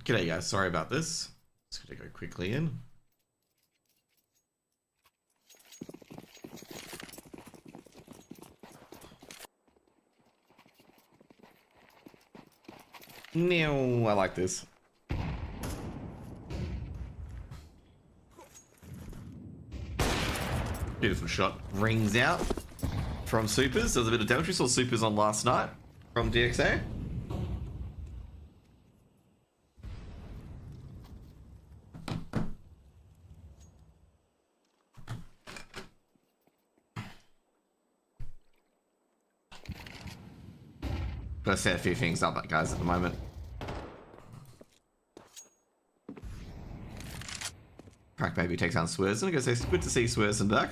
G'day guys, sorry about this. Just gonna go quickly in. No, I like this. Beautiful shot. Rings out from Supers. There was a bit of damage. We saw Supers on last night from DXA. Gotta set a few things up, guys, at the moment. Crack Baby takes down Swerzen. I guess it's good to see Swerzen back.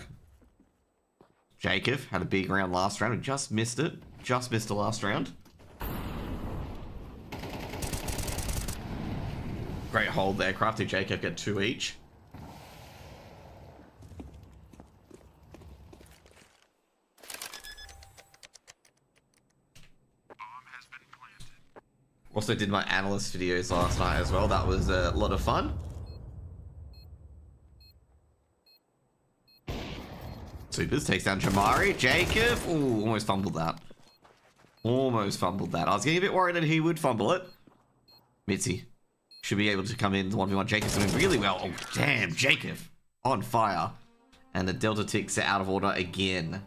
Jacob had a big round last round. We just missed it. Just missed the last round. Great hold there. Crafty Jacob get 2 each. Also did my analyst videos last night as well. That was a lot of fun. Supers takes down Jamari. Jacob, ooh, almost fumbled that. Almost fumbled that. I was getting a bit worried that he would fumble it. Mitzi should be able to come in. The 1v1. Jacob's doing really well. Oh, damn, Jacob on fire. And the Delta ticks are out of order again.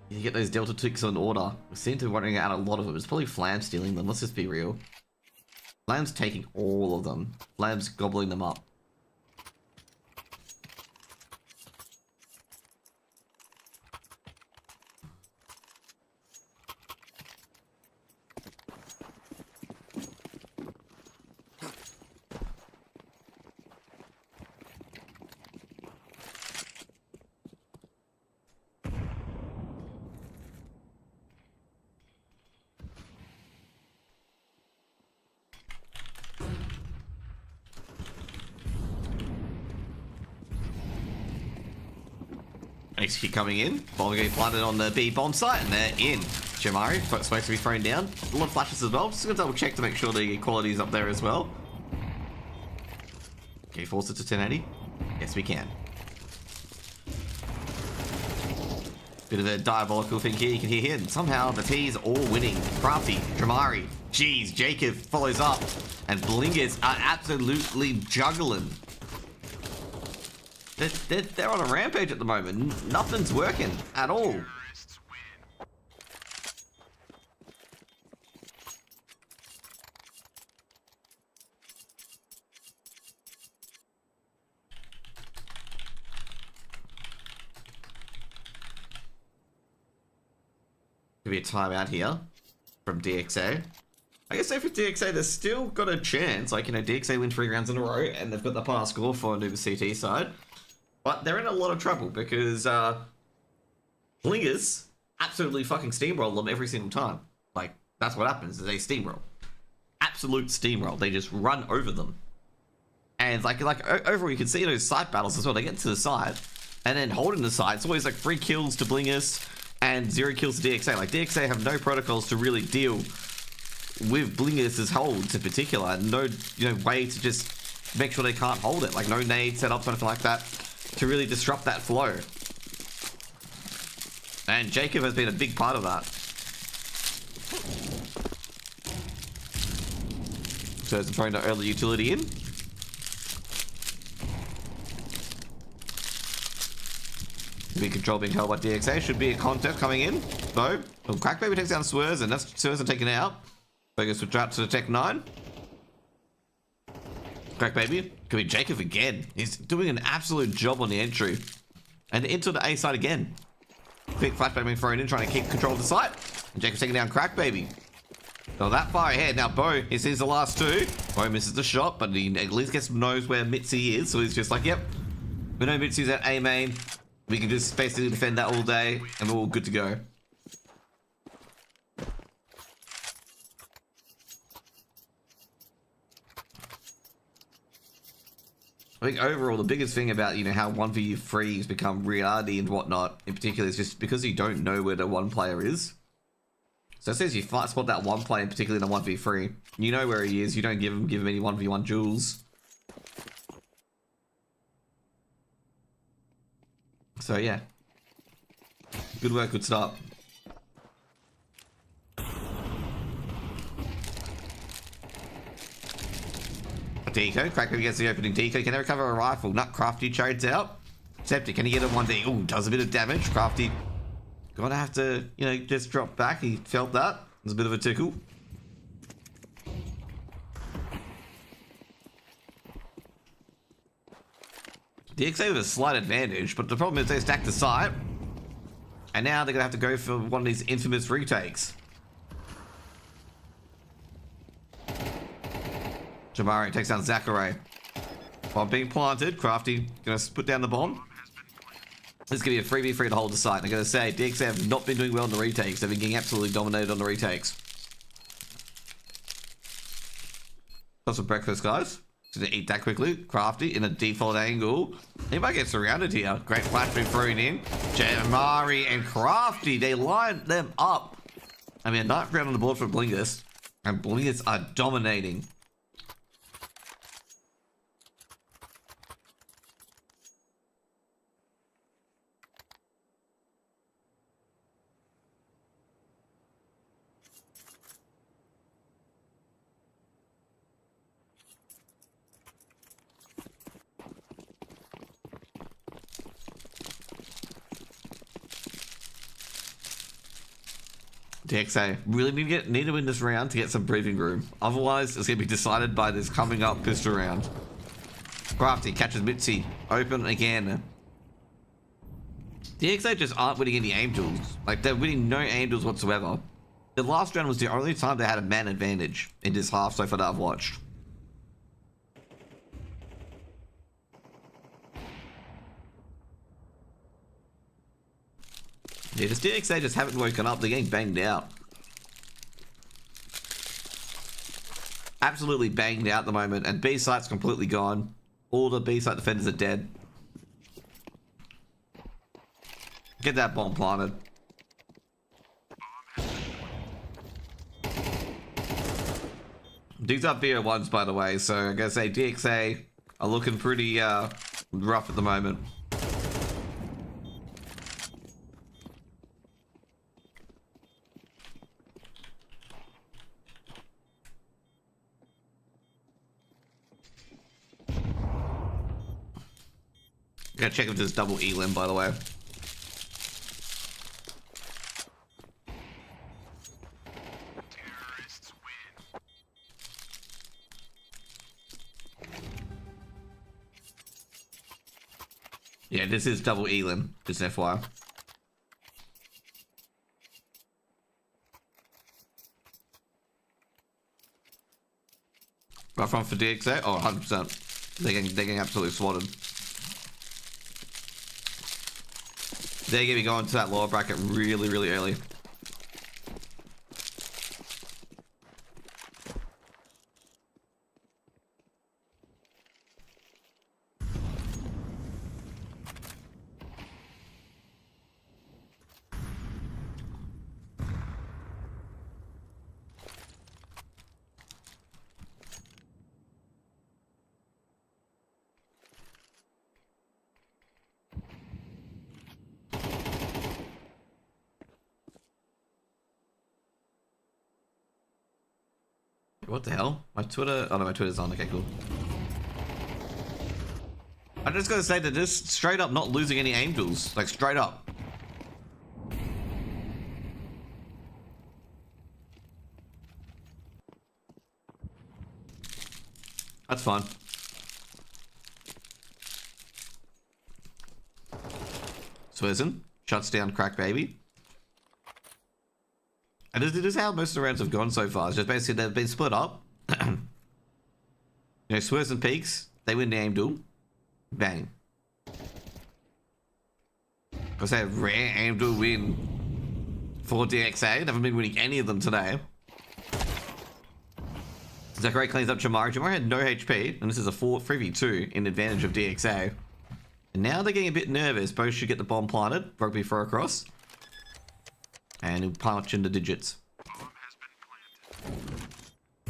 You get those Delta ticks on order. We seem to be running out a lot of them. It's probably Flam stealing them. Let's just be real. Flam's taking all of them. Flam's gobbling them up. XQ coming in. Bomb getting planted on the B bomb site, and they're in. Jamari, supposed to be thrown down. A lot of flashes as well. Just gonna double check to make sure the quality is up there as well. Can you force it to 1080? Yes, we can. Bit of a diabolical thing here. You can hear here. And somehow the T's all winning. Crafty, Jamari, jeez, Jacob follows up, and Blingers are absolutely juggling. They're on a rampage at the moment. Nothing's working at all. Could be a timeout here from DXA. I guess if it's DXA, they've still got a chance. Like, you know, DXA win 3 rounds in a row, and they've got the pass score for Nuba CT side. But they're in a lot of trouble because Flingers absolutely fucking steamroll them every single time. Like, that's what happens, is they steamroll. Absolute steamroll. They just run over them. And like over, you can see those site battles as well. They get to the side, and then holding the site, it's always like 3 kills to Blingers and 0 kills to DXA. Like, DXA have no protocols to really deal with Blingers' holds in particular. No, you know, way to just make sure they can't hold it. Like, no nade setups or anything like that to really disrupt that flow. And Jacob has been a big part of that. So it's throwing the early utility in. Big control being held by DXA. Should be a contact coming in. No. Oh, Crack Baby takes down Swerz, and that's Swerz taken out. Focus switch out to the Tech 9. Crack Baby. Could be Jacob again. He's doing an absolute job on the entry. And into the A side again. Quick flashback being thrown in, trying to keep control of the site. And Jacob's taking down Crack Baby. Not that far ahead. Now Bo, he sees the last 2. Bo misses the shot, but he at least knows where Mitzi is. So he's just like, yep. We know Mitzi's at A main. We can just basically defend that all day, and we're all good to go. I think overall, the biggest thing about, you know, how 1v3 has become reality and whatnot, in particular, is just because you don't know where the one player is. So as soon as you spot that one player, particularly in a 1v3, you know where he is. You don't give him any 1v1 jewels. So yeah. Good work, good start. Deco, Cracker gets the opening deco. Can they recover a rifle? Nut Crafty trades out. Septic, can he get a 1D? Ooh, does a bit of damage. Crafty gonna have to, you know, just drop back. He felt that. It was a bit of a tickle. DXA with a slight advantage, but the problem is they stacked the site. And now they're gonna have to go for one of these infamous retakes. Jamari takes down Zachary. Bomb being planted. Crafty gonna put down the bomb. This is gonna be a 3v3 to hold the site. I'm gonna say DXA have not been doing well on the retakes. They've been getting absolutely dominated on the retakes. Got some breakfast, guys. Gonna eat that quickly. Crafty in a default angle. He might get surrounded here. Great flash being thrown in. Jamari and Crafty, they lined them up. I mean, a knife round on the board for Blingus. And Blingus are dominating. DXA really need to win this round to get some breathing room. Otherwise, it's going to be decided by this coming up pistol round. Crafty catches Mitzi. Open again. DXA just aren't winning any aim duels. Like, they're winning no aim duels whatsoever. The last round was the only time they had a man advantage in this half so far that I've watched. Yeah, this DXA just haven't woken up. They're getting banged out. Absolutely banged out at the moment. And B site's completely gone. All the B site defenders are dead. Get that bomb planted. These are VO1s, by the way. So I'm going to say DXA are looking pretty rough at the moment. Gotta check if there's double elim, by the way. Yeah, this is double elim, just FYI. Rough run for DXA? Oh, 100%. They're getting absolutely swatted. They're going to be going to that lower bracket really, really early. What the hell? My Twitter... Oh no, my Twitter's on. Okay, cool. I'm just gonna say that this straight up not losing any aim duels. Like, straight up. That's fun. Swizzen shuts down Crack Baby. And this is how most of the rounds have gone so far. It's just basically they've been split up. You know, Swerves and Peaks, they win the aim duel. Bang. I say a rare aim duel win for DXA. They haven't been winning any of them today. Zachary cleans up Jamari. Jamari had no HP, and this is a 3v2 in advantage of DXA. And now they're getting a bit nervous. Both should get the bomb planted. Rugby throw across. And he'll punch in the digits.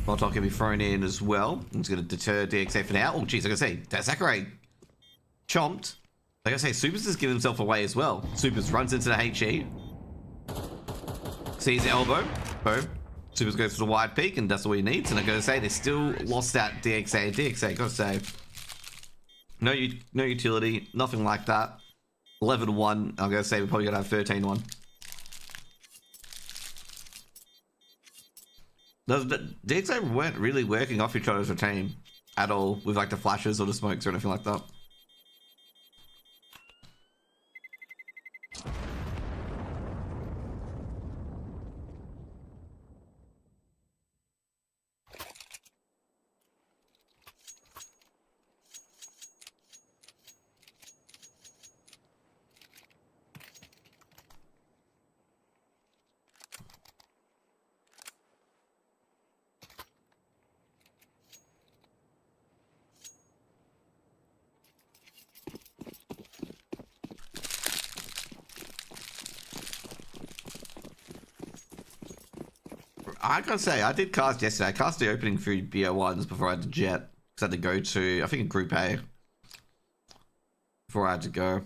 Molotov can be thrown in as well. It's going to deter DXA for now. Oh, geez, I gotta say, that Sakurai chomped. Like I say, Supers has given himself away as well. Supers runs into the HE. Sees the elbow. Boom. Supers goes for the wide peak, and that's all he needs. And I gotta say, they still lost that DXA. DXA, gotta say. No utility, nothing like that. 11-1. I'm gonna say we're probably gonna have 13-1. The DXA weren't really working off each other as a team at all with like the flashes or the smokes or anything like that. I gotta say, I did cast yesterday. I cast the opening through BO1s before I had to jet. Because I had to go to, I think, in Group A. Before I had to go.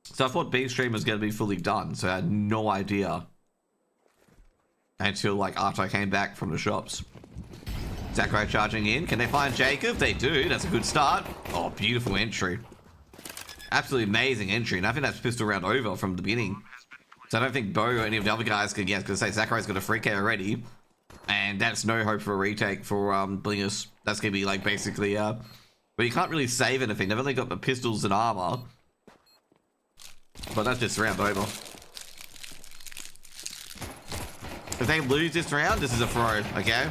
So I thought B stream was going to be fully done. So I had no idea. Until, like, after I came back from the shops. Sakurai charging in. Can they find Jacob? They do. That's a good start. Oh, beautiful entry. Absolutely amazing entry. And I think that's pistol round over from the beginning. So I don't think Bo or any of the other guys could, because say Sakurai's got a free K already. And that's no hope for a retake for Blingus. That's going to be like basically, but you can't really save anything. They've only got the pistols and armor. But that's just round over. If they lose this round, this is a throw, okay?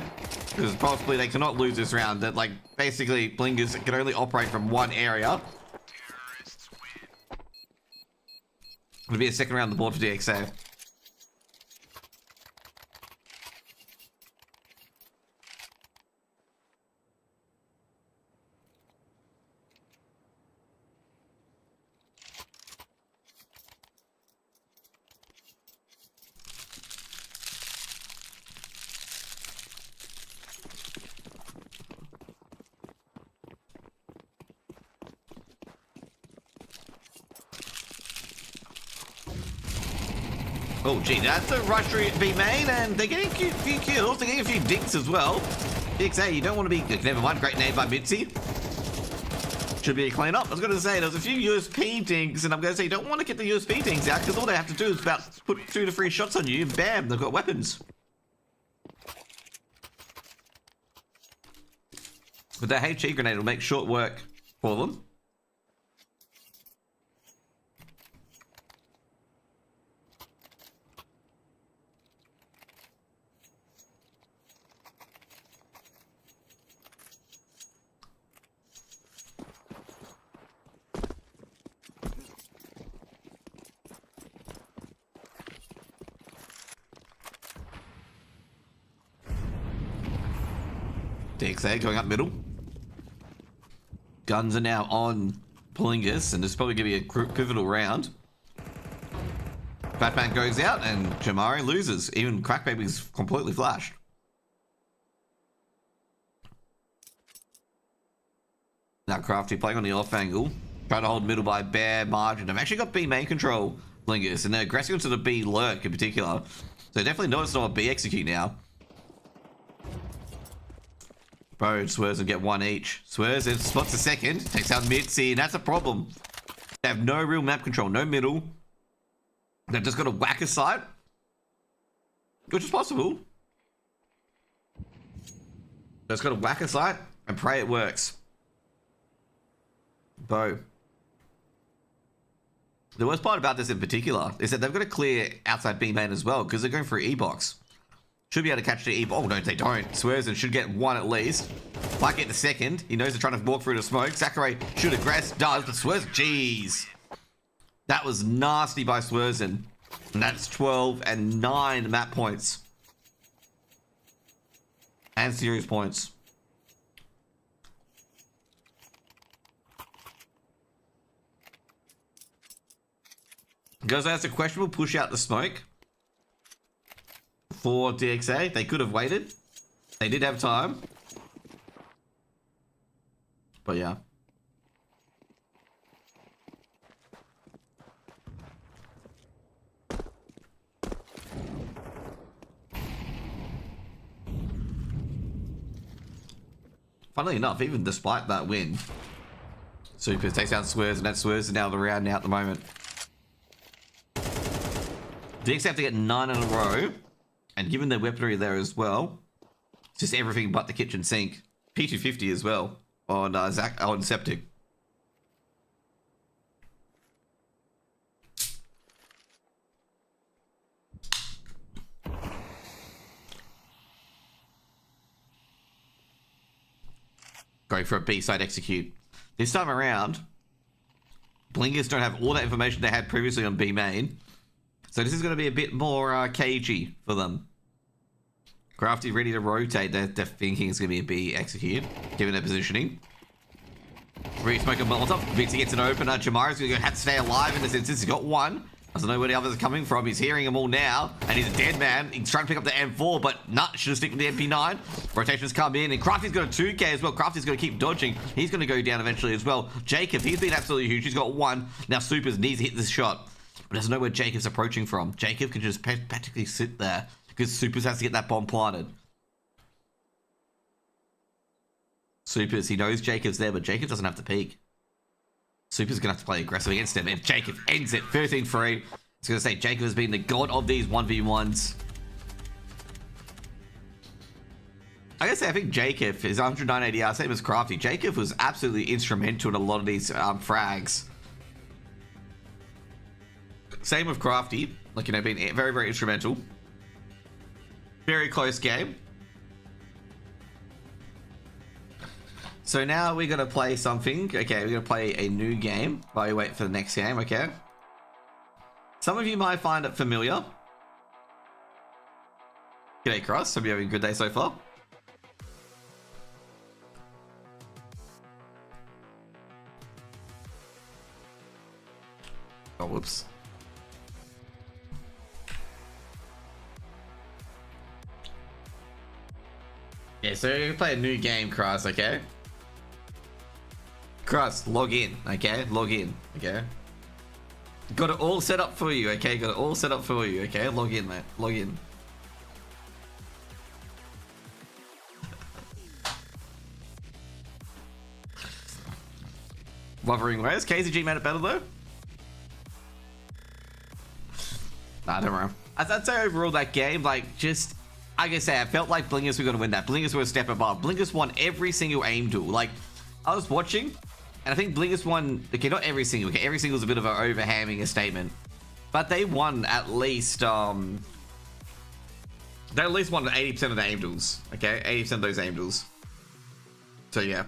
Because possibly they cannot lose this round. That like basically Blingus can only operate from one area. It'll be a second round on the board for DXA. Oh, gee, that's a rush to be made, and they're getting a few kills. They're getting a few dinks as well. DXA, you don't want to be... Never mind, great name by Mitzi. Should be a clean up. I was going to say, there's a few USP dinks, and I'm going to say you don't want to get the USP dinks out, because all they have to do is about put 2 to 3 shots on you, and bam, they've got weapons. But that HE grenade will make short work for them. DXA going up middle. Guns are now on Blingus, and this is probably going to be a pivotal round. Batman goes out, and Jamari loses. Even Crack Baby's completely flashed. Now Crafty playing on the off angle. Trying to hold middle by bare margin. I've actually got B main control, Blingus, and they're aggressive into the B lurk in particular. So definitely notice on B execute now. Bro, Swears will get 1 each. Swears and spots a second. Takes out Mitzi, and that's a problem. They have no real map control, no middle. They've just got to whack a site. Which is possible. Just got to whack a site and pray it works. Bo. The worst part about this in particular is that they've got to clear outside B main as well, because they're going for E-box. Should be able to catch the E-box. Oh, no, they don't. Swears and should get 1 at least. Might get the second. He knows they're trying to walk through the smoke. Sakurai should aggress. Does, but Swears... Jeez. That was nasty by Swerzen. And that's 12 and 9 map points. And series points. Goes as a questionable push out the smoke. for DXA. They could have waited. They did have time. But yeah. Funnily enough, even despite that win, Super takes down Swerves, and that Swerves is now the round now at the moment. DX have to get 9 in a row, and given their weaponry there as well, it's just everything but the kitchen sink. P250 as well on on Septic. Going for a B-side execute. This time around, Blinkers don't have all that information they had previously on B main. So this is going to be a bit more cagey for them. Crafty ready to rotate. They're thinking it's going to be a B execute, given their positioning. Re-smoke a Molotov. Vinci gets an opener. Jamara's going to have to stay alive in this instance. He's got one. Doesn't know where the others are coming from. He's hearing them all now. And he's a dead man. He's trying to pick up the M4, but should have stick with the MP9. Rotations come in. And Crafty's got a 2K as well. Crafty's going to keep dodging. He's going to go down eventually as well. Jacob, he's been absolutely huge. He's got one. Now Supers needs to hit this shot. But doesn't know where Jacob's approaching from. Jacob can just practically sit there because Supers has to get that bomb planted. Supers, he knows Jacob's there, but Jacob doesn't have to peek. Super's going to have to play aggressive against him, and Jacob ends it 13-3. I was going to say, Jacob has been the god of these 1v1s. I gotta say, I think Jacob is 109 ADR, same as Crafty. Jacob was absolutely instrumental in a lot of these frags. Same with Crafty, like, you know, being very, very instrumental. Very close game. So now we're going to play something. Okay, we're going to play a new game while we wait for the next game, okay? Some of you might find it familiar. G'day, Cross. Hope you're having a good day so far. Oh, whoops. Yeah, so we're going to play a new game, Cross, okay? Cross, log in, okay? Log in, okay? Got it all set up for you, okay? Got it all set up for you, okay? Log in, mate. Log in. Wuthering ways. KZG made it better, though? Nah, don't worry. I'd say overall that game, like, just... Like I say, I felt like Blinkers were going to win that. Blinkers were a step above. Blinkers won every single aim duel. Like, I was watching, and I think Blinkers won... Okay, not every single. Okay, every single is a bit of an overhamming a statement. But they won at least... They at least won 80% of the aim duels. Okay, 80% of those aim duels. So, yeah.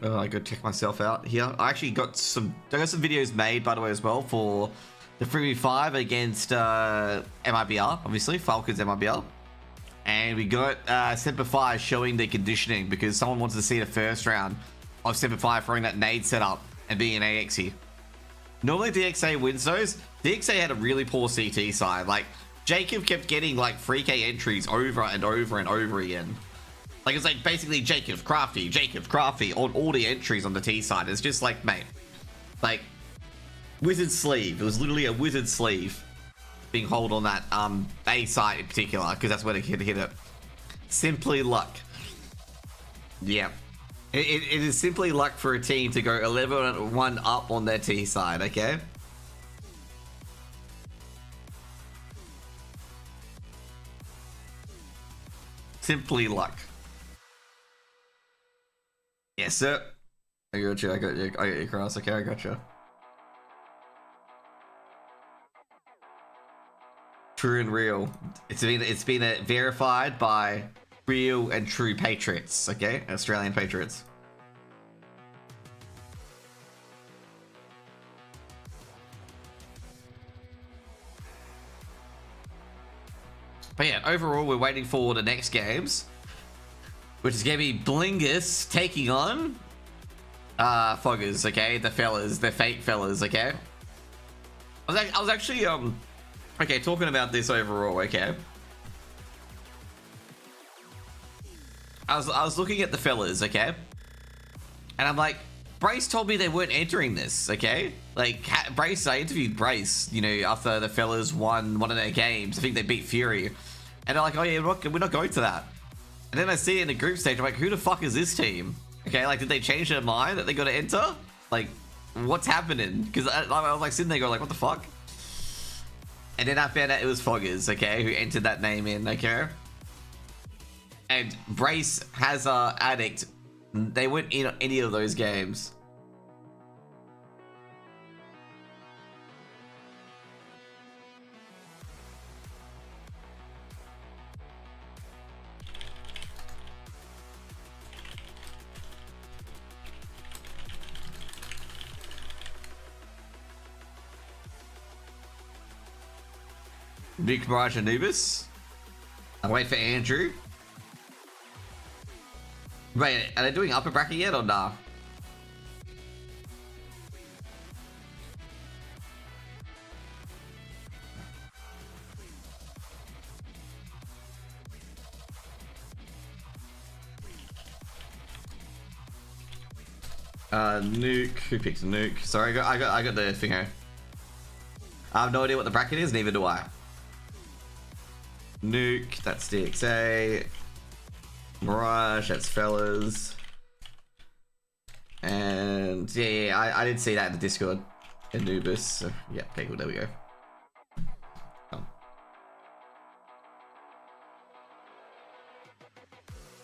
Oh, I gotta check myself out here. I actually got some... I got some videos made, by the way, as well, for... the 3v5 against MIBR, obviously, Falcons MIBR. And we got Semper Fi showing the conditioning because someone wanted to see the first round of Semper Fi throwing that nade setup and being an AX here. Normally DXA wins those. DXA had a really poor CT side. Like, Jacob kept getting like 3k entries over and over and over again. Like, it's like basically Jacob Crafty on all the entries on the T side. It's just like, mate, like, wizard sleeve. It was literally a wizard sleeve being hold on that A site in particular, because that's where they could hit it. Simply luck. Yeah. It is simply luck for a team to go 11-1 up on their T side, okay? Simply luck. Yes, sir. I got you, I got you, Cross. Okay, I got you. True and real. It's been verified by real and true patriots, okay? Australian patriots. But yeah, overall, we're waiting for the next games, which is going to be Blingus taking on Foggers, okay? The fellas, the fake fellas, okay? I was actually Okay, talking about this overall, okay. I was looking at the fellas, okay? And I'm like, Brace told me they weren't entering this, okay? Like, Brace, I interviewed Brace, you know, after the fellas won one of their games. I think they beat Fury. And they're like, oh yeah, we're not going to that. And then I see it in the group stage, I'm like, who the fuck is this team? Okay, like, did they change their mind that they got to enter? Like, what's happening? Because I was like sitting there going like, what the fuck? And then I found out it was Foggers, okay, who entered that name in, okay? And Brace has Addict. They weren't in any of those games. Nuke, Mirage, Anubis. I wait for Andrew. Wait, are they doing upper bracket yet or nah? Nuke. Who picked Nuke? Sorry, I got the thing here. I have no idea what the bracket is, neither do I. Nuke, that's DXA. Mirage, that's fellas. And yeah, I did see that in the Discord. Anubis. So, yeah, okay, cool, there we go.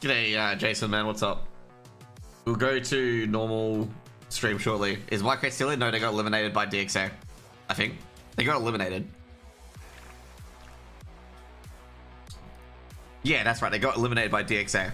G'day, Jason, man, what's up? We'll go to normal stream shortly. Is White still in? No, they got eliminated by DXA. I think. They got eliminated. Yeah, that's right. They got eliminated by DXA.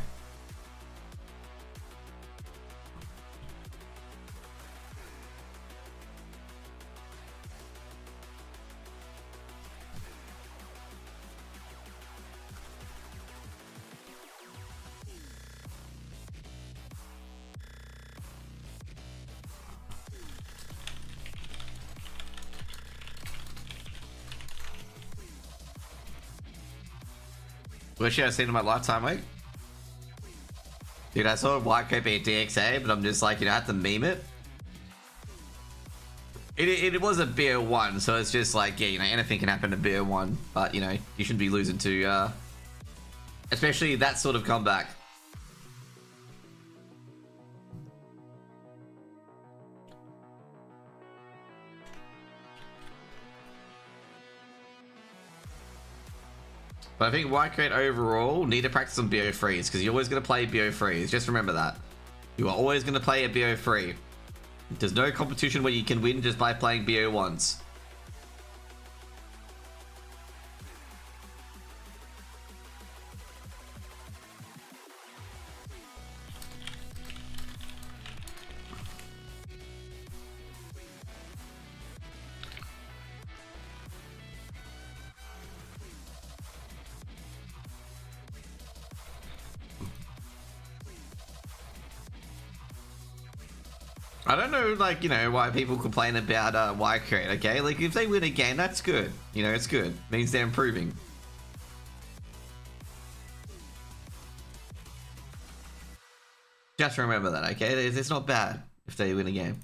Wish I had seen in my lifetime, mate. Dude, I saw White beat DXA, but I'm just like, you know, I have to meme it. It was a BO1, so it's just like, yeah, you know, anything can happen to BO1, but you know, you shouldn't be losing to, especially that sort of comeback. But I think White Crate overall need to practice on BO freeze because you're always going to play BO freeze. Just remember that. You are always going to play a BO free. There's no competition where you can win just by playing BO once. I don't know, like, you know, why people complain about Y Crate, okay? Like, if they win a game, that's good. You know, it's good. It means they're improving. Just remember that, okay? It's not bad if they win a game.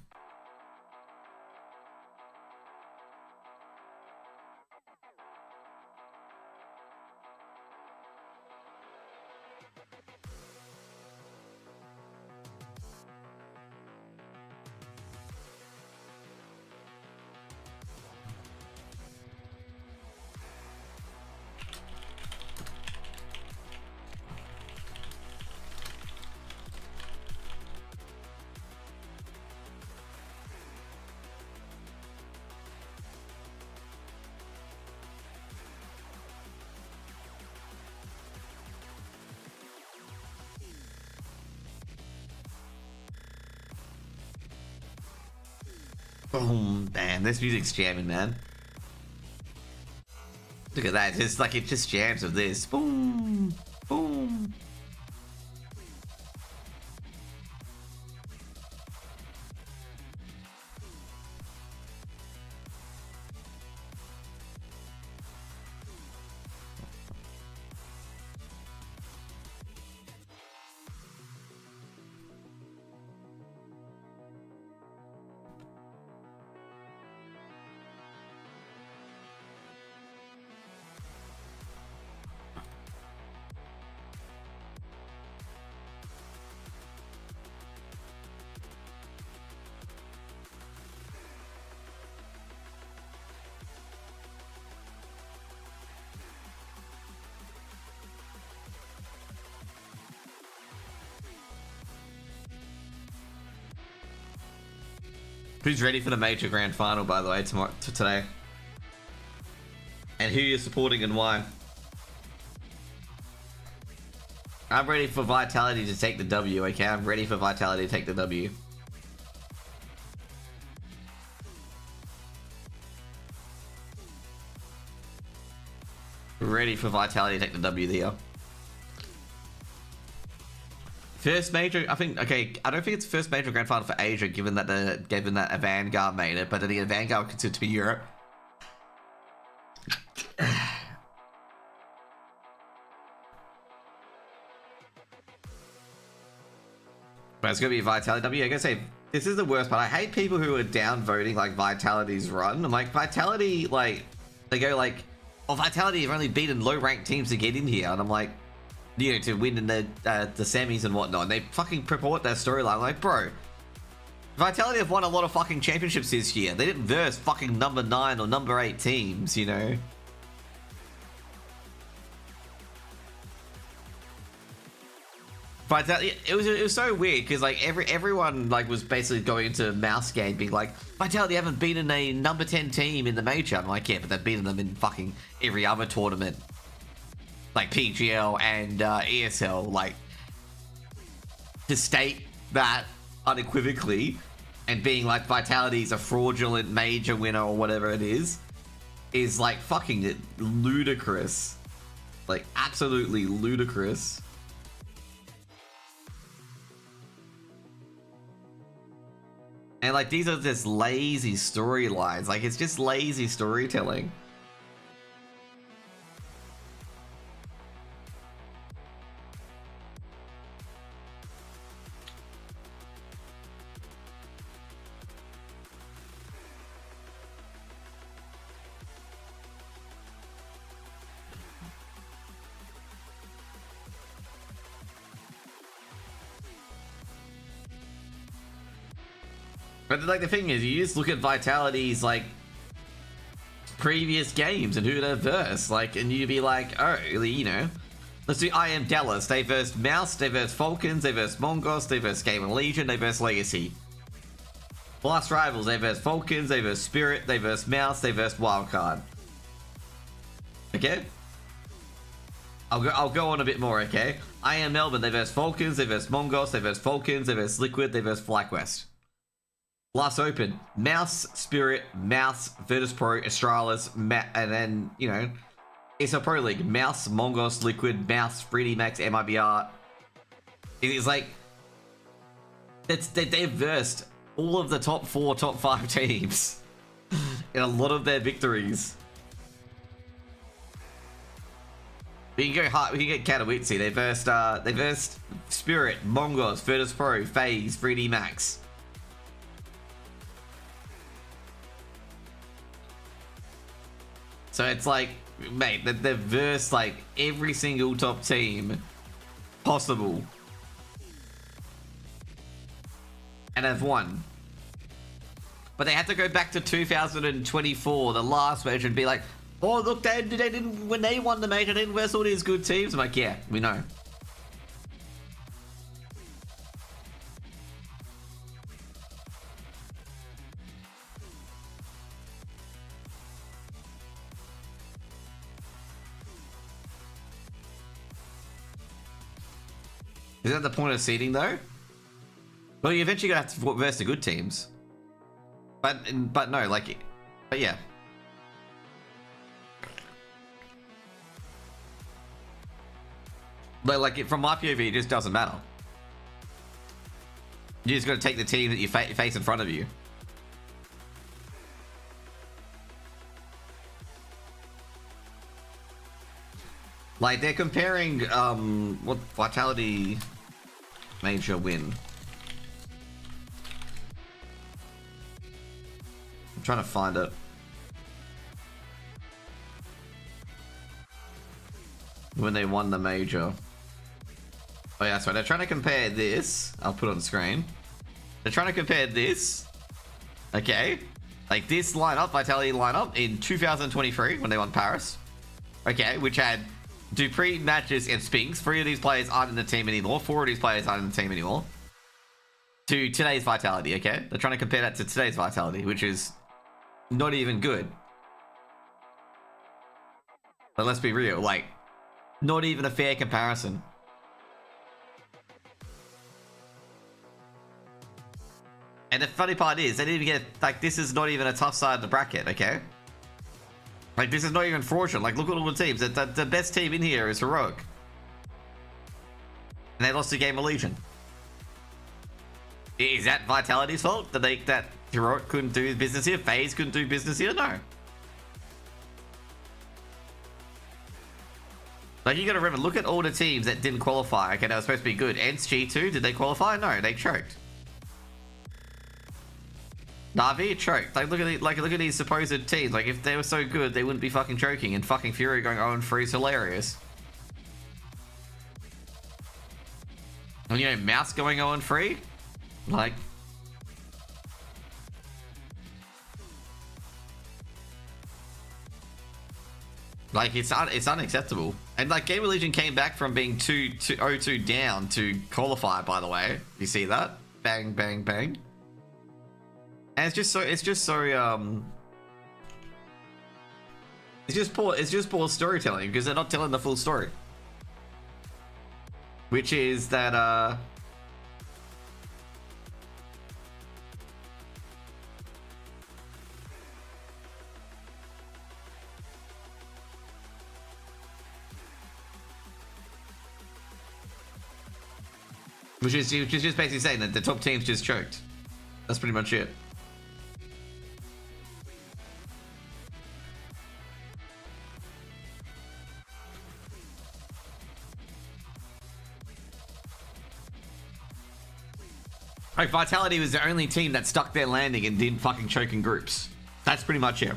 Boom, man, this music's jamming, man. Look at that, it's like it just jams with this. Boom, boom. Who's ready for the major grand final, by the way, today? And who you're supporting and why? I'm ready for Vitality to take the W, okay? I'm ready for Vitality to take the W. Ready for Vitality to take the W there. First major, I think, okay, I don't think it's first major grand final for Asia, given that a Vanguard made it, but then the Vanguard considered to be Europe. But it's gonna be Vitality W. I gotta say, this is the worst part. I hate people who are downvoting like Vitality's run. I'm like, Vitality, like, they go like, oh, Vitality have only beaten low-ranked teams to get in here, and I'm like, you know, to win in the semis and whatnot. And they fucking purport their storyline. I'm like, bro, Vitality have won a lot of fucking championships this year. They didn't verse fucking number 9 or number 8 teams, you know. Vitality, it was so weird because like everyone like was basically going into Mouse game being like, Vitality haven't beaten a number 10 team in the major. I'm like, yeah, but they've beaten them in fucking every other tournament, like PGL and ESL. Like, to state that unequivocally and being like Vitality's a fraudulent major winner or whatever it is like fucking ludicrous, like absolutely ludicrous. And like, these are just lazy storylines. Like, it's just lazy storytelling. But like, the thing is, you just look at Vitality's like previous games and who they've versed, like, and you'd be like, oh, you know, let's do I Am Dallas. They versed Mouse, they versed Falcons, they versed Mongos, they versed Game and Legion, they versed Legacy. Blast Rivals, they versed Falcons, they versed Spirit, they versed Mouse, they versed Wildcard. Okay? I'll go on a bit more, okay? I Am Melbourne, they versed Falcons, they versed Mongos, they versed Falcons, they versed Liquid, they versed FlyQuest. Blast Open, Mouse, Spirit, Mouse, Virtus Pro, Astralis, and then, you know, it's a Pro League. Mouse, Mongos, Liquid, Mouse, 3D Max, MIBR. It's like, they've versed all of the top 4, top 5 teams in a lot of their victories. We can go hard, we can get Katowice. They versed Spirit, Mongos, Virtus Pro, FaZe, 3D Max. So it's like, mate, they've versed like every single top team possible. And they've won. But they had to go back to 2024, the last major, and be like, oh, look, they didn't, when they won the major, they didn't verse all these good teams. I'm like, yeah, we know. Is that the point of seeding, though? Well, you're eventually gonna have to verse the good teams. But no, like, but yeah. But like, from my POV, it just doesn't matter. You just gotta take the team that you face in front of you. Like, they're comparing, what Vitality major win. I'm trying to find it. When they won the major. Oh yeah, sorry, they're trying to compare this. I'll put it on the screen. They're trying to compare this. Okay. Like this lineup, Vitality lineup in 2023 when they won Paris. Okay, which had Dupree, Matches, and Spinks. 3 of these players aren't in the team anymore. 4 of these players aren't in the team anymore. to today's vitality, okay? They're trying to compare that to today's vitality, which is not even good. But let's be real, like, not even a fair comparison. And the funny part is, they didn't even get, like, this is not even a tough side of the bracket, okay? Like, this is not even fraudulent. Like, look at all the teams. The best team in here is Heroic. And they lost the game of Legion. Is that Vitality's fault? That Heroic couldn't do business here? FaZe couldn't do business here? No. Like, you gotta remember, look at all the teams that didn't qualify. Okay, they were supposed to be good. ANZC too, did they qualify? No, they choked. Na'Vi choked. Like, look at these supposed teams. Like, if they were so good, they wouldn't be fucking choking. And fucking Fury going 0-3 is hilarious. And, you know, Mouse going 0-3? Like... Like, it's unacceptable. And, like, Game of Legion came back from being 0-2 down to qualify, by the way. You see that? Bang, bang, bang. And it's just poor storytelling, because they're not telling the full story. Which is that, which is just basically saying that the top teams just choked. That's pretty much it. Like, Vitality was the only team that stuck their landing and didn't fucking choke in groups. That's pretty much it.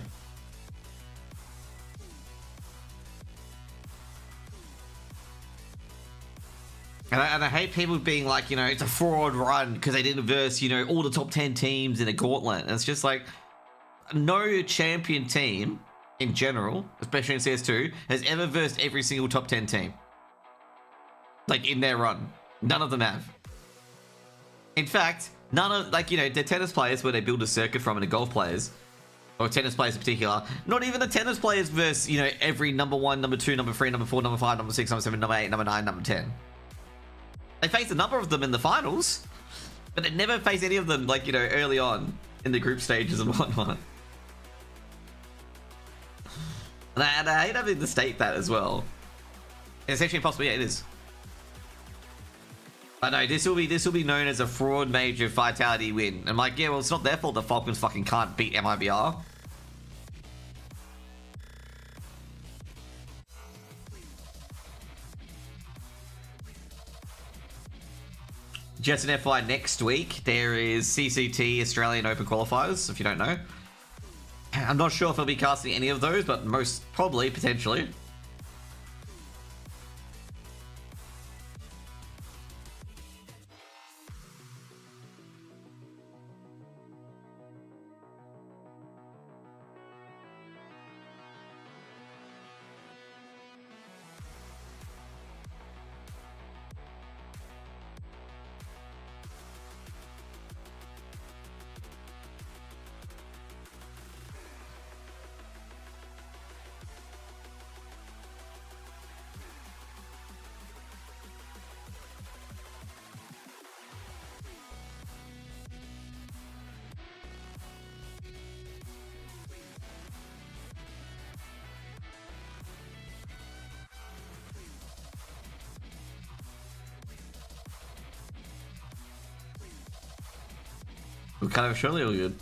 And I hate people being like, you know, it's a fraud run because they didn't verse, you know, all the top 10 teams in a gauntlet. And it's just like, no champion team in general, especially in CS2, has ever versed every single top 10 team. Like, in their run. None of them have. In fact, none of, like, you know, the tennis players where they build a circuit from, and the golf players, or tennis players in particular, not even the tennis players verse, you know, every number 1, number 2, number 3, number 4, number 5, number 6, number 7, number 8, number 9, number 10. They faced a number of them in the finals, but they never faced any of them, like, you know, early on in the group stages and whatnot. And I hate having to state that as well. It's actually impossible. Yeah, it is. I know, this will be known as a fraud major Vitality win. I'm like, yeah, well, it's not their fault the Falcons fucking can't beat MIBR. Just an FYI, next week there is CCT Australian Open qualifiers, if you don't know. I'm not sure if I'll be casting any of those, but most probably, potentially. Kind of surely all good.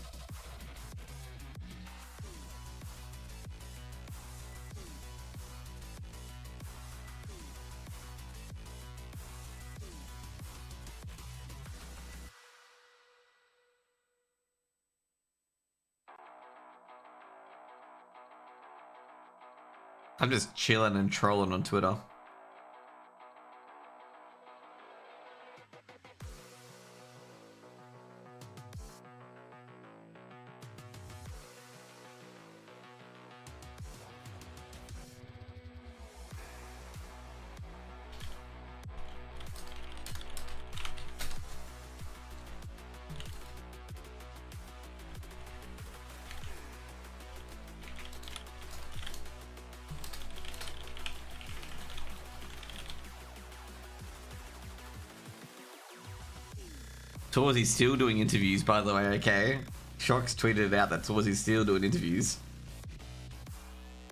I'm just chilling and trolling on Twitter. Torzy's still doing interviews, by the way, okay? Shocks tweeted out that Torzy's still doing interviews.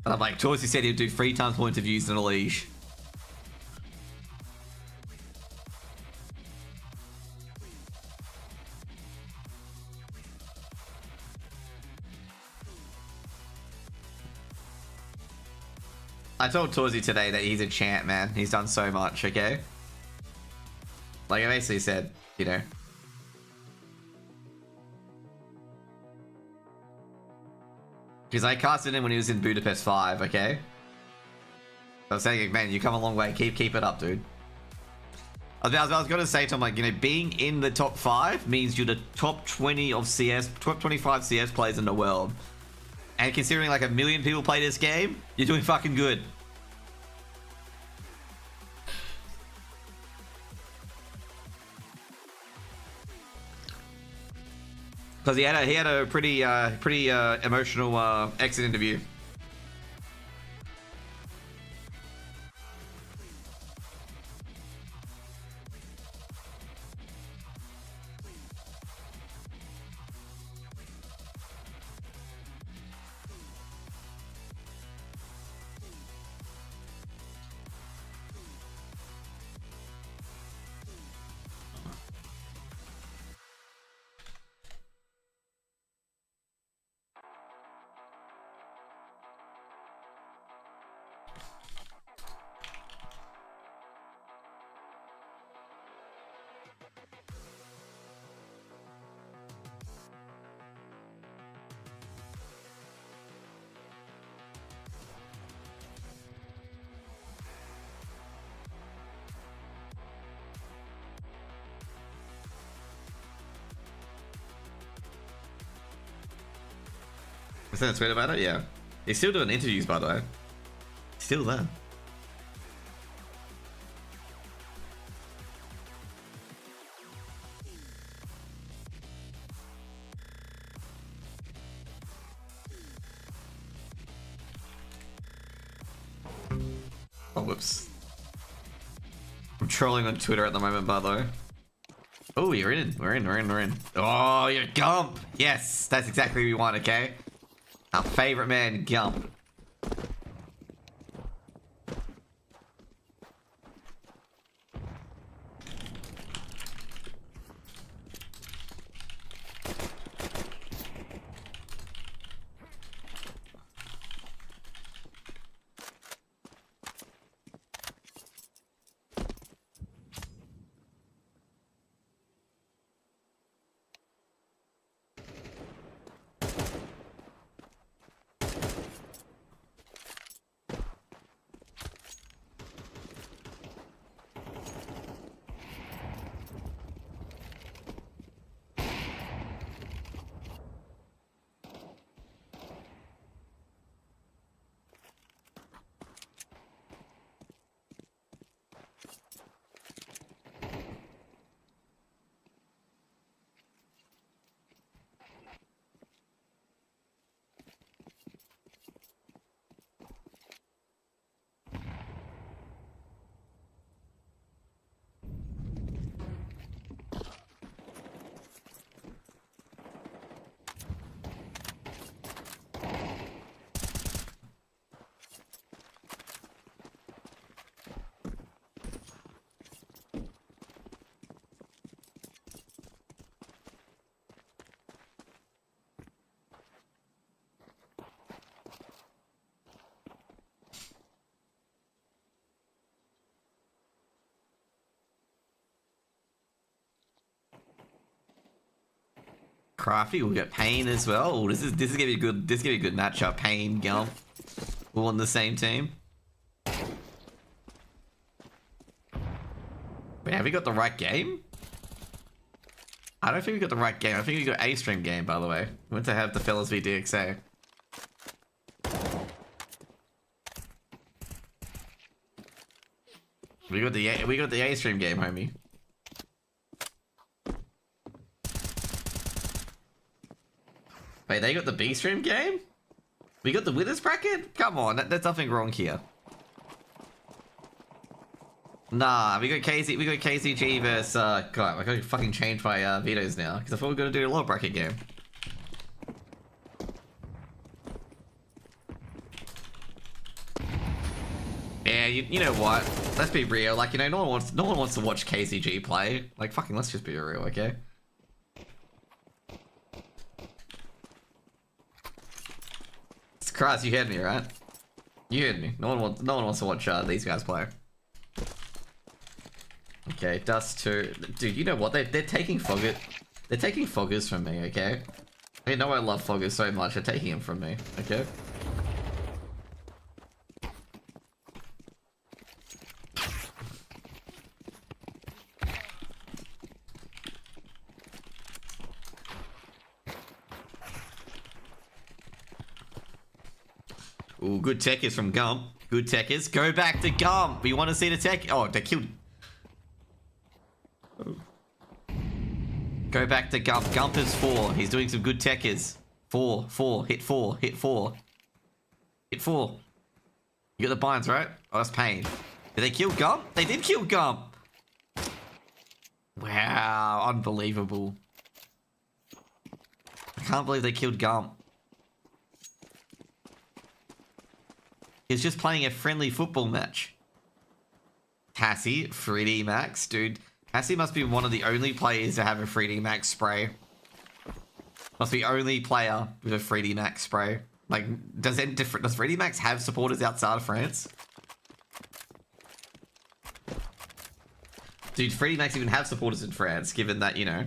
And I'm like, Torsey said he'd do 3 times more interviews than a leash. I told Torsey today that he's a champ, man. He's done so much, okay? Like I basically said, you know. Because I casted him when he was in Budapest 5, okay? I was saying, man, you come a long way. Keep it up, dude. I was going to say to him, like, you know, being in the top 5 means you're the top 20 of CS, top 25 CS players in the world. And considering like 1 million people play this game, you're doing fucking good. Because he had a pretty emotional exit interview. Is that a tweet about it? Yeah. He's still doing interviews, by the way. Still there. Oh, whoops. I'm trolling on Twitter at the moment, by the way. Oh, you're in. We're in. Oh, you're Gump. Yes, that's exactly what we want, okay? Our favorite man, Gump. Crafty will get Pain as well. Ooh, this is gonna be good. This is gonna be a good matchup. Pain, Gump, all on the same team. Wait, have we got the right game? I don't think we got the right game. I think we got A-stream game, by the way. We went to have the fellas v DXA. We got the A-stream game, homie. Wait, they got the B-stream game? We got the winners bracket? Come on, there's nothing wrong here. Nah, we got KCG versus, God, I gotta fucking change my, vetoes now, because I thought we were gonna do a law bracket game. Yeah, you know what? Let's be real. Like, you know, no one wants to watch KCG play. Like, fucking, let's just be real, okay? It's Christ, you heard me, right? You heard me. No one wants to watch these guys play. Okay, Dust 2. Dude, you know what? They're taking Foggers. They're taking Foggers from me, okay? You know I love Foggers so much. They're taking him from me, okay? Ooh, good tech is from Gump. Good tech is. Go back to Gump. We want to see the tech. Oh, they killed. Oh. Go back to Gump. Gump is 4. He's doing some good tech is. 4. Hit 4. Hit 4. Hit 4. You got the binds, right? Oh, that's pain. Did they kill Gump? They did kill Gump. Wow. Unbelievable. I can't believe they killed Gump. He's just playing a friendly football match. Cassie, 3D Max. Dude, Cassie must be one of the only players to have a 3D Max spray. Must be only player with a 3D Max spray. Like, does 3D Max have supporters outside of France? Dude, 3D Max even have supporters in France, given that, you know.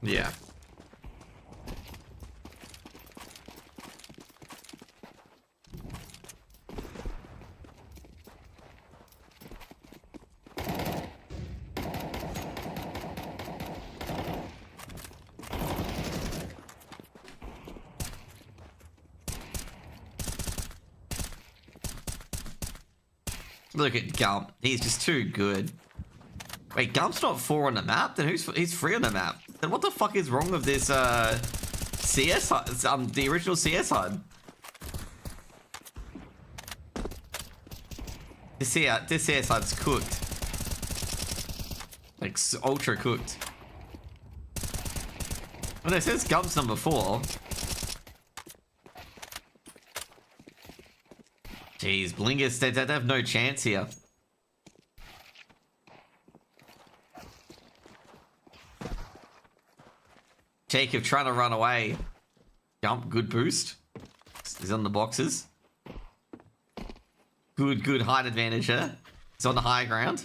Yeah. Look at Gump. He's just too good. Wait, Gump's not 4 on the map? Then he's 3 on the map? Then what the fuck is wrong with this CS the original CS HUD? This CS HUD's cooked. Like ultra cooked. Oh no, it says Gump's number 4. Jeez, Blingus, they have no chance here. Jacob trying to run away. Jump, good boost. He's on the boxes. Good height advantage here. He's on the high ground.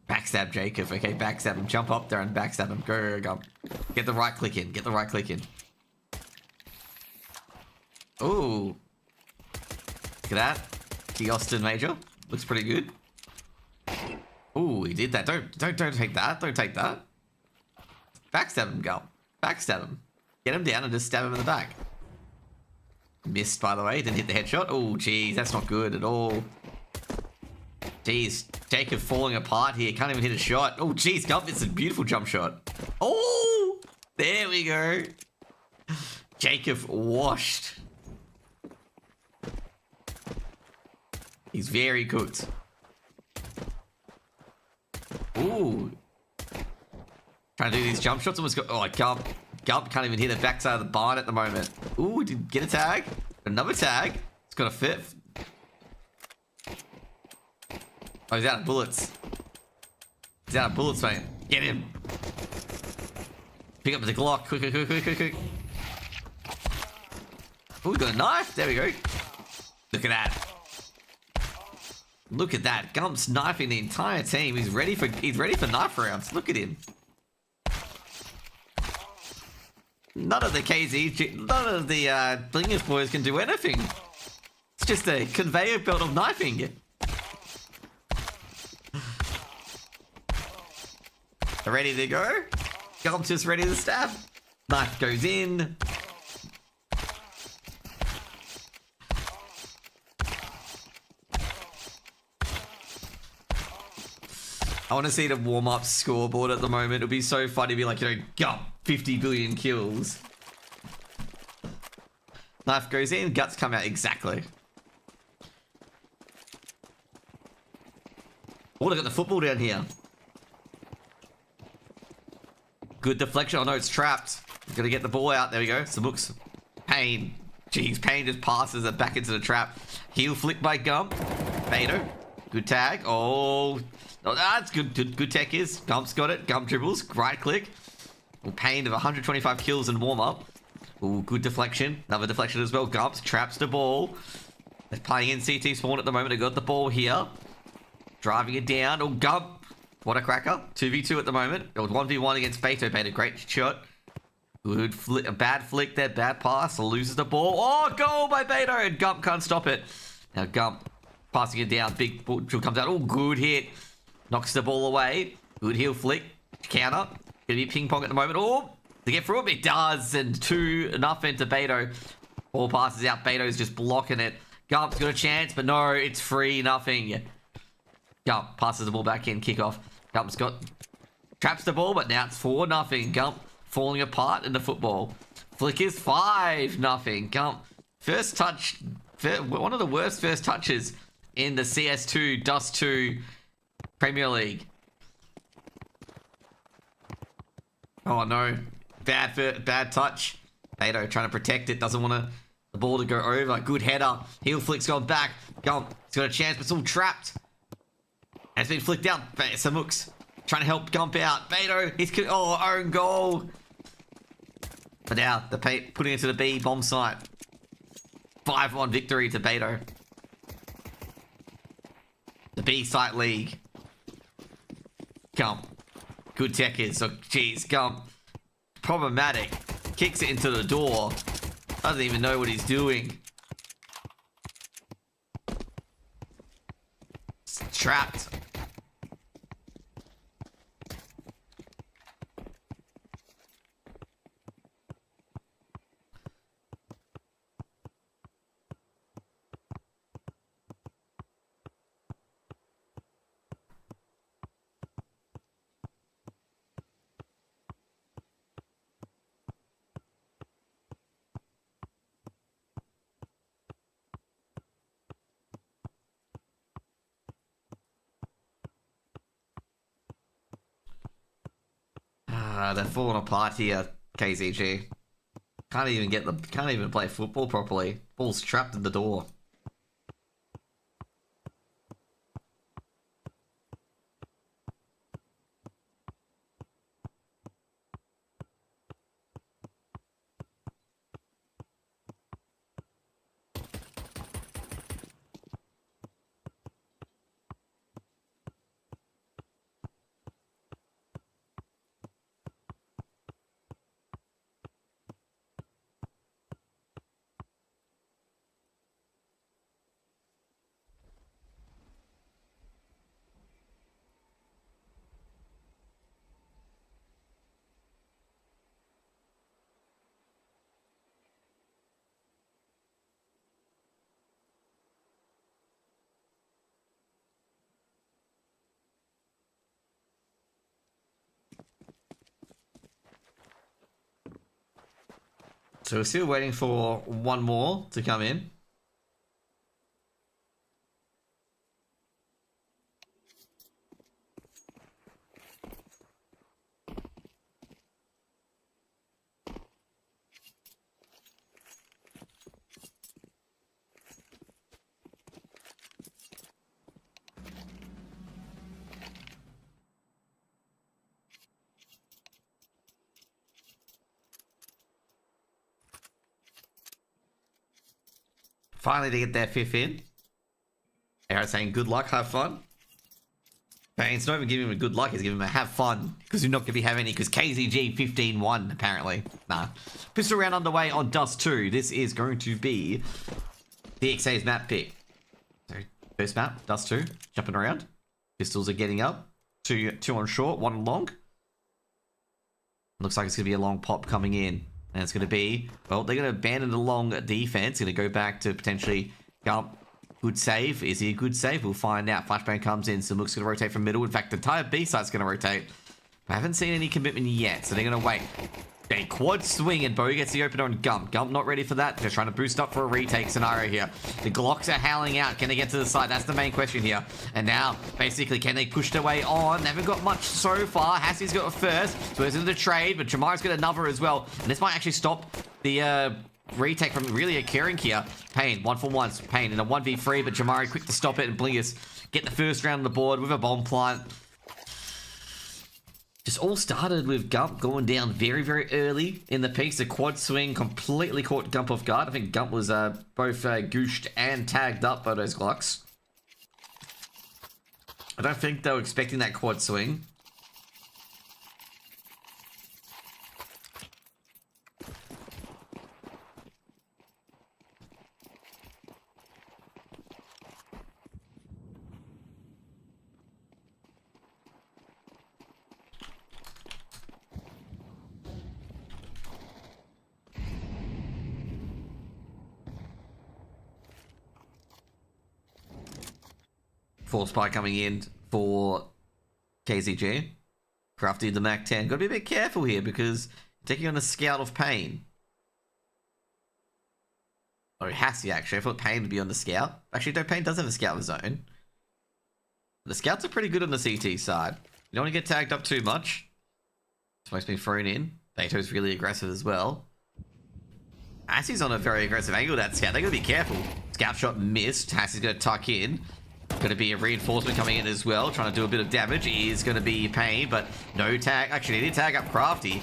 Backstab Jacob. Okay, backstab him. Jump up there and backstab him. Go. Get the right click in. Get the right click in. Ooh. Look at that. The Austin Major. Looks pretty good. Ooh, he did that. Don't take that. Don't take that. Backstab him, go. Backstab him. Get him down and just stab him in the back. Missed, by the way. Didn't hit the headshot. Oh, geez. That's not good at all. Jeez. Jacob falling apart here. Can't even hit a shot. Oh, geez. Gump, it's a beautiful jump shot. Oh! There we go. Jacob washed. He's very cooked. Ooh. Trying to do these jump shots. Almost got. Oh, Gump can't even hit the backside of the barn at the moment. Ooh, did get a tag. Another tag. It's got a fifth. Oh, he's out of bullets. He's out of bullets, mate. Get him. Pick up the Glock. Quick. Oh, we got a knife. There we go. Look at that. Look at that. Gump's knifing the entire team. He's ready for knife rounds. Look at him. None of the Blingers boys can do anything. It's just a conveyor belt of knifing. Ready to go? Gump's just ready to stab. Knife goes in. I want to see the warm-up scoreboard at the moment. It'll be so funny to be like, you know, Gump, 50 billion kills. Knife goes in, guts come out exactly. Oh, they got the football down here. Good deflection. Oh no, it's trapped. Gotta get the ball out. There we go. Samuk's Pain. Jeez, Pain just passes it back into the trap. Heel flick by Gump. Beto. Good tag. Oh, that's good. Good tech is. Gump's got it. Gump dribbles. Right click. Pain of 125 kills in warm-up. Ooh, good deflection. Another deflection as well. Gump traps the ball. They're playing in CT spawn at the moment. They got the ball here. Driving it down. Oh, Gump. What a cracker. 2v2 at the moment. It was 1v1 against Beto. Beto, great shot. Good flick. A bad flick there. Bad pass. Loses the ball. Oh, goal by Beto. And Gump can't stop it. Now Gump passing it down. Big ball comes out. Oh, good hit. Knocks the ball away. Good heel flick. Counter. Gonna be ping pong at the moment. Oh, to get through it, it does. And 2-0 to Beto. Ball passes out. Beto's just blocking it. Gump's got a chance, but no, it's 3-0. Gump passes the ball back in. Kickoff. Gump's got traps the ball, but now it's 4-0. Gump falling apart in the football. Flick is 5-0. Gump first touch. One of the worst first touches in the CS2 Dust 2 Premier League. Oh no, bad touch. Beto trying to protect it, doesn't want the ball to go over. Good header. Heel flick's gone back. Gump, he's got a chance, but it's all trapped. And it's been flicked out. Samuk's trying to help Gump out. Beto, he's own goal. But now the putting it to the B bomb site. 5-1 victory to Beto. The B site league. Gump. Good tech is. So, geez, Gump. Problematic. Kicks it into the door. Doesn't even know what he's doing. It's trapped. They're falling apart here, KZG. Can't even play football properly. Ball's trapped in the door. So we're still waiting for one more to come in. Finally to get their 5th in. Aaron saying good luck, have fun. It's not even giving him a good luck, he's giving him a have fun. Because you're not going to be having any, because KZG 15-1 apparently. Nah. Pistol round underway on Dust 2. This is going to be DXA's map pick. So first map, Dust 2, jumping around. Pistols are getting up. Two on short, one on long. Looks like it's going to be a long pop coming in. And it's going to be, well, they're going to abandon the long defense. Going to go back to potentially Gump. Good save. Is he a good save? We'll find out. Flashbang comes in. Samuk's going to rotate from middle. In fact, the entire B site's going to rotate. I haven't seen any commitment yet, so they're going to wait. A quad swing and Bo gets the opener on Gump. Gump not ready for that. Just trying to boost up for a retake scenario here. The Glocks are howling out. Can they get to the side? That's the main question here. And now, basically, can they push their way on? They haven't got much so far. Hassie's got a first. So it's in the trade, but Jamari's got another as well. And this might actually stop the retake from really occurring here. Pain, 1-for-1. Pain in a 1v3, but Jamari quick to stop it. And Blingus get the first round on the board with a bomb plant. Just all started with Gump going down very, very early in the piece. The quad swing completely caught Gump off guard. I think Gump was both gooshed and tagged up by those Glocks. I don't think they were expecting that quad swing. Force spy coming in for KZG. Crafty the Mac 10. Got to be a bit careful here because taking on a scout of Pain. Oh, Hassie actually. I thought Pain would be on the scout. Actually, no, Pain does have a scout of his own. The scouts are pretty good on the CT side. You don't want to get tagged up too much. Smoke's been thrown in. Beto's really aggressive as well. Hassie's on a very aggressive angle, that scout. They got to be careful. Scout shot missed. Hassie's going to tuck in. Going to be a reinforcement coming in as well, trying to do a bit of damage. Is going to be Pain, but no tag. Actually, they did tag up Crafty.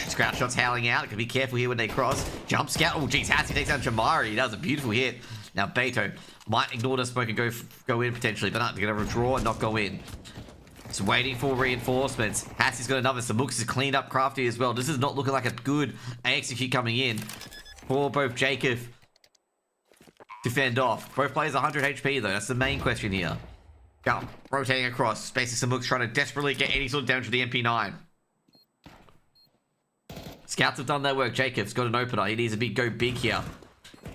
Scratch shots howling out. Got to be careful here when they cross. Jump scout. Oh, geez, Hassie takes down Jamari. He does a beautiful hit. Now, Beto might ignore the smoke and go in potentially, but not going to withdraw and not go in. It's waiting for reinforcements. Hassie's got another. Samux has cleaned up Crafty as well. This is not looking like a good execute coming in for both Jacob to fend off. Both players 100 HP though. That's the main question here. Go. Rotating across. Basically, Samux trying to desperately get any sort of damage to the MP9. Scouts have done their work. Jacob's got an opener. He needs to go big here.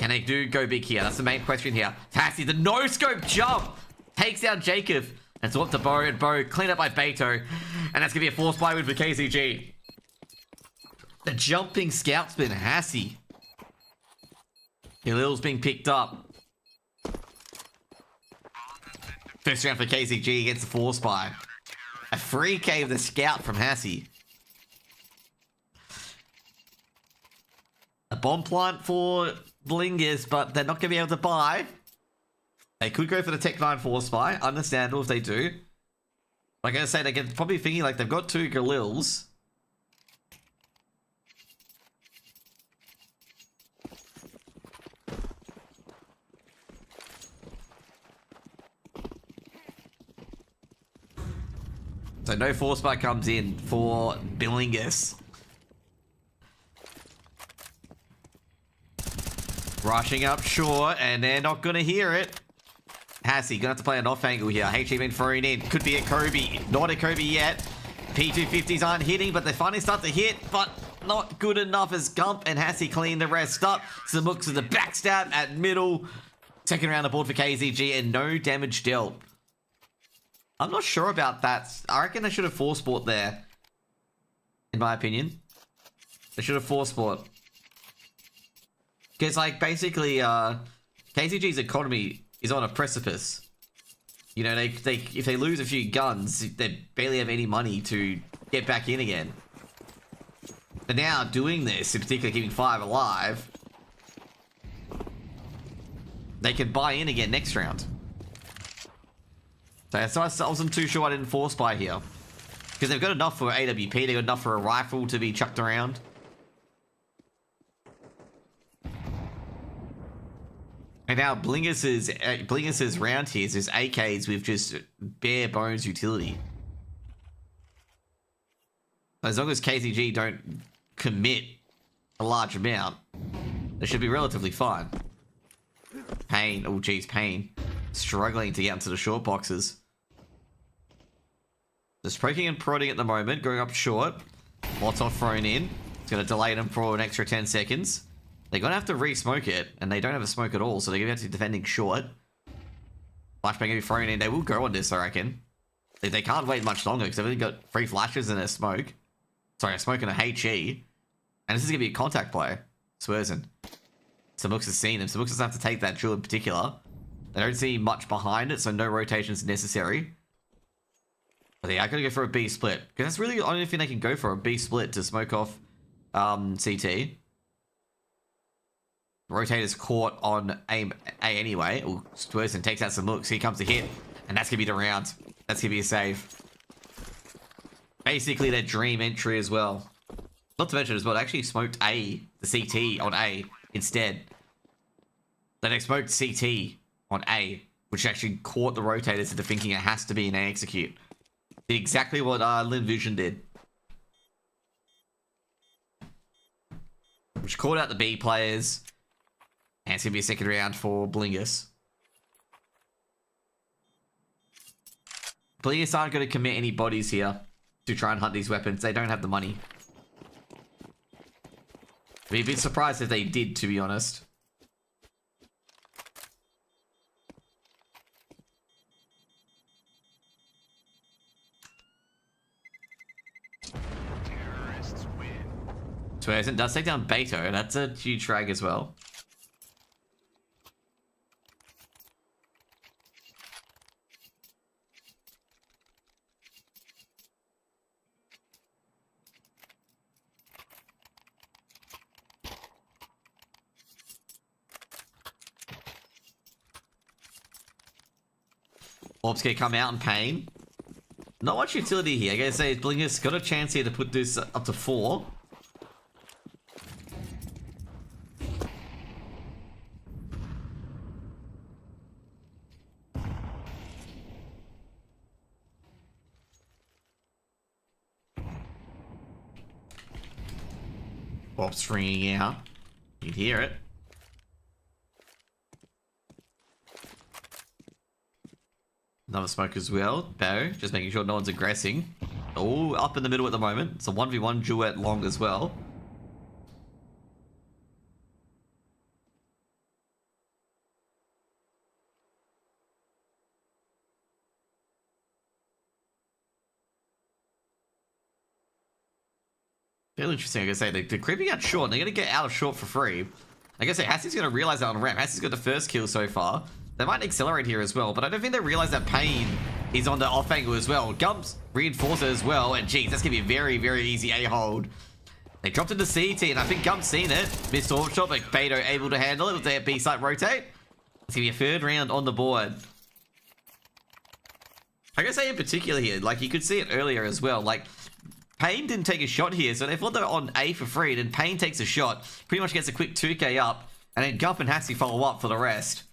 Can they do go big here? That's the main question here. Hassie, the no-scope jump! Takes down Jacob. And so up to Bo, and Bo cleaned up by Beto. And that's going to be a force buy win for KZG. The jumping scout's been Hassie. Khalil's being picked up. First round for KZG against the force buy. A free K of the scout from Hassie. A bomb plant for Blingus, but they're not going to be able to buy. They could go for the Tech 9 force buy. Understandable if they do. Like I say, they get probably thinking like they've got 2 Galils. So no force buy comes in for Blingus. Rushing up short, and they're not going to hear it. Hassie gonna have to play an off angle here. HE been thrown in. Could be a Kobe. Not a Kobe yet. P250s aren't hitting, but they finally start to hit, but not good enough as Gump and Hassie clean the rest up. Samux with a backstab at middle. Second round aboard for KZG, and no damage dealt. I'm not sure about that. I reckon they should have force sport there. In my opinion. They should have force sport. Because, like, basically, KZG's economy is on a precipice. You know, if they lose a few guns, they barely have any money to get back in again. But now, doing this, in particular keeping 5 alive, they can buy in again next round. So I wasn't too sure I didn't force buy here. Because they've got enough for AWP, they've got enough for a rifle to be chucked around. And now Blingus' round here is just AKs with just bare bones utility. As long as KZG don't commit a large amount, they should be relatively fine. Pain, oh geez, Pain. Struggling to get into the short boxes. Just poking and prodding at the moment, going up short. Molotov thrown in. It's going to delay them for an extra 10 seconds. They're going to have to re-smoke it, and they don't have a smoke at all, so they're going to have to be defending short. Flashbang going to be thrown in. They will go on this, I reckon. They can't wait much longer, because they've only got 3 flashes and a smoke. Sorry, a smoke and a HE. And this is going to be a contact play. Swearsin. Samux has seen him. Samux doesn't have to take that drill in particular. They don't see much behind it, so no rotations necessary. But yeah, I gotta go for a B split. Because that's really the only thing they can go for, a B split to smoke off CT. Rotator's caught on A anyway. Ooh, Swearsin takes out Samux. Here comes the hit. And that's gonna be the round. That's gonna be a save. Basically their dream entry as well. Not to mention as well, they actually smoked A, the CT on A instead. Then they smoked CT on A, which actually caught the rotators into thinking it has to be an A execute. Did exactly what Lin Vision did. Which caught out the B players. And it's going to be a second round for Blingus. Blingus aren't going to commit any bodies here to try and hunt these weapons. They don't have the money. I'd be a bit surprised if they did, to be honest. Terrorists win. Swearsin does take down Beto. That's a huge frag as well. Orbs can come out in pain. Not much utility here. I gotta say, Blingus got a chance here to put this up to 4. Orbs ringing out. You'd hear it. Another smoke as well. Bo, just making sure no one's aggressing. Oh, up in the middle at the moment. It's a 1v1 duet long as well. Very interesting, I gotta say. They're creeping out short, and they're gonna get out of short for free. I gotta say, Hassie's gonna realize that on ramp. Hassie's got the first kill so far. They might accelerate here as well, but I don't think they realize that Pain is on the off angle as well. Gumps reinforce it as well, and geez, that's gonna be a very, very easy A hold. They dropped into CT, and I think Gumps seen it. Missed off shot, but Beto able to handle it with their B site rotate. It's gonna be a third round on the board. I gotta say in particular here, like you could see it earlier as well, like Pain didn't take a shot here, so they thought they were on A for free, then Pain takes a shot, pretty much gets a quick 2k up, and then Gump and Hassie follow up for the rest.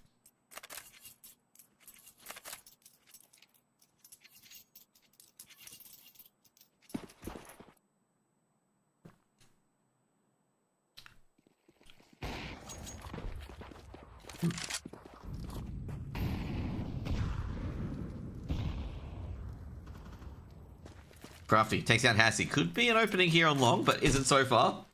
Crafty takes down Hassie. Could be an opening here on long, but isn't so far.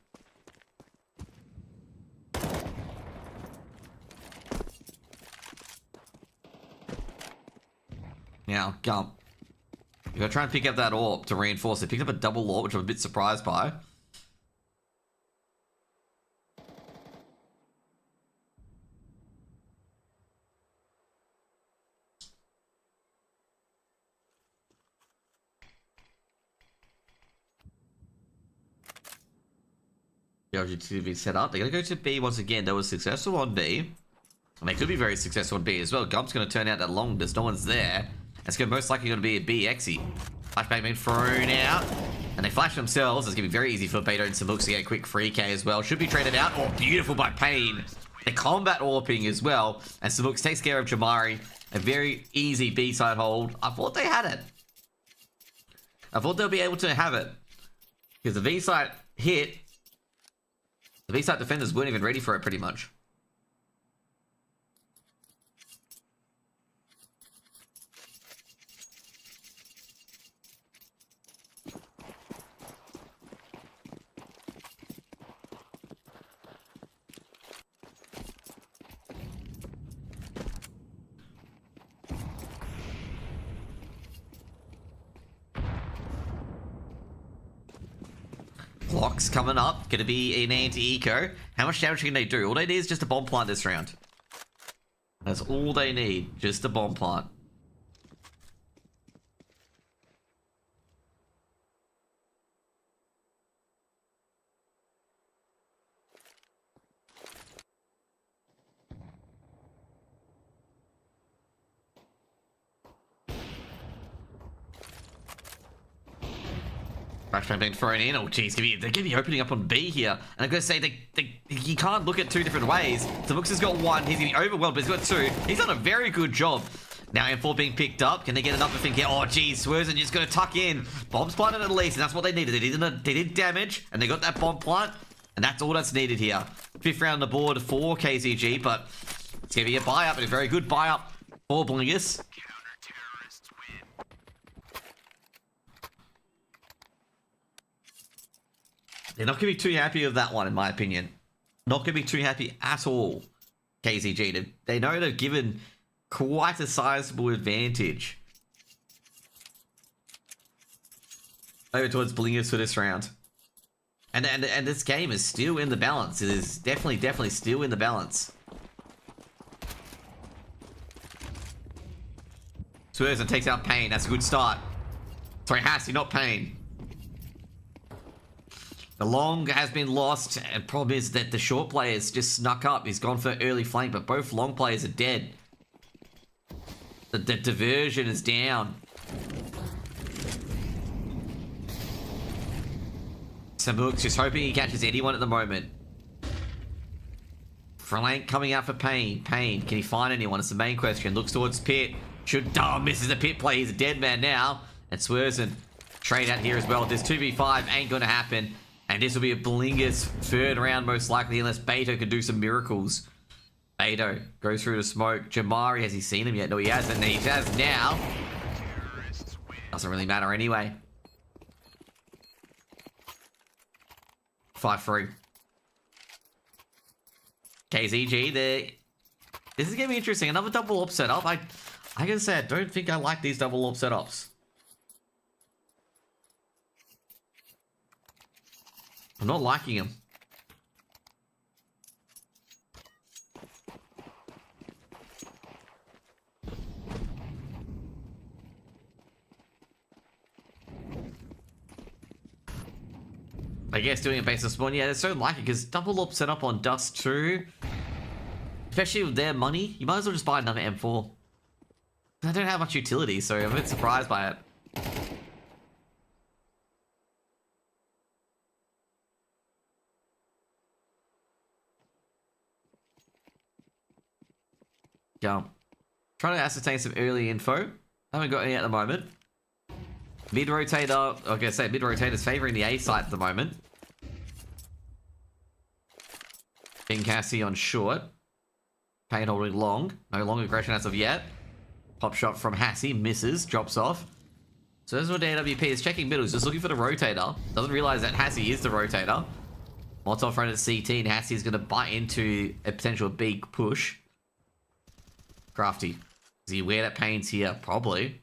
Now, Gump. You gotta try and pick up that orb to reinforce it. Picked up a double orb, which I'm a bit surprised by. The objective set up. They're going to go to B once again. They were successful on B. And they could be very successful on B as well. Gump's going to turn out that long. There's no one's there. It's going to most likely going to be a B exie. Flashbang being thrown out. And they flash themselves. It's going to be very easy for Beto and Samux to get a quick free K as well. Should be traded out. Oh, beautiful by Pain. The combat orping as well. And Samux takes care of Jamari. A very easy B side hold. I thought they had it. I thought they'll be able to have it. Because the B side hit. The B-side defenders weren't even ready for it, pretty much. Clock's coming up. Gonna be an anti-eco. How much damage can they do? All they need is just a bomb plant this round. That's all they need. Just a bomb plant. Flashbang being thrown in. Oh, geez, they're going to be opening up on B here. And I'm going to say you can't look at two different ways. So Books has got one. He's going to be overwhelmed, but he's got two. He's done a very good job. Now M4 being picked up. Can they get another thing here? Oh, geez, Swerzen just going to tuck in. Bombs planted at least, and that's what they needed. They did damage, and they got that bomb plant, and that's all that's needed here. 5th round on the board for KZG, but it's going to be a buy-up, and a very good buy-up for Blingus. They're not going to be too happy with that one, in my opinion. Not going to be too happy at all, KZG. They know they've given quite a sizable advantage over towards Blingus for this round. And this game is still in the balance. It is definitely still in the balance. Swerzen takes out Payne. That's a good start. Sorry, Hassy, not Payne. The long has been lost, and problem is that the short players just snuck up. He's gone for early flank, but both long players are dead. The diversion is down. Samuk's just hoping he catches anyone at the moment. Flank coming out for Payne. Payne, can he find anyone? It's the main question. Looks towards Pit. Misses a Pit play. He's a dead man now. And Swerzen trade out here as well. This 2v5 ain't going to happen. And this will be a Blingus 3rd round most likely, unless Beto can do some miracles. Beto goes through the smoke. Jamari, has he seen him yet? No, he hasn't. He has now. Doesn't really matter anyway. 5-3. KZG, this is going to be interesting. Another double up setup. I gotta say, I don't think I like these double up setups. I'm not liking him. I guess doing it based on spawn, yeah, I just don't like it because double up set up on Dust 2, especially with their money, you might as well just buy another M4. I don't have much utility, so I'm a bit surprised by it. Yeah. Trying to ascertain some early info. Haven't got any at the moment. Mid-rotator, like I say, mid-rotator's favouring the A site at the moment. King Cassie on short. Payne holding long. No long aggression as of yet. Pop shot from Hassy, misses, drops off. So this is what the AWP is checking middles, just looking for the rotator. Doesn't realise that Hassy is the rotator. Molotov front at CT, and Hassy is going to bite into a potential big push. Crafty. Is he aware that Payne's here? Probably.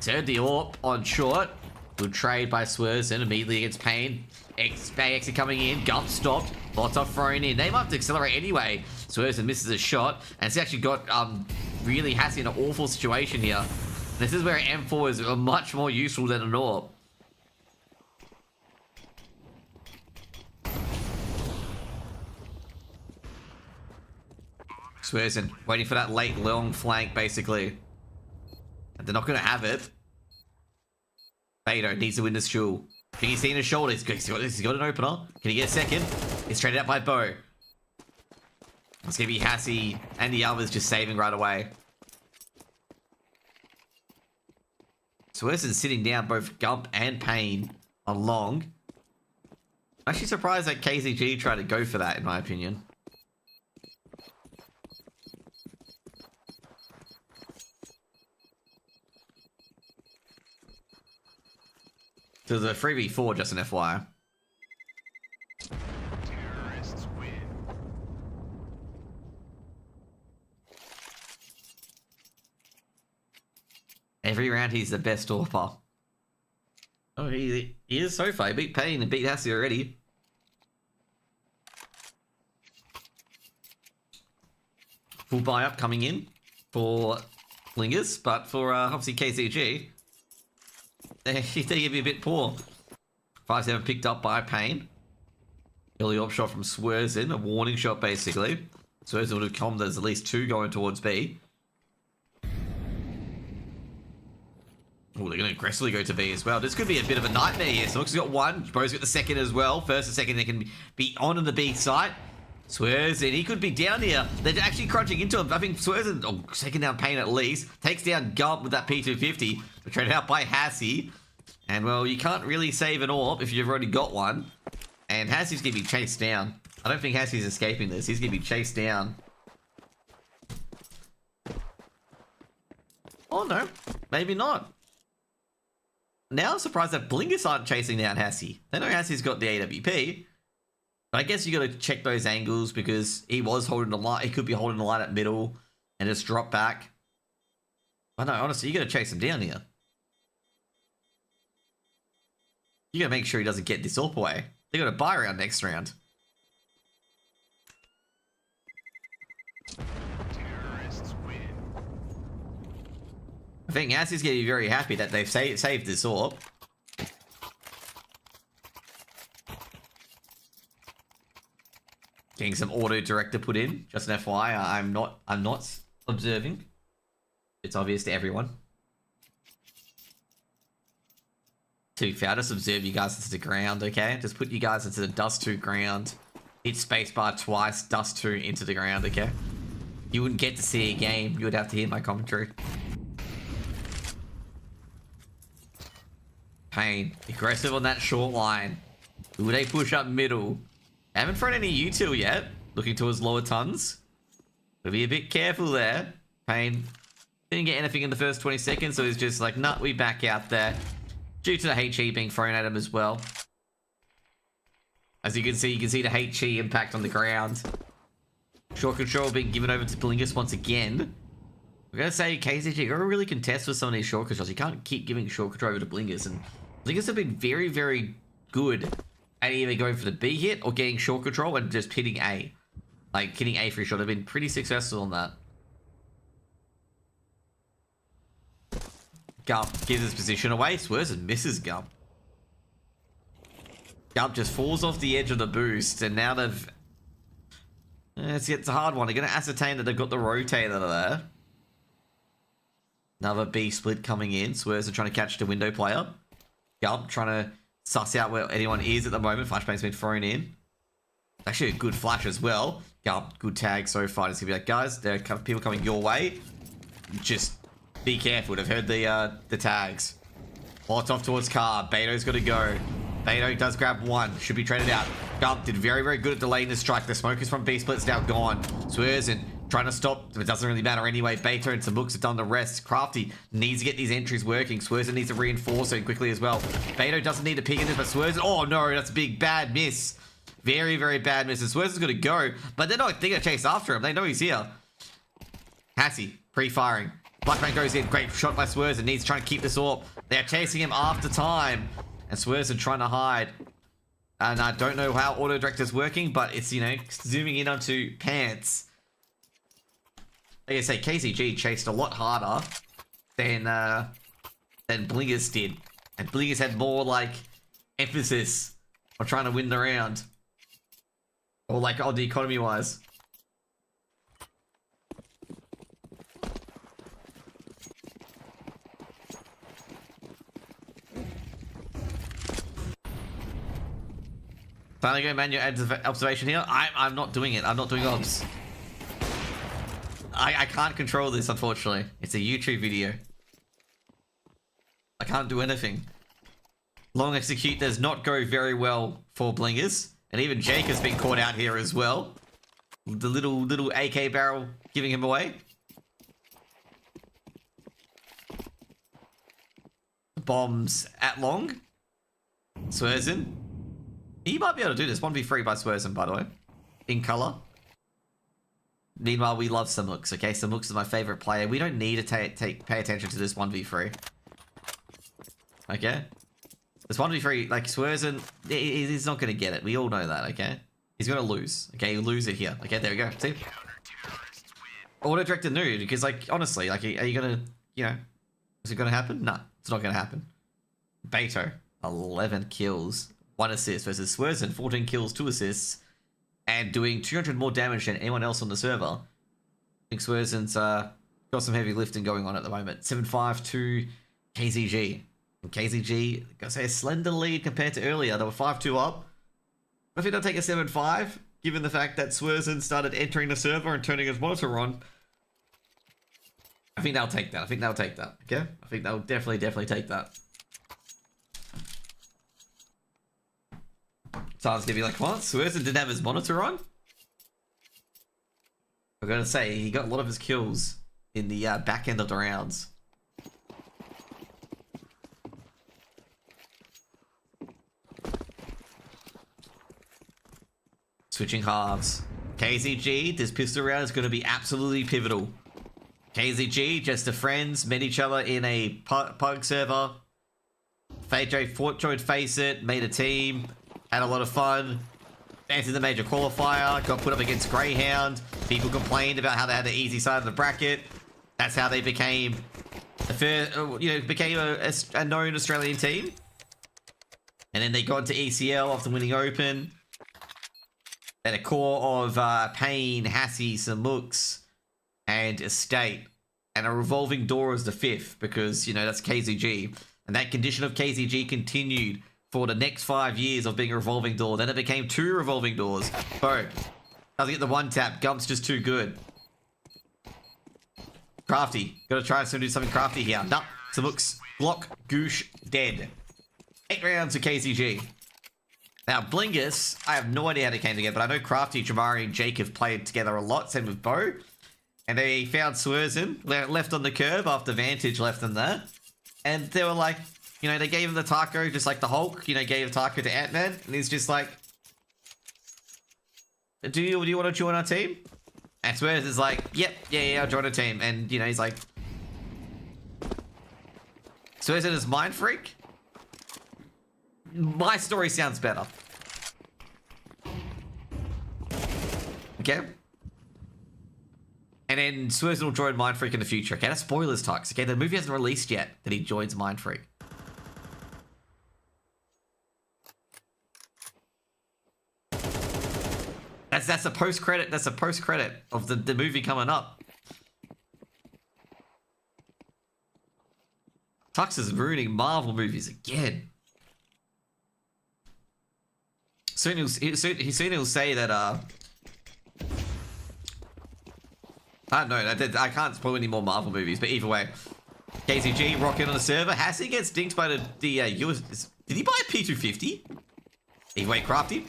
Turned the AWP on short. Good trade by Swerzen immediately against Payne. Exit coming in. Gump stopped. Molotov thrown in. They might have to accelerate anyway. Swerzen misses a shot. And it's actually got really Hassy in an awful situation here. This is where M4 is much more useful than an AWP. Swerzen waiting for that late long flank, basically. And they're not going to have it. Beto needs to win this duel. Can you see in his shoulder? He's got an opener. Can he get a second? It's traded out by Bo. It's going to be Hassy and the others just saving right away. Swerzen's sitting down both Gump and Payne on long. I'm actually surprised that KZG tried to go for that, in my opinion. So there's a 3v4, just an FYI. Terrorists win. Every round he's the best AWPer. Oh, he is so far. He beat Payne and beat Hassie already. Full buy-up coming in for Lingers, but for obviously KCG, they give me a bit poor. 5-7 picked up by Payne. Early op shot from Swerzin, a warning shot basically. Swerzin would have come, there's at least 2 going towards B. Oh, they're going to aggressively go to B as well. This could be a bit of a nightmare here. Snook's got 1, Bro's got the 2nd as well. First and second, they can be on the B site. Swerzin, he could be down here. They're actually crunching into him. I think Swerzin, taking down Payne at least. Takes down Gump with that P250. But traded out by Hassie. And, well, you can't really save an AWP if you've already got one. And Hassie's going to be chased down. I don't think Hassie's escaping this. He's going to be chased down. Oh, no. Maybe not. Now I'm surprised that Blingus aren't chasing down Hassie. They know Hassie's got the AWP. But I guess you got to check those angles because he was holding the line. He could be holding the line at middle and just drop back. I know, honestly, you got to chase him down here. You got to make sure he doesn't get this AWP away. They got a buy round next round. Terrorists win. I think Hassie's going to be very happy that they've saved this AWP. Getting some auto director put in. Just an FYI, I'm not observing. It's obvious to everyone. To be fair, I'll just observe you guys into the ground, okay? Just put you guys into the dust 2 ground. Hit spacebar twice, dust 2 into the ground, okay? You wouldn't get to see a game. You would have to hear my commentary. Payne, aggressive on that short line. Would they push up middle? Haven't thrown any util yet. Looking towards lower tons. Gotta be a bit careful there. Payne didn't get anything in the first 20 seconds, so he's just like, nah, we back out there. Due to the HE being thrown at him as well. As you can see the HE impact on the ground. Short control being given over to Blingus once again. We're going to say KCG, you got to really contest with some of these short controls. You can't keep giving short control over to Blingus. And Blingus have been very, very good at either going for the B hit or getting short control and just hitting A. Like, hitting A for a shot. They've been pretty successful on that. Gump gives his position away. Swears and misses Gump. Gump just falls off the edge of the boost, and now they've... It's a hard one. They're going to ascertain that they've got the rotator there. Another B split coming in. Swears are trying to catch the window player. Gump trying to suss out where anyone is at the moment. Flashbang's been thrown in. Actually a good flash as well. Gump, good tag so far. It's going to be like, guys, there are people coming your way. Just... be careful, they've heard the tags. Lots off towards car. Beto's got to go. Beto does grab 1. Should be traded out. Gump did very, very good at delaying the strike. The smokers from B-Split's now gone. Swears and trying to stop. It doesn't really matter anyway. Beto and some books have done the rest. Crafty needs to get these entries working. Swears needs to reinforce it quickly as well. Beto doesn't need to pick in this, but Swears... Oh no, that's a big bad miss. Very, very bad miss. And Swears is going to go, but they're not going to chase after him. They know he's here. Hassie, pre-firing. Blackman goes in. Great shot by Swears and needs trying to keep this AWP. They're chasing him after time. And Swears are trying to hide. And I don't know how auto director's working, but it's, you know, zooming in onto pants. Like I say, KCG chased a lot harder than Blingers did. And Blingers had more, like, emphasis on trying to win the round. Or, like, on the economy-wise. Finally go manual observation here. I'm not doing it. I'm not doing obs. I can't control this, unfortunately. It's a YouTube video. I can't do anything. Long execute does not go very well for Blingers. And even Jake has been caught out here as well. The little AK barrel giving him away. Bombs at long. Swerzin. He might be able to do this. 1v3 by Swerzin, by the way. In color. Meanwhile, we love Samux, okay? Samux is my favorite player. We don't need to pay attention to this 1v3. Okay? It's 1v3, like, Swerzen, he's not going to get it. We all know that, okay? He's going to lose. Okay, he'll lose it here. Okay, there we go. See? Auto-directed nude, because, like, honestly, like, are you going to, you know, is it going to happen? No, it's not going to happen. Beto, 11 kills, 1 assist versus Swerzen, 14 kills, 2 assists, and doing 200 more damage than anyone else on the server. I think Swerzen's got some heavy lifting going on at the moment. 7-5 to KZG. And KZG, gotta say, a slender lead compared to earlier. They were 5-2 up. I think they'll take a 7-5, given the fact that Swerzen started entering the server and turning his monitor on. I think they'll take that. I think they'll take that. Okay? I think they'll definitely take that. Someone's gonna be like, what? Swerzen didn't have his monitor on? I'm gonna say, he got a lot of his kills in the back end of the rounds. Switching halves. KZG, this pistol round is going to be absolutely pivotal. KZG, just the friends, met each other in a pug server. joined Face It, made a team, had a lot of fun. Entered the major qualifier, got put up against Greyhound. People complained about how they had the easy side of the bracket. That's how they became the first, became a known Australian team. And then they got into ECL after winning Open. And a core of Payne, Hassie, Samux, and Estate. And a revolving door as the 5th, because, that's KZG. And that condition of KZG continued for the next 5 years of being a revolving door. Then it became 2 revolving doors. Boom. Doesn't get the 1 tap. Gump's just too good. Crafty. Gotta try to do something crafty here. Nah. Samux, Glock, Goosh, dead. 8 rounds to KZG. Now, Blingus, I have no idea how they came together, but I know Crafty, Jamari, and Jake have played together a lot, same with Bo. And they found Swerzen, left on the curb after Vantage left them there. And they were like, they gave him the taco, just like the Hulk, gave the taco to Ant-Man. And he's just like, do you want to join our team? And Swerzen's like, yep, yeah, I'll join a team. And, he's like, Swerzen is Mind Freak? My story sounds better. Okay. And then Swerzen will join Mind Freak in the future. Okay, that's spoilers talks. Okay, the movie hasn't released yet that he joins Mind Freak. That's a post credit. That's a post credit of the movie coming up. Tux is ruining Marvel movies again. Soon he'll say that, I don't know, I can't spoil any more Marvel movies, but either way. KZG, rocking on the server. Hassie gets dinked by the US... Did he buy a P250? Either way, Crafty.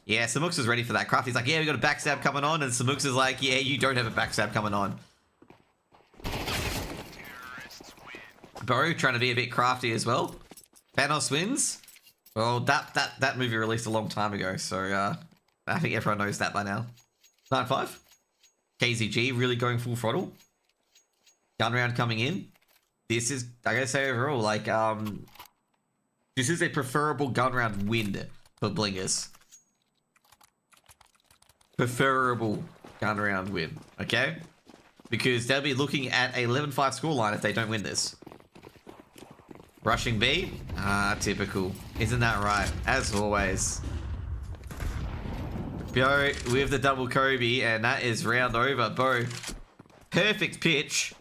Yeah, Samux is ready for that. Crafty's like, yeah, we got a backstab coming on, and Samux is like, yeah, you don't have a backstab coming on. Bo trying to be a bit crafty as well. Thanos wins. Well, that movie released a long time ago, so I think everyone knows that by now. 9-5. KZG really going full throttle. Gun round coming in. This is, I gotta say overall, like, this is a preferable gun round win for Blingers. Preferable gun round win, okay? Because they'll be looking at a 11-5 scoreline if they don't win this. Rushing B? Ah, typical. Isn't that right? As always. Bo with the double Kobe, and that is round over. Bo, perfect pitch.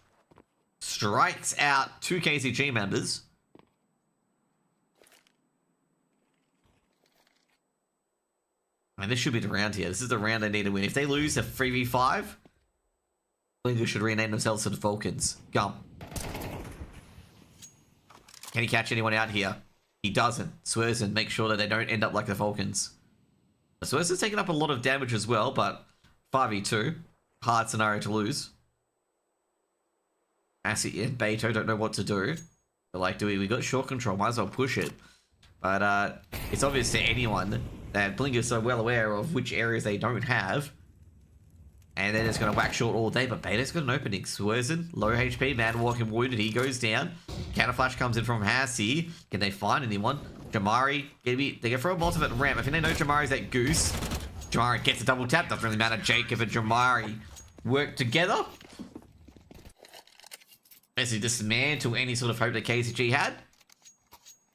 Strikes out 2 KCG members. And this should be the round here. This is the round they need to win. If they lose a 3v5, Blingers should rename themselves to the Falcons. Gum. Can he catch anyone out here? He doesn't. Swerzen, make sure that they don't end up like the Falcons. Swerzen's taking up a lot of damage as well, but 5v2. Hard scenario to lose. Assie and Beto don't know what to do. They're like, we got short control, might as well push it. But it's obvious to anyone that Blingers are well aware of which areas they don't have. And they're just going to whack short all day. But Beta's got an opening. Swerzen, low HP, man walking wounded. He goes down. Counterflash comes in from Hassie. Can they find anyone? Jamari, they can throw a multi at ramp. I think they know Jamari's that goose. Jamari gets a double tap. Doesn't really matter. Jacob and Jamari work together. Basically dismantle any sort of hope that KCG had.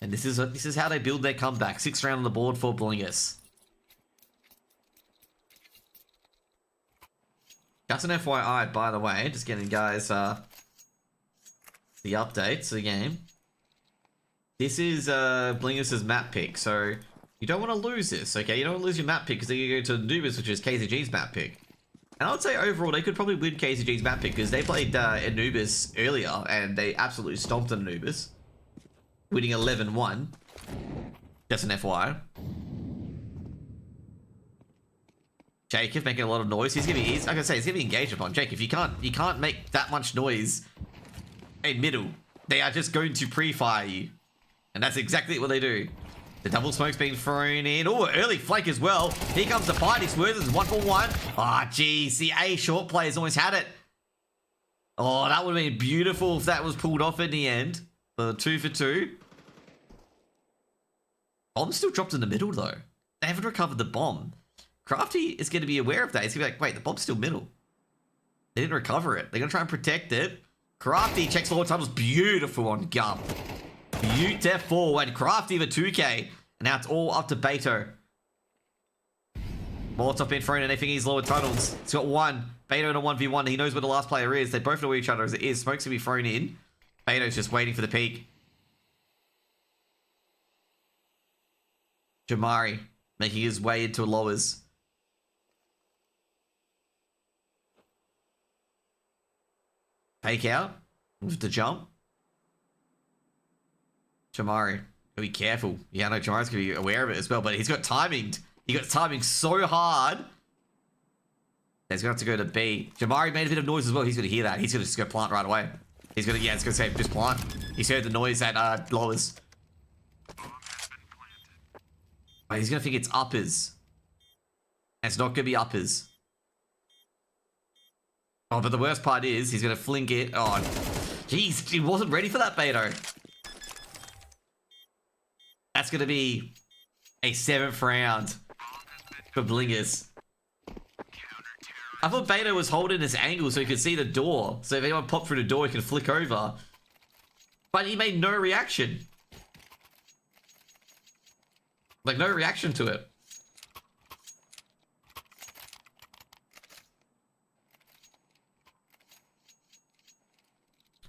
And this is how they build their comeback. 6th round on the board for Blingus. That's an FYI, by the way. Just getting guys the updates of the game. This is Blingus' map pick, so you don't want to lose this, okay? You don't want to lose your map pick because then you go to Anubis, which is KCG's map pick. And I would say overall they could probably win KCG's map pick because they played Anubis earlier and they absolutely stomped on Anubis, winning 11-1. Just an FYI. Jacob making a lot of noise. He's gonna be engaged upon. Jacob, you can't make that much noise in middle. They are just going to pre-fire you. And that's exactly what they do. The double smoke's being thrown in. Oh, early flank as well. Here comes the party. Swerves 1-for-1. Ah, geez. The A short players almost had it. Oh, that would have been beautiful if that was pulled off in the end. 2-for-2. Bomb still dropped in the middle, though. They haven't recovered the bomb. Crafty is going to be aware of that. He's going to be like, wait, the bomb's still middle. They didn't recover it. They're going to try and protect it. Crafty checks forward tunnels. Beautiful on Gump. Beautiful. And Crafty with 2k. And now it's all up to Beto. Molotov being thrown and they think he's lower tunnels. He's got one. Beto in a 1v1. He knows where the last player is. They both know where each other is. Smoke's going to be thrown in. Beto's just waiting for the peak. Jamari making his way into lowers. Fake out with the jump. Jamari, be careful. Yeah, no, Jamari's gonna be aware of it as well, but he's got timinged. He got timing so hard. He's gonna have to go to B. Jamari made a bit of noise as well. He's gonna hear that. He's gonna just go plant right away. He's gonna, yeah, it's gonna say just plant. He's heard the noise at lowers. Oh, he's gonna think it's uppers. And it's not gonna be uppers. Oh, but the worst part is he's gonna fling it. Oh, jeez, he wasn't ready for that, Beto. That's gonna be a 7th round for Blingus. I thought Beto was holding this angle so he could see the door. So if anyone popped through the door, he could flick over. But he made no reaction. Like, no reaction to it.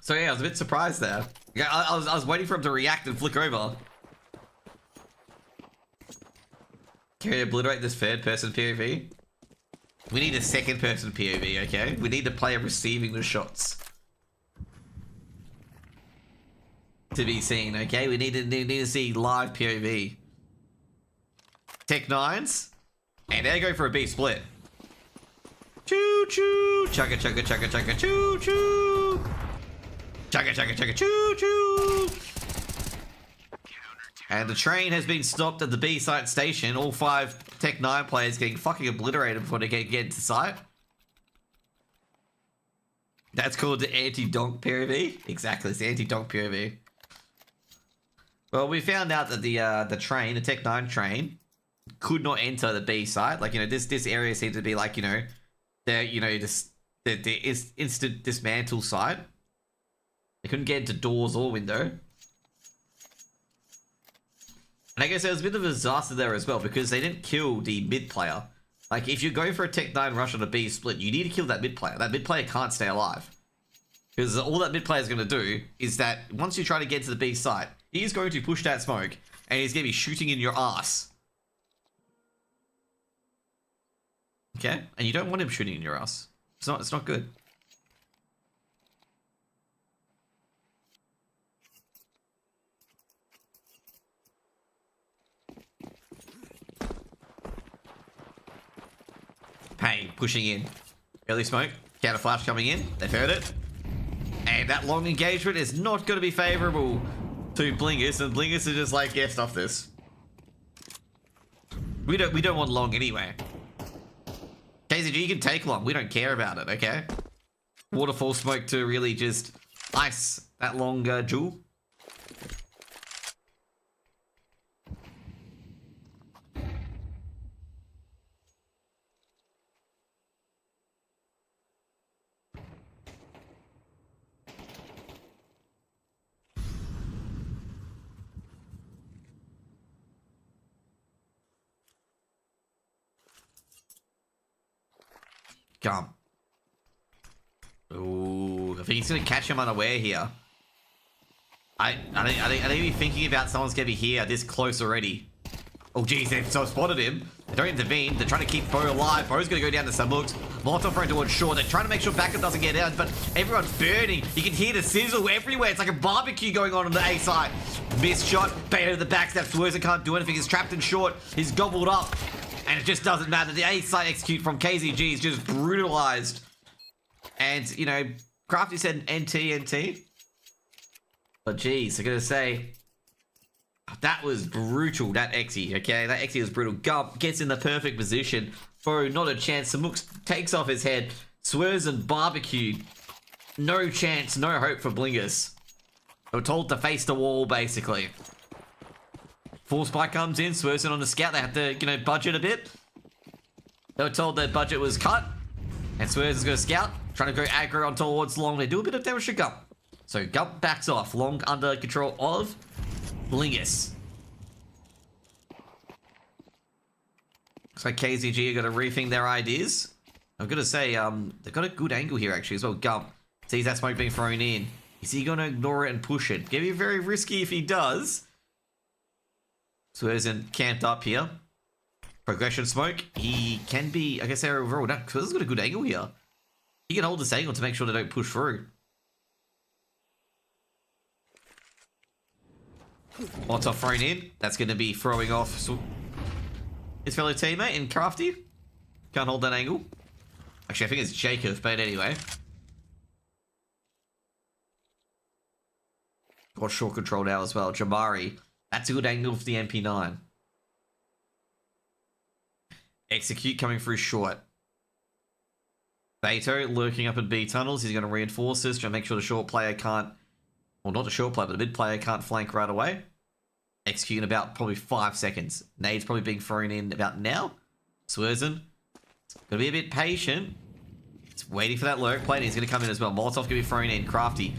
So yeah, I was a bit surprised there. Yeah, I was waiting for him to react and flick over. Can we obliterate this 3rd person POV? We need a 2nd person POV, okay? We need the player receiving the shots to be seen, okay? We need to see live POV. Tech 9s, and they go for a B split. Choo choo, chugga chugga chugga chugga choo choo, chugga chugga chugga choo choo. And the train has been stopped at the B site station. All 5 Tech 9 players getting fucking obliterated before they get into site. That's called the anti-donk POV. Exactly, it's the anti-donk POV. Well, we found out that the train, the Tech 9 train, could not enter the B site. Like, you know, this area seemed to be like, you know, the instant dismantle site. They couldn't get into doors or window. And I guess there was a bit of a disaster there as well because they didn't kill the mid player. Like, if you're going for a Tech 9 rush on a B split, you need to kill that mid player. That mid player can't stay alive. Because all that mid player is going to do is that once you try to get to the B site, he's going to push that smoke and he's going to be shooting in your ass. Okay? And you don't want him shooting in your ass. It's not good. Pain pushing in. Early smoke. Counter flash coming in. They've heard it. And that long engagement is not going to be favorable to Blingus. And Blingus is just like, yeah, stuff this. We don't want long anyway. KZG, you can take long. We don't care about it, okay? Waterfall smoke to really just ice that long jewel. Come. Ooh, I think he's gonna catch him unaware here. I think he's thinking about someone's gonna be here this close already. Oh geez, they've so spotted him. They don't intervene. They're trying to keep Bo alive. Bo's gonna go down to some looks. Molotov thrown towards short. They're trying to make sure backup doesn't get out, but everyone's burning. You can hear the sizzle everywhere. It's like a barbecue going on the A side. Missed shot. Beta to the backstab. Swerzer can't do anything. He's trapped in short. He's gobbled up. And it just doesn't matter. The A side execute from KZG is just brutalized. And, you know, Crafty said NT. But geez, I gotta say, that was brutal, that Exy, okay? That Exy was brutal. Gump gets in the perfect position. Bo, not a chance. Samux takes off his head. Swerves and barbecued. No chance, no hope for Blingus. They were told to face the wall, basically. Full Spike comes in, Swerves on the scout. They have to, you know, budget a bit. They were told their budget was cut. And Swerves is going to scout. Trying to go aggro on towards Long. They do a bit of damage to Gump. So Gump backs off. Long under control of Blingus. Looks like KZG are going to rethink their ideas. I'm going to say, they've got a good angle here, actually, as well. Gump sees that smoke being thrown in. Is he going to ignore it and push it? Gonna be very risky if he does. Swerves camped up here. Progression smoke. He can be, I guess they're overall. No, Swerves got a good angle here. He can hold this angle to make sure they don't push through. Molotov thrown in. That's going to be throwing off his fellow teammate in Crafty. Can't hold that angle. Actually, I think it's Jacob, but anyway. Got short control now as well. Jamari. That's a good angle for the MP9. Execute coming through short. Beto lurking up in B tunnels. He's going to reinforce this to make sure the short player can't... Well, not the short player, but the mid player can't flank right away. Execute in about probably 5 seconds. Nade's probably being thrown in about now. Swerzen. Gonna be a bit patient. It's waiting for that lurk plate. He's going to come in as well. Molotov gonna be thrown in. Crafty.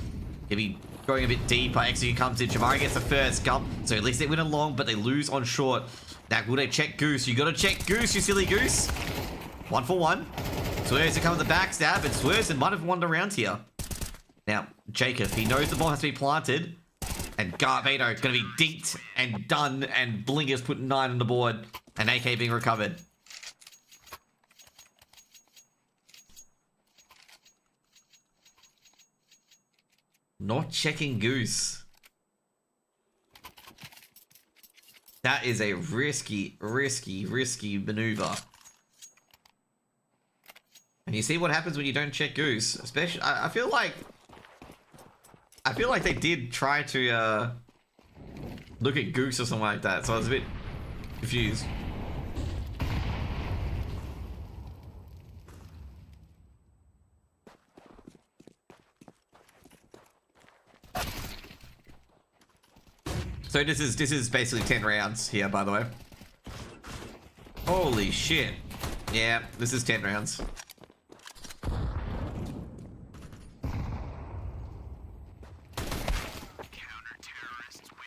Gonna be going a bit deeper. Execute comes in. Jamari gets the first Gump. So at least they win along, but they lose on short. Now, will they check Goose? You gotta check Goose, you silly Goose. 1 for 1. Swerves to come with the backstab, and Swerves might have won the round here. Now, Jacob, he knows the bomb has to be planted. And Garbato going to be dinked and done. And Blinker's put 9 on the board. And AK being recovered. Not checking Goose. That is a risky maneuver. And you see what happens when you don't check Goose. Especially, I feel like they did try to look at Goose or something like that, so I was a bit confused. So this is basically 10 rounds here, by the way. Holy shit. Yeah, this is 10 rounds. Counter-terrorists win.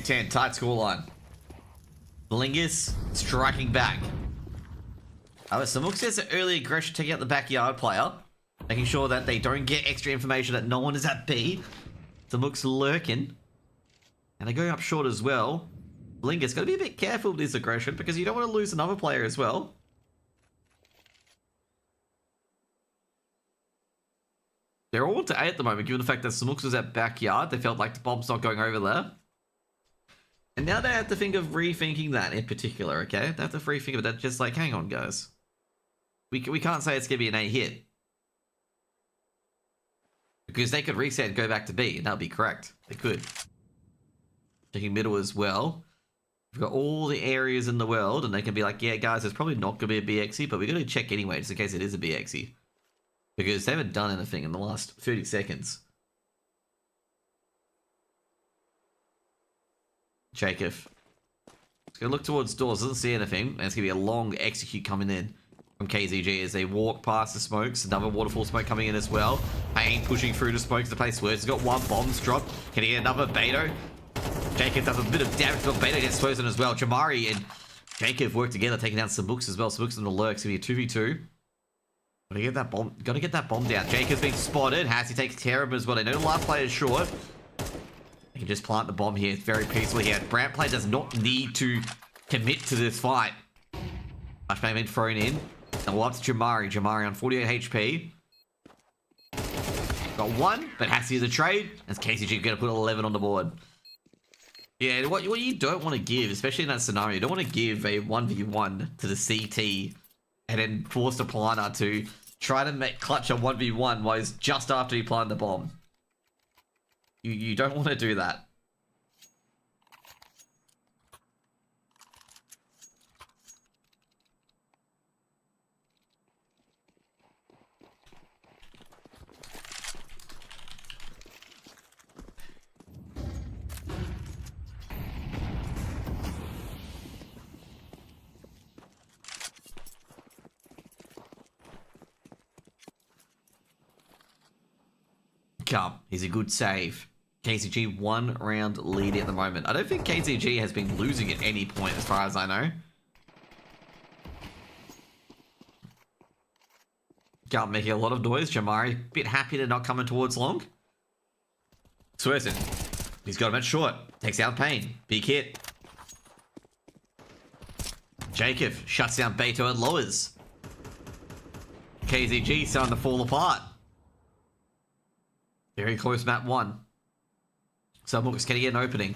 Ten, tight scoreline. Blingus striking back. Samuk says that early aggression taking out the backyard player, making sure that they don't get extra information that no one is at B. Samuk's lurking. And they're going up short as well. Blingus got to be a bit careful with this aggression because you don't want to lose another player as well. They're all to 8 at the moment, given the fact that Samux was at backyard. They felt like the bomb's not going over there. And now they have to think of rethinking that in particular, okay? They have to rethink of that, just like, hang on, guys. We can't say it's going to be an A hit. Because they could reset and go back to B, and that would be correct. They could. Checking middle as well. We've got all the areas in the world, and they can be like, yeah, guys, it's probably not going to be a BXE, but we're going to check anyway, just in case it is a BXE. Because they haven't done anything in the last 30 seconds. Jacob. He's going to look towards doors, doesn't see anything, and it's going to be a long execute coming in from KZG as they walk past the smokes. Another waterfall smoke coming in as well. Payne pushing through the smokes to place words. He's got one bombs drop. Can he get another Beto? Jacob does a bit of damage, but Beto gets frozen as well. Jamari and Jacob work together, taking down some books as well. Some books in the lurks. It's going to be a 2v2. Gotta get that bomb. Gotta get that bomb down. Jacob's been spotted. Hassie takes care of him as well. They know the last player is short. They can just plant the bomb here very peacefully here. Brant play does not need to commit to this fight. Flashbang been thrown in. And we'll up to Jamari. Jamari on 48 HP. Got one, but Hassie is a trade. As KCG gonna put 11 on the board. Yeah, what you don't want to give, especially in that scenario, you don't want to give a 1v1 to the CT and then force the planter to try to make clutch a 1v1 while it's just after you plant the bomb. You don't want to do that. Come, he's a good save. KCG 1 round lead at the moment. I don't think KCG has been losing at any point as far as I know. Can't make a lot of noise. Jamari, bit happy to not coming towards long. Swerson, he's got him at short. Takes out Payne. Big hit. Jacob shuts down Beto and lowers. KZG starting to fall apart. Very close map 1. Samux can get an opening.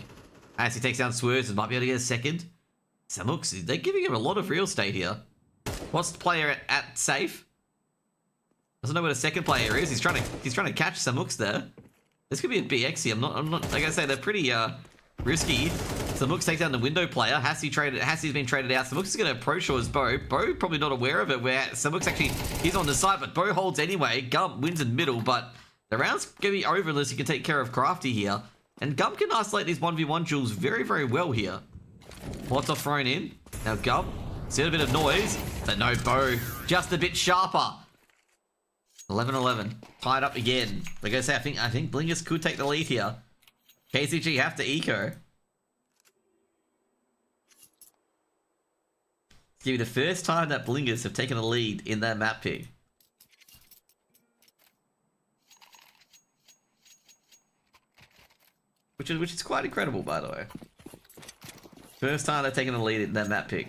As he takes down Swerves and might be able to get a second. Samux, they're giving him a lot of real estate here. What's the player at safe? Doesn't know where the second player is. He's trying to catch Samux there. This could be a BXE. I'm not like I say, they're pretty risky. Samux takes down the window player. Hassie's been traded out. Samux is gonna approach towards Bo. Bo probably not aware of it, where Samux actually is on the side, but Bo holds anyway. Gump wins in middle, but the round's going to be over unless he can take care of Crafty here. And Gump can isolate these 1v1 duels very, very well here. Pots are thrown in. Now Gump, see a bit of noise, but no, Bo just a bit sharper. 11-11, tied up again. Like I say, I think Blingus could take the lead here. KCG have to eco. It's going to be the first time that Blingus have taken a lead in their map pick. Which is quite incredible, by the way. First time they've taken a lead in that map pick.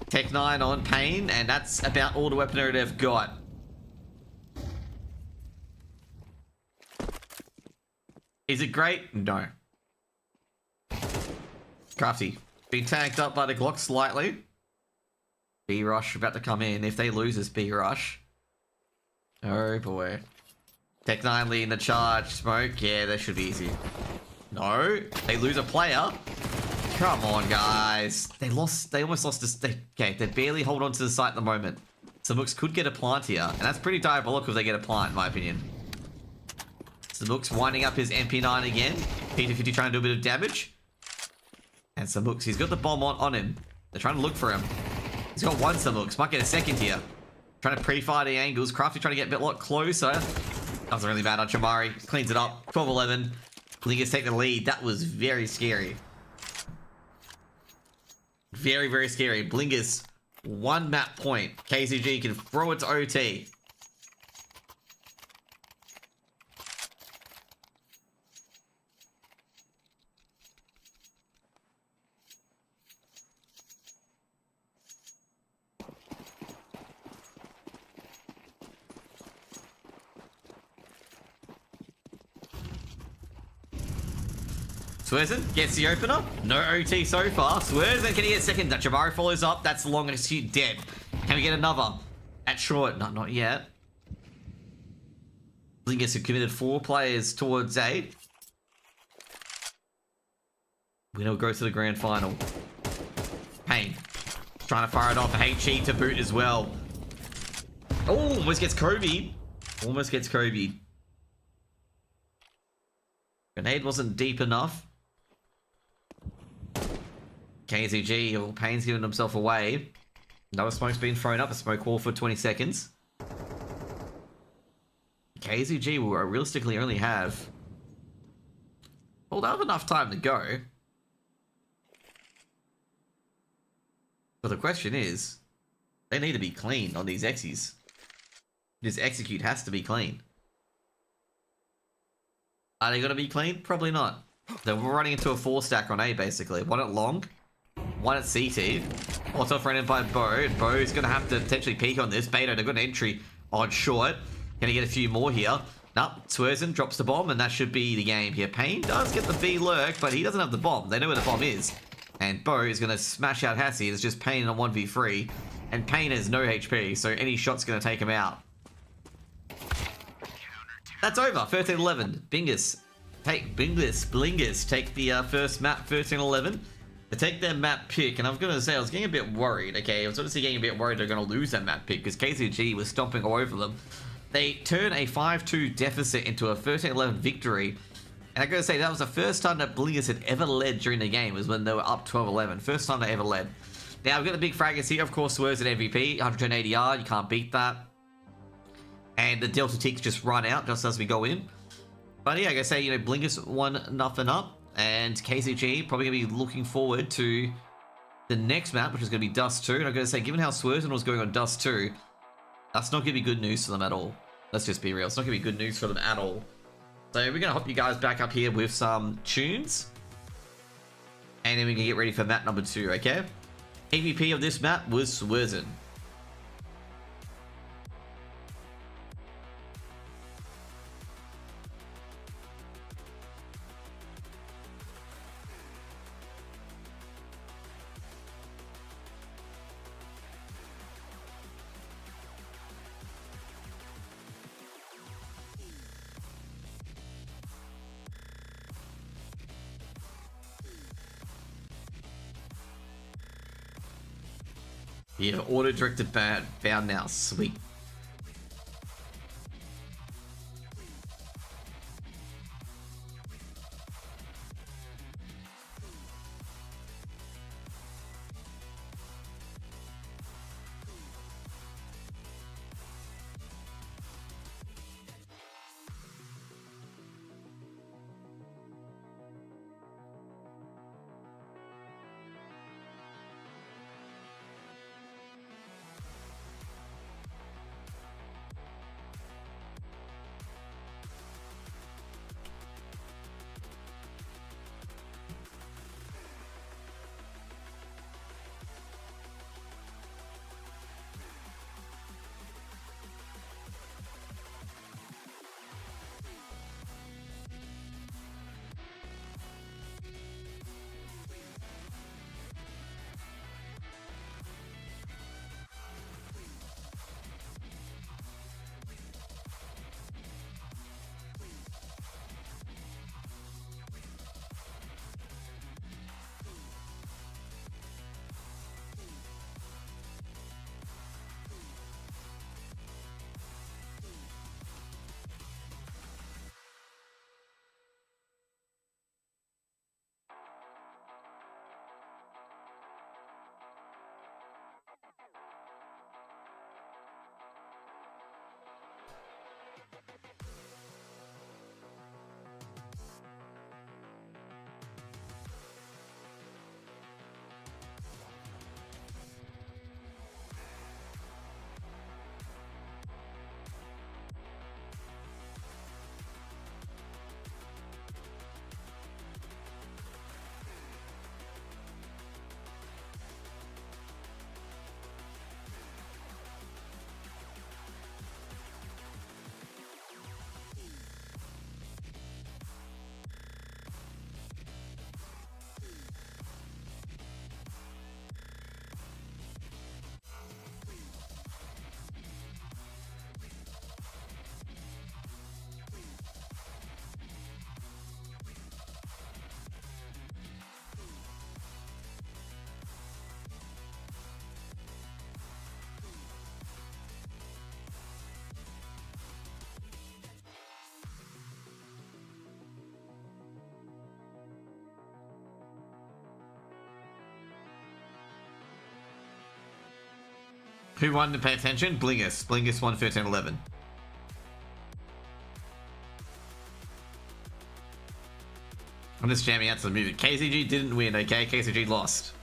Tech 9 on Payne, and that's about all the weaponry they've got. Is it great? No. Crafty. Being tagged up by the Glock slightly. B-Rush about to come in. If they lose this B-Rush. Oh boy. Tech 9 leading the charge. Smoke. Yeah, that should be easy. No. They lose a player. Come on, guys. They almost lost this. Okay, they're barely holding on to the site at the moment. Samux could get a plant here. And that's pretty diabolical if they get a plant, in my opinion. Samux winding up his MP9 again. P250 trying to do a bit of damage. And Samux, he's got the bomb on him. They're trying to look for him. He's got one Samux. Might get a second here. Trying to pre-fire the angles. Crafty trying to get a lot closer. Doesn't really matter. Chamari cleans it up. 12-11. Blingus take the lead. That was very scary. Very, very scary. Blingus, 1 map point. KCG can throw it to OT. Swerzen gets the opener. No OT so far. Swerzen, can he get second? That Jabari follows up. That's long and acute dead. Can we get another? At short. Not yet. Blingus have committed 4 players towards A. Winner will go to the grand final. Payne trying to fire it off. HE to boot as well. Oh, almost gets Kobe. Almost gets Kobe. Grenade wasn't deep enough. KZG, well, Payne's giving himself away. Another smoke's been thrown up. A smoke wall for 20 seconds. KZG will realistically only have... well, they'll have enough time to go. But the question is, they need to be clean on these X's. This execute has to be clean. Are they going to be clean? Probably not. So we're running into a 4-stack on A, basically. One at long, one at CT. Also fronted by Bo. Bo's going to have to potentially peek on this. Beto, they've got an entry on short. Going to get a few more here. Nope, Swerzen drops the bomb, and that should be the game here. Payne does get the B lurk, but he doesn't have the bomb. They know where the bomb is. And Bo is going to smash out Hassie. It's just Payne on 1v3. And Payne has no HP, so any shot's going to take him out. That's over. 13-11. Blingus take the first map, 13-11. They take their map pick, and I was going to say, I was getting a bit worried, okay? I was honestly getting a bit worried they're going to lose that map pick, because KCG was stomping all over them. They turn a 5-2 deficit into a 13-11 victory. And I gotta say, that was the first time that Blingus had ever led during the game, was when they were up 12-11. First time they ever led. Now, we've got the big fraggers here. Of course, Swerves at MVP, 110 ADR. You can't beat that. And the Delta ticks just run out just as we go in. But yeah, I gotta say, you know, Blingus won nothing up. And KCG probably gonna be looking forward to the next map, which is gonna be Dust 2. And I gotta say, given how Swerves was going on Dust 2, that's not gonna be good news for them at all. Let's just be real. It's not gonna be good news for them at all. So we're gonna hop you guys back up here with some tunes. And then we can get ready for map number 2, okay? MVP of this map was Swerzen. Yeah, auto-directed bound now. Sweet. Who won to pay attention? Blingus. Blingus won 13-11. I'm just jamming out to the music. KCG didn't win, okay? KCG lost.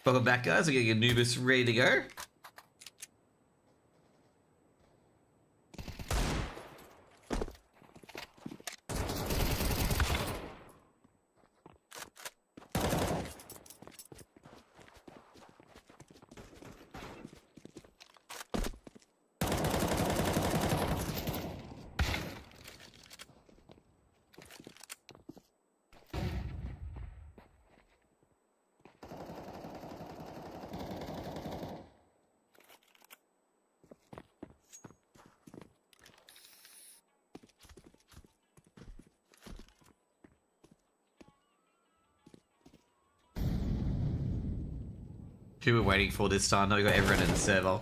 Welcome back, guys. We're getting Anubis ready to go. Who we're waiting for this time? No, we got everyone in the server.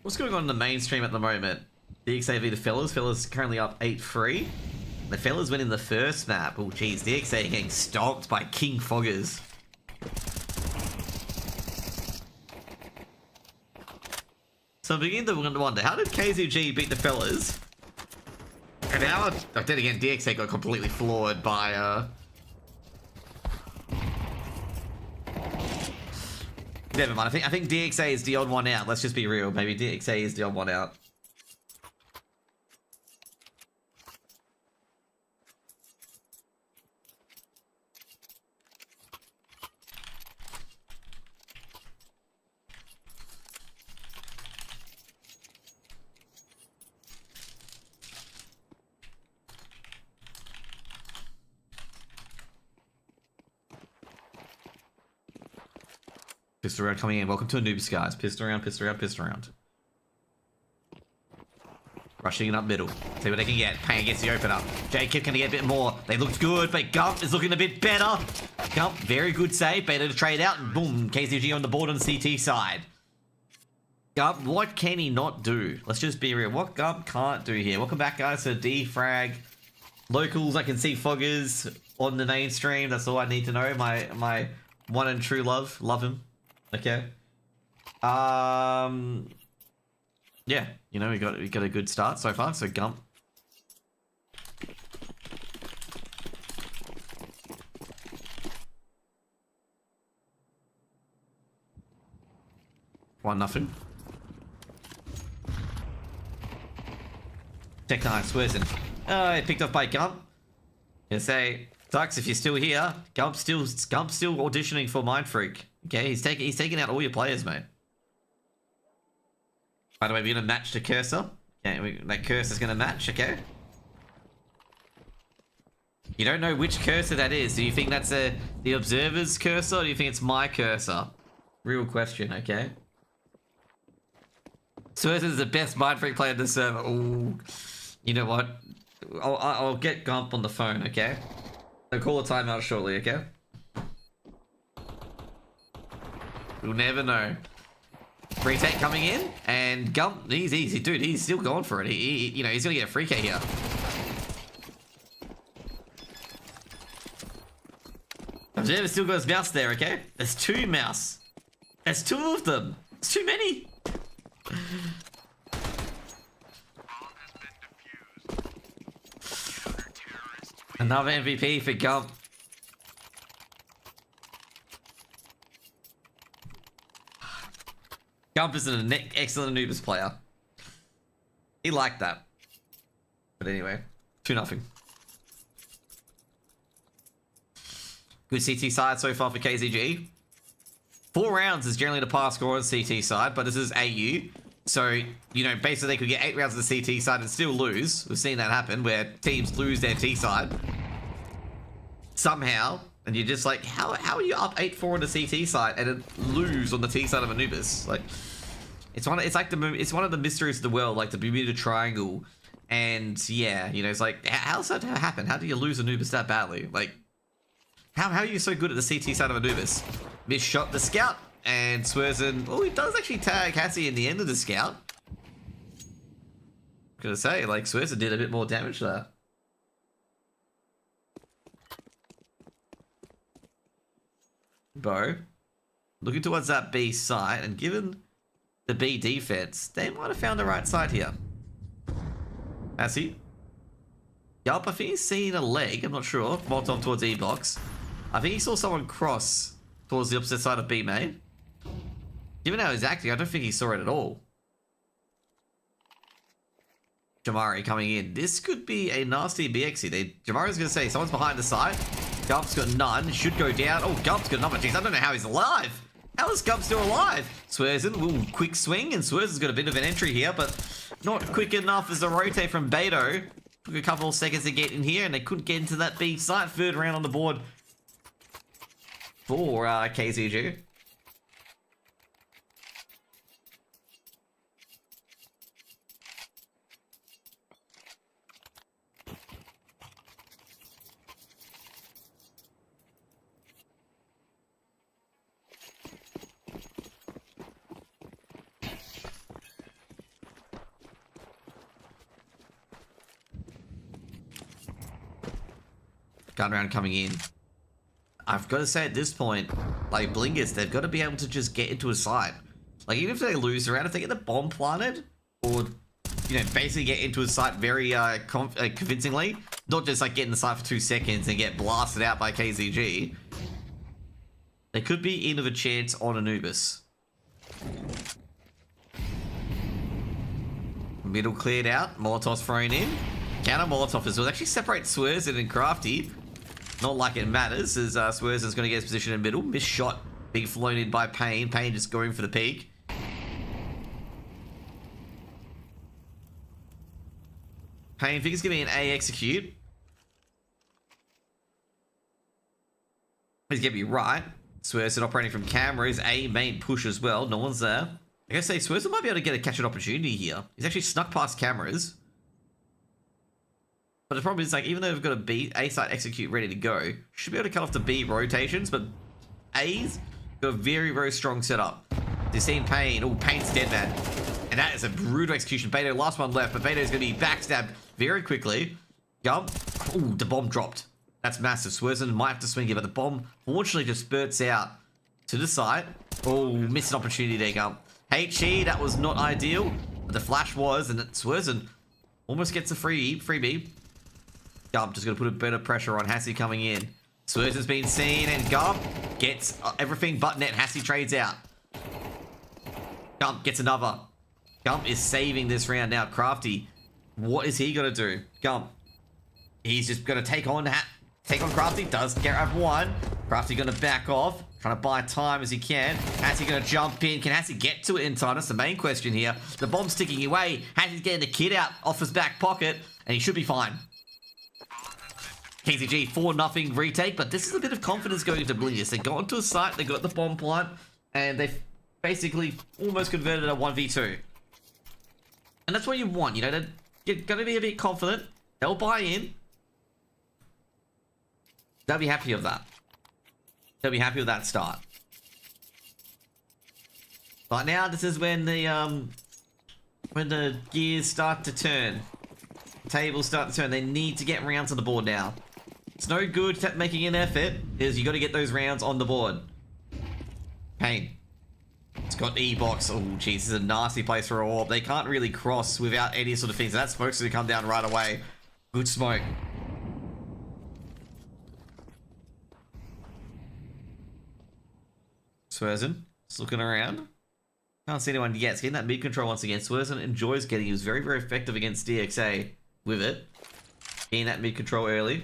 What's going on in the mainstream at the moment? DXA v the fellas. Fellas currently up 8-3. The fellas win in the first map. Oh, geez. DXA getting stomped by King Foggers. So I'm beginning to wonder, how did KZG beat the fellas? And now, then again, DXA got completely floored by, Never mind. I think DXA is the odd one out. Let's just be real. Maybe DXA is the odd one out. Pissed around coming in. Welcome to Anubis, guys. Pissed around, pissed around, pissed around. Rushing it up middle. See what they can get. Paying against the opener. Jacob can get a bit more. They looked good, but Gump is looking a bit better. Gump, very good save. Better to trade out. And boom, KCG on the board on the CT side. Gump, what can he not do? Let's just be real. What Gump can't do here? Welcome back, guys, to DFRAG. Locals, I can see Foggers on the mainstream. That's all I need to know. My one and true love. Love him. Okay. Yeah, you know, we got a good start so far. So Gump. One nothing. Tech 9 Swerson. Oh, picked off by Gump. Gonna say, sucks if you're still here. Gump's still auditioning for Mind Freak. Okay, he's taking out all your players, mate. By the way, we're gonna match the cursor. Okay, that cursor's gonna match, okay? You don't know which cursor that is. Do you think that's the observer's cursor, or do you think it's my cursor? Real question, okay? Swerson's the best Mind Freak player in the server. Ooh. You know what? I'll get Gump on the phone, okay? I'll call a timeout shortly, okay? We'll never know. Retake coming in, and Gump, he's easy, dude. He's still going for it. You know, he's gonna get a free K here. Observer still got his mouse there, okay? There's two mouse. There's two of them. It's too many. Another MVP for Gump. Gump is an excellent Anubis player. He liked that. But anyway, 2-0. Good CT side so far for KZG. 4 rounds is generally the pass score on CT side, but this is AU. So, you know, basically they could get 8 rounds on the CT side and still lose. We've seen that happen where teams lose their T side. Somehow. And you're just like, how are you up 8-4 on the CT side and then lose on the T side of Anubis? Like, it's one of the mysteries of the world, like the Bermuda Triangle. And yeah, you know, it's like, how's that happen? How do you lose Anubis that badly? Like, how are you so good at the CT side of Anubis? Misshot the scout, and Swerson, oh, he does actually tag Cassie in the end of the scout. Gonna say, like, Swerza did a bit more damage there. Bo, looking towards that B side, and given the B defense, they might have found the right side here. Has he? Yup, I think he's seen a leg, I'm not sure. Molotov towards E-box. I think he saw someone cross towards the opposite side of B main. Given how he's acting, I don't think he saw it at all. Jamari coming in. This could be a nasty BXC. Jamari's going to say someone's behind the side. Gump's got none. Should go down. Oh, Gump's got another. Jeez, I don't know how he's alive. How is Gump still alive? Swerzen, ooh, quick swing, and Swerzen's got a bit of an entry here, but not quick enough as a rotate from Beto. Took a couple of seconds to get in here, and they couldn't get into that B site. Third round on the board for KZG. Gun round coming in. I've got to say at this point, like Blinkers, they've got to be able to just get into a side. Like even if they lose the round, if they get the bomb planted, or you know, basically get into a site very convincingly, not just like get in the site for 2 seconds and get blasted out by KZG, they could be in of a chance on Anubis. Middle cleared out, Molotov's thrown in. Counter Molotov as well. Actually separate Swerzen and Crafty. Not like it matters, as Swerzen's going to get his position in middle. Missed shot being flown in by Payne. Payne just going for the peak. Payne thinks it's going to be an A execute. He's going to be right. Swerzen operating from cameras. A main push as well. No one's there. I gotta say, Swerzen might be able to get a catch-up opportunity here. He's actually snuck past cameras. But the problem is, like, even though we've got a B, A site execute ready to go, should be able to cut off the B rotations, but A's got a very, very strong setup. You're seeing Payne. Oh, Payne's dead, man. And that is a brutal execution. Beto, last one left, but Beto's going to be backstabbed very quickly. Gump. Oh, the bomb dropped. That's massive. Swerzen might have to swing it, but the bomb fortunately just spurts out to the side. Oh, missed an opportunity there, Gump. HE, that was not ideal, but the flash was, and Swerzen almost gets a freebie. Gump just going to put a bit of pressure on Hassie coming in. Swerzen's been seen, and Gump gets everything but net. Hassie trades out. Gump gets another. Gump is saving this round now. Crafty, what is he going to do? Gump, he's just going to take on Crafty. Does get up one. Crafty going to back off, trying to buy time as he can. Hassie going to jump in. Can Hassie get to it in time? That's the main question here. The bomb's ticking away. Hassie's getting the kid out off his back pocket, and he should be fine. KZG 4-0 retake, but this is a bit of confidence going into Blinkers. They got into a site, they got the bomb plant, and they've basically almost converted a 1v2. And that's what you want, you know, they're going to be a bit confident. They'll buy in. They'll be happy with that. They'll be happy with that start. But now this is when the gears start to turn. Tables start to turn. They need to get rounds on the board now. It's no good making an effort, is you got to get those rounds on the board. Payne. It's got E-box. Oh, jeez, this is a nasty place for a orb. They can't really cross without any sort of things. That smoke's going to come down right away. Good smoke. Swerzen, just looking around. Can't see anyone yet. It's getting that mid control once again. Swerzen enjoys getting. He was very, very effective against DXA with it. Getting that mid control early.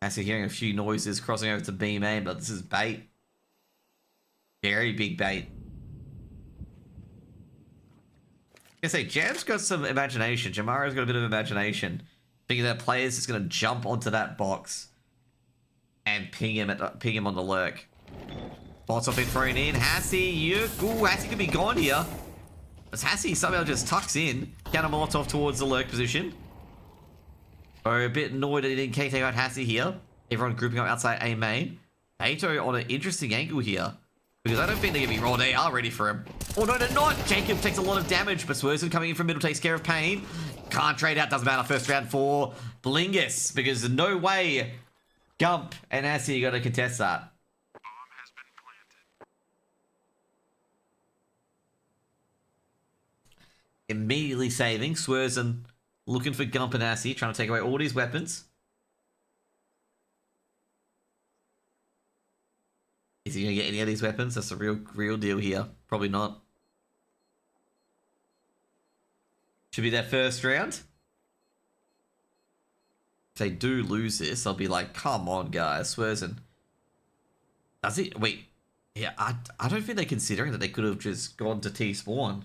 Actually hearing a few noises crossing over to B main, but this is bait. Very big bait. I say, Jam's got some imagination. Jamaro's got a bit of imagination. Thinking that player's just going to jump onto that box and ping him on the lurk. Bots off been thrown in. Hassie, ooh, Hassie could be gone here. As Hassie somehow just tucks in. Counter Molotov towards the lurk position. Oh, a bit annoyed that he didn't take out Hassie here. Everyone grouping up outside A main. Beto on an interesting angle here. Because I don't think they're going to be rolled. They are ready for him. Oh, no, they're not. Jacob takes a lot of damage, but Swerson coming in from middle takes care of Pain. Can't trade out. Doesn't matter. First round for Blingus. Because there's no way Gump and Assie are going to contest that. Bomb has been planted. Immediately saving. Swerson looking for Gump and Assie. Trying to take away all these weapons. Is he going to get any of these weapons? That's a real deal here. Probably not. Should be their first round. If they do lose this, I'll be like, come on, guys. Swerson. Does he? Wait. Yeah, I don't think they're considering that they could have just gone to T-spawn.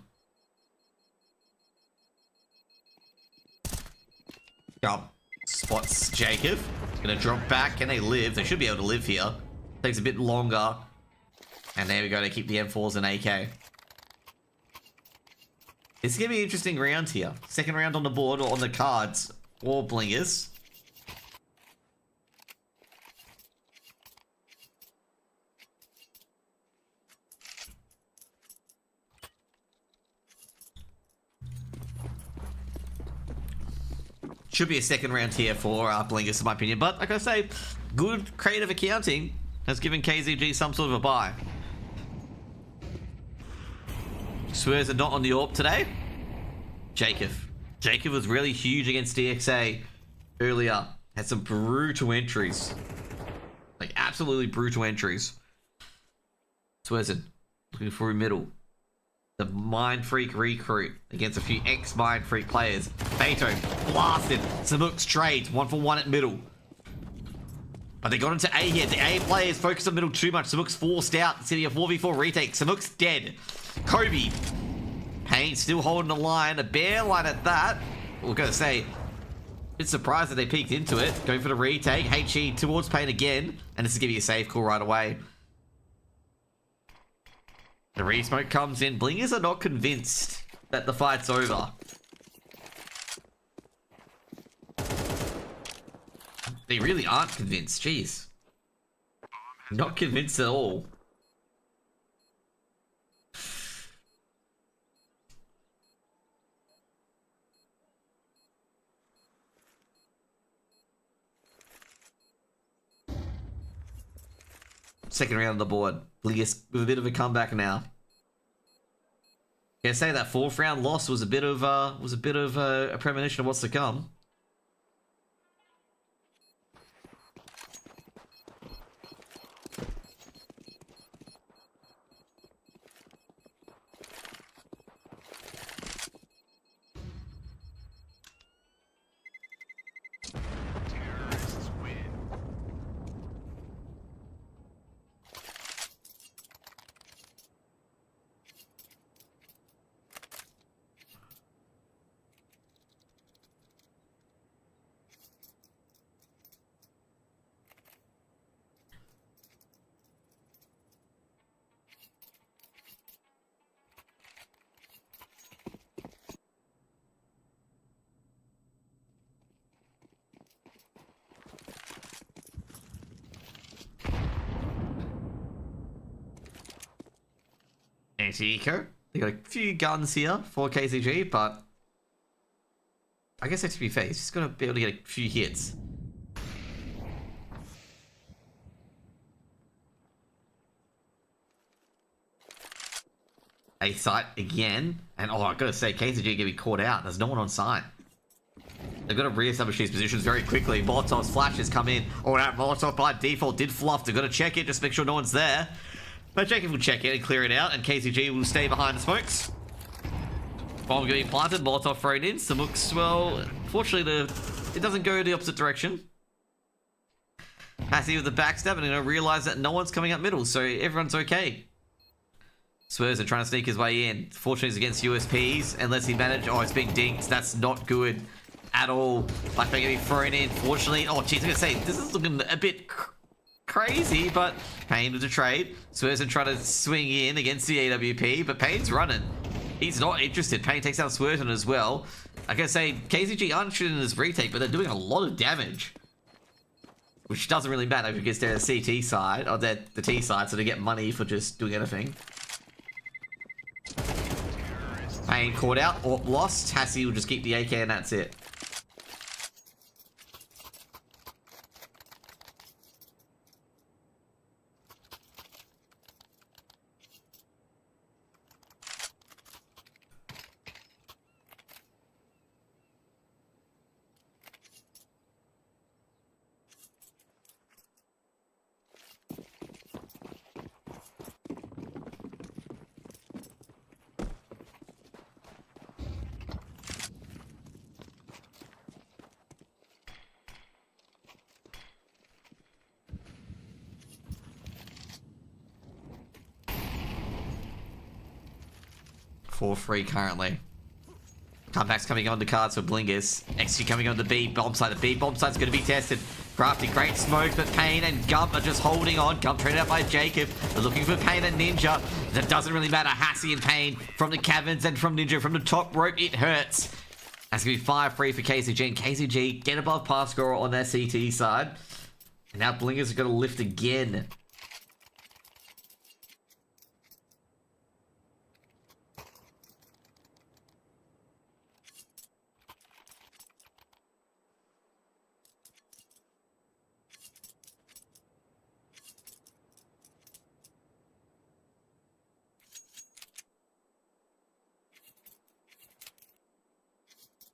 Jump. Spots Jacob. Gonna drop back. Can they live? They should be able to live here. Takes a bit longer. And there we go. They keep the M4s and AK. It's going to be an interesting round here. Second round on the board or on the cards for Blingers. Should be a second round here for Blingers, in my opinion. But like I say, good creative accounting has given KZG some sort of a buy. Swears are not on the AWP today. Jacob was really huge against DXA earlier. Had some brutal entries. Like absolutely brutal entries. Swearson looking for a middle. The Mind Freak recruit against a few ex-Mind Freak players. Beto blasted. Samuk's trades 1-for-1 at middle. But they got into A here. The A players focused on middle too much. Samuk's forced out. It's going to be a 4v4 retake. Samuk's dead. Kobe. Payne still holding the line. A bare line at that. We're going to say, bit surprised that they peeked into it. Going for the retake. HE towards Payne again. And this is going to be a safe call right away. The re-smoke comes in. Blingers are not convinced that the fight's over. They really aren't convinced. Jeez. Not convinced at all. Second round on the board. Blingers with a bit of a comeback now. Can I say that fourth round loss was a bit of a premonition of what's to come. Terrorists win. Anti-eco. They got a few guns here for KCG, but I guess to be fair, he's just gonna be able to get a few hits. A site again, and oh, I gotta say, KCG gonna be caught out. There's no one on site. They've got to re-establish these positions very quickly. Molotov's flashes come in. Oh, that Molotov by default did fluff. They've got to check it, just make sure no one's there. But Jacob will check it and clear it out, and KCG will stay behind the smokes. Bomb getting planted, Molotov thrown in. Samuk's, well, fortunately, it doesn't go the opposite direction. Passy with the backstab, and I realize that no one's coming up middle, so everyone's okay. Swears are trying to sneak his way in. Fortunately, it's against USPs, unless he managed. Oh, it's being dinked. That's not good at all. Like, they're going to be thrown in. Fortunately, oh, geez, I'm going to say, this is looking a bit crazy, but Payne with the trade. Swerson trying to swing in against the AWP, but Payne's running. He's not interested. Payne takes out Swerson as well. I gotta say, KCG aren't interested in this retake, but they're doing a lot of damage. which doesn't really matter because they're the CT side, or they're the T side, so they get money for just doing anything. Payne caught out, or lost. Hassie will just keep the AK and that's it. For free currently. Comeback's coming on the cards for Blingus. XG coming on the B bomb side. The B bomb side's going to be tested. Crafty, great smoke, but Payne and Gump are just holding on. Gump traded out by Jacob. They're looking for Payne and Ninja. That doesn't really matter. Hassie and Payne from the caverns and from Ninja from the top rope. It hurts. That's going to be 5-3 for KCG. And KCG get above pass score on their CT side. And now Blingus is going to lift again.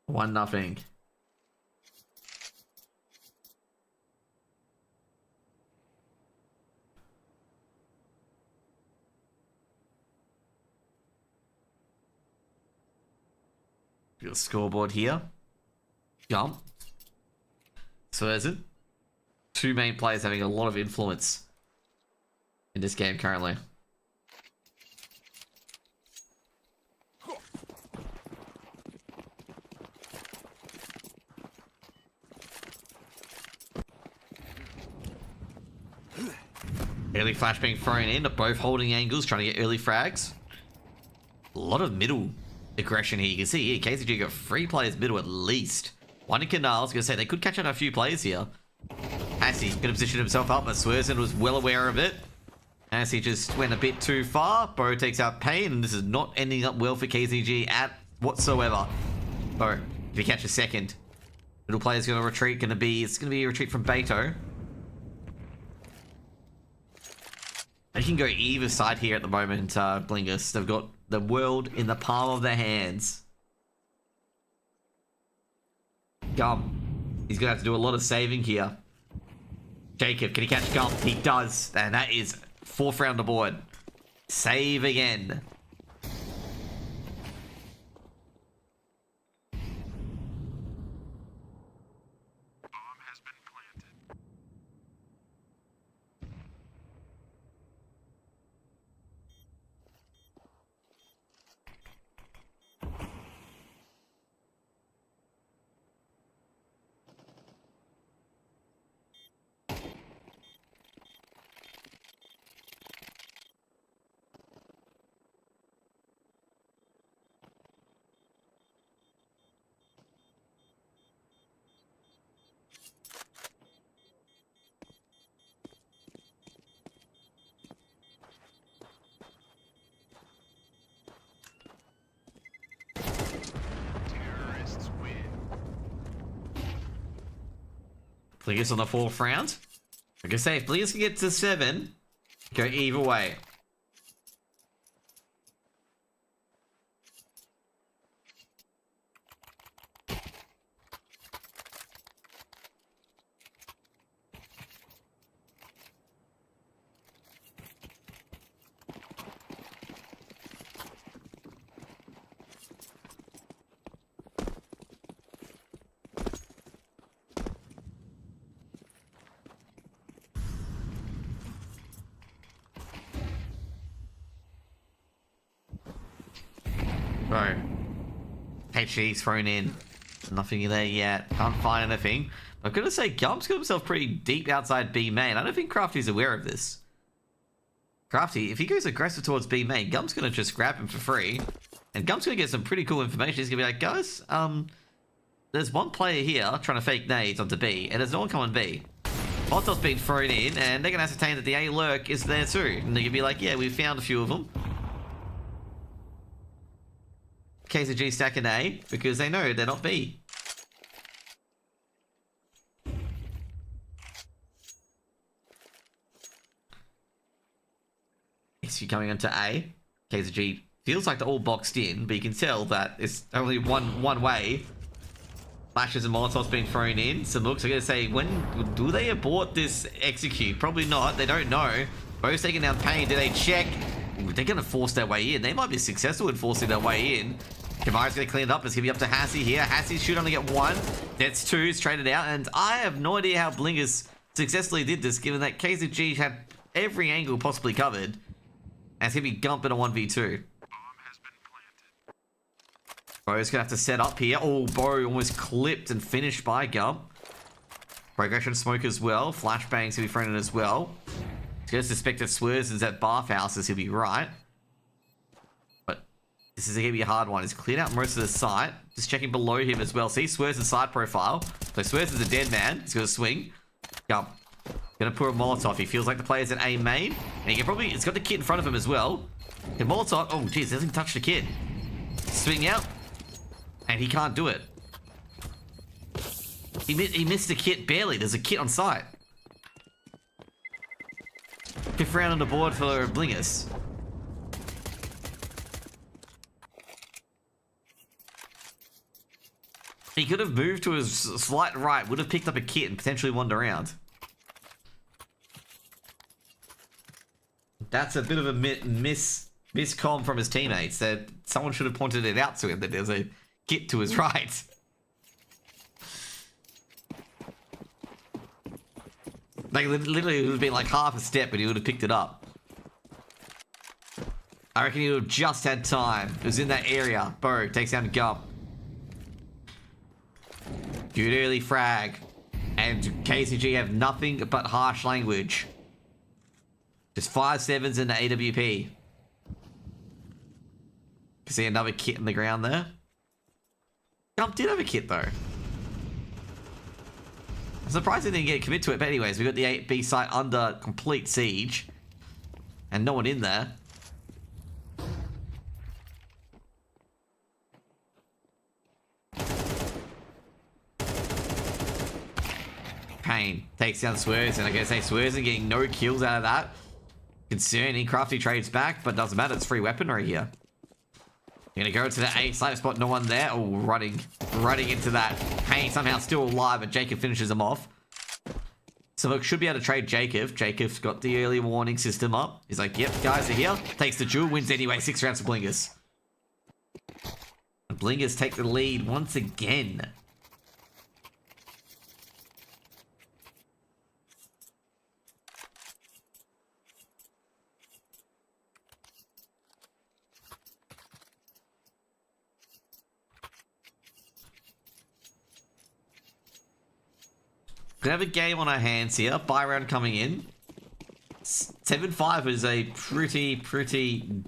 One nothing. Got a scoreboard here. Jump. Surzin. Two main players having a lot of influence in this game currently. Early flash being thrown in, both holding angles, trying to get early frags. A lot of middle aggression here. You can see here, KCG got 3 players middle at least. One in Canals, gonna say they could catch out a few players here. Hassie gonna position himself up, but Swearson was well aware of it. Hassie just went a bit too far. Bo takes out Payne, and this is not ending up well for KCG at whatsoever. Bo, if you catch a second, middle player's gonna retreat, it's gonna be a retreat from Beto. They can go either side here at the moment, Blingus. They've got the world in the palm of their hands. Gum. He's going to have to do a lot of saving here. Jacob, can he catch Gum? He does. And that is 4th round aboard. Save again. Bomb has been planted. Terrorists win. Blingus on the 4th round. Like I say, if Blingus can get to 7, go either way. Bro. HG's thrown in. Nothing there yet. Can't find anything. I'm gonna say Gump's got himself pretty deep outside B main. I don't think Crafty's aware of this. Crafty, if he goes aggressive towards B main, Gump's gonna just grab him for free. And Gump's gonna get some pretty cool information. He's gonna be like, guys, there's one player here trying to fake nades onto B, and there's no one coming B. Molotov's been thrown in, and they're going to ascertain that the A lurk is there too. And they're going to be like, yeah, we found a few of them. KZG stacking A, because they know they're not B. SU coming onto A. KZG feels like they're all boxed in, but you can tell that it's only one way. Flashes and Molotovs being thrown in. So looks, I'm going to say, when do they abort this execute? Probably not. They don't know. Bo's taking down Pain. Do they check? Ooh, they're going to force their way in. They might be successful in forcing their way in. Kamara's going to clean it up. It's going to be up to Hassie here. Hassie should only get one. That's two. It's traded out. And I have no idea how Blingers successfully did this, given that KZG had every angle possibly covered. And it's going to be Gump in a 1v2. Bo's gonna have to set up here. Oh, Bo almost clipped and finished by Gump. Progression smoke as well. Flashbangs will be thrown in as well. He's gonna suspect that Swerves is at bathhouses. He'll be right. But this is gonna be a hard one. He's cleared out most of the site. Just checking below him as well. See Swerves' side profile. So Swerves is a dead man. He's gonna swing. Gump. Gonna put a Molotov. He feels like the player's at A main. And he can probably, it's got the kit in front of him as well. And Molotov, oh geez, doesn't touch the kit. Swing out. And he can't do it. He missed the kit barely. There's a kit on site. 5th round on the board for Blingers. He could have moved to his slight right, would have picked up a kit and potentially won the round. That's a bit of a miscom from his teammates. That someone should have pointed it out to him that there's a kit to his right. Like, literally, it would have been like half a step, but he would have picked it up. I reckon he would have just had time. It was in that area. Bo takes down Gump. Good early frag. And KCG have nothing but harsh language. Just 5-7s in the AWP. See another kit in the ground there. Gump did have a kit though. I'm surprised he didn't get commit to it, but anyways, we got the 8B site under complete siege. And no one in there. Pain takes down Swerves, and I gotta say Swerves are getting no kills out of that. Concerning. Crafty trades back, but doesn't matter, it's free weaponry here. Gonna go to the A site spot, no one there. Oh, running into that. Pain somehow still alive, but Jacob finishes him off. So look, should be able to trade Jacob. Jacob's got the early warning system up. He's like, yep, guys are here. Takes the duel, wins anyway. 6 rounds for Blingers. Blingers take the lead once again. We have a game on our hands here. Buy round coming in. 7-5 is a pretty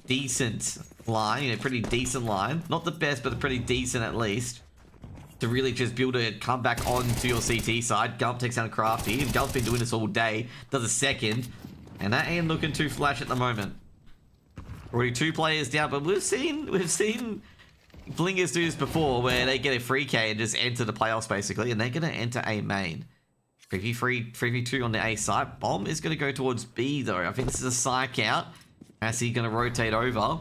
decent line. You know, pretty decent line. Not the best, but pretty decent at least. To really just build a comeback onto your CT side. Gump takes down Crafty. And Gump's been doing this all day. Does a second. And that ain't looking too flash at the moment. Already 2 players down, but we've seen Blingers do this before where they get a free K and just enter the playoffs basically. And they're going to enter A main. 3v2 on the A site. Bomb is going to go towards B though. I think this is a psych out. As he's going to rotate over.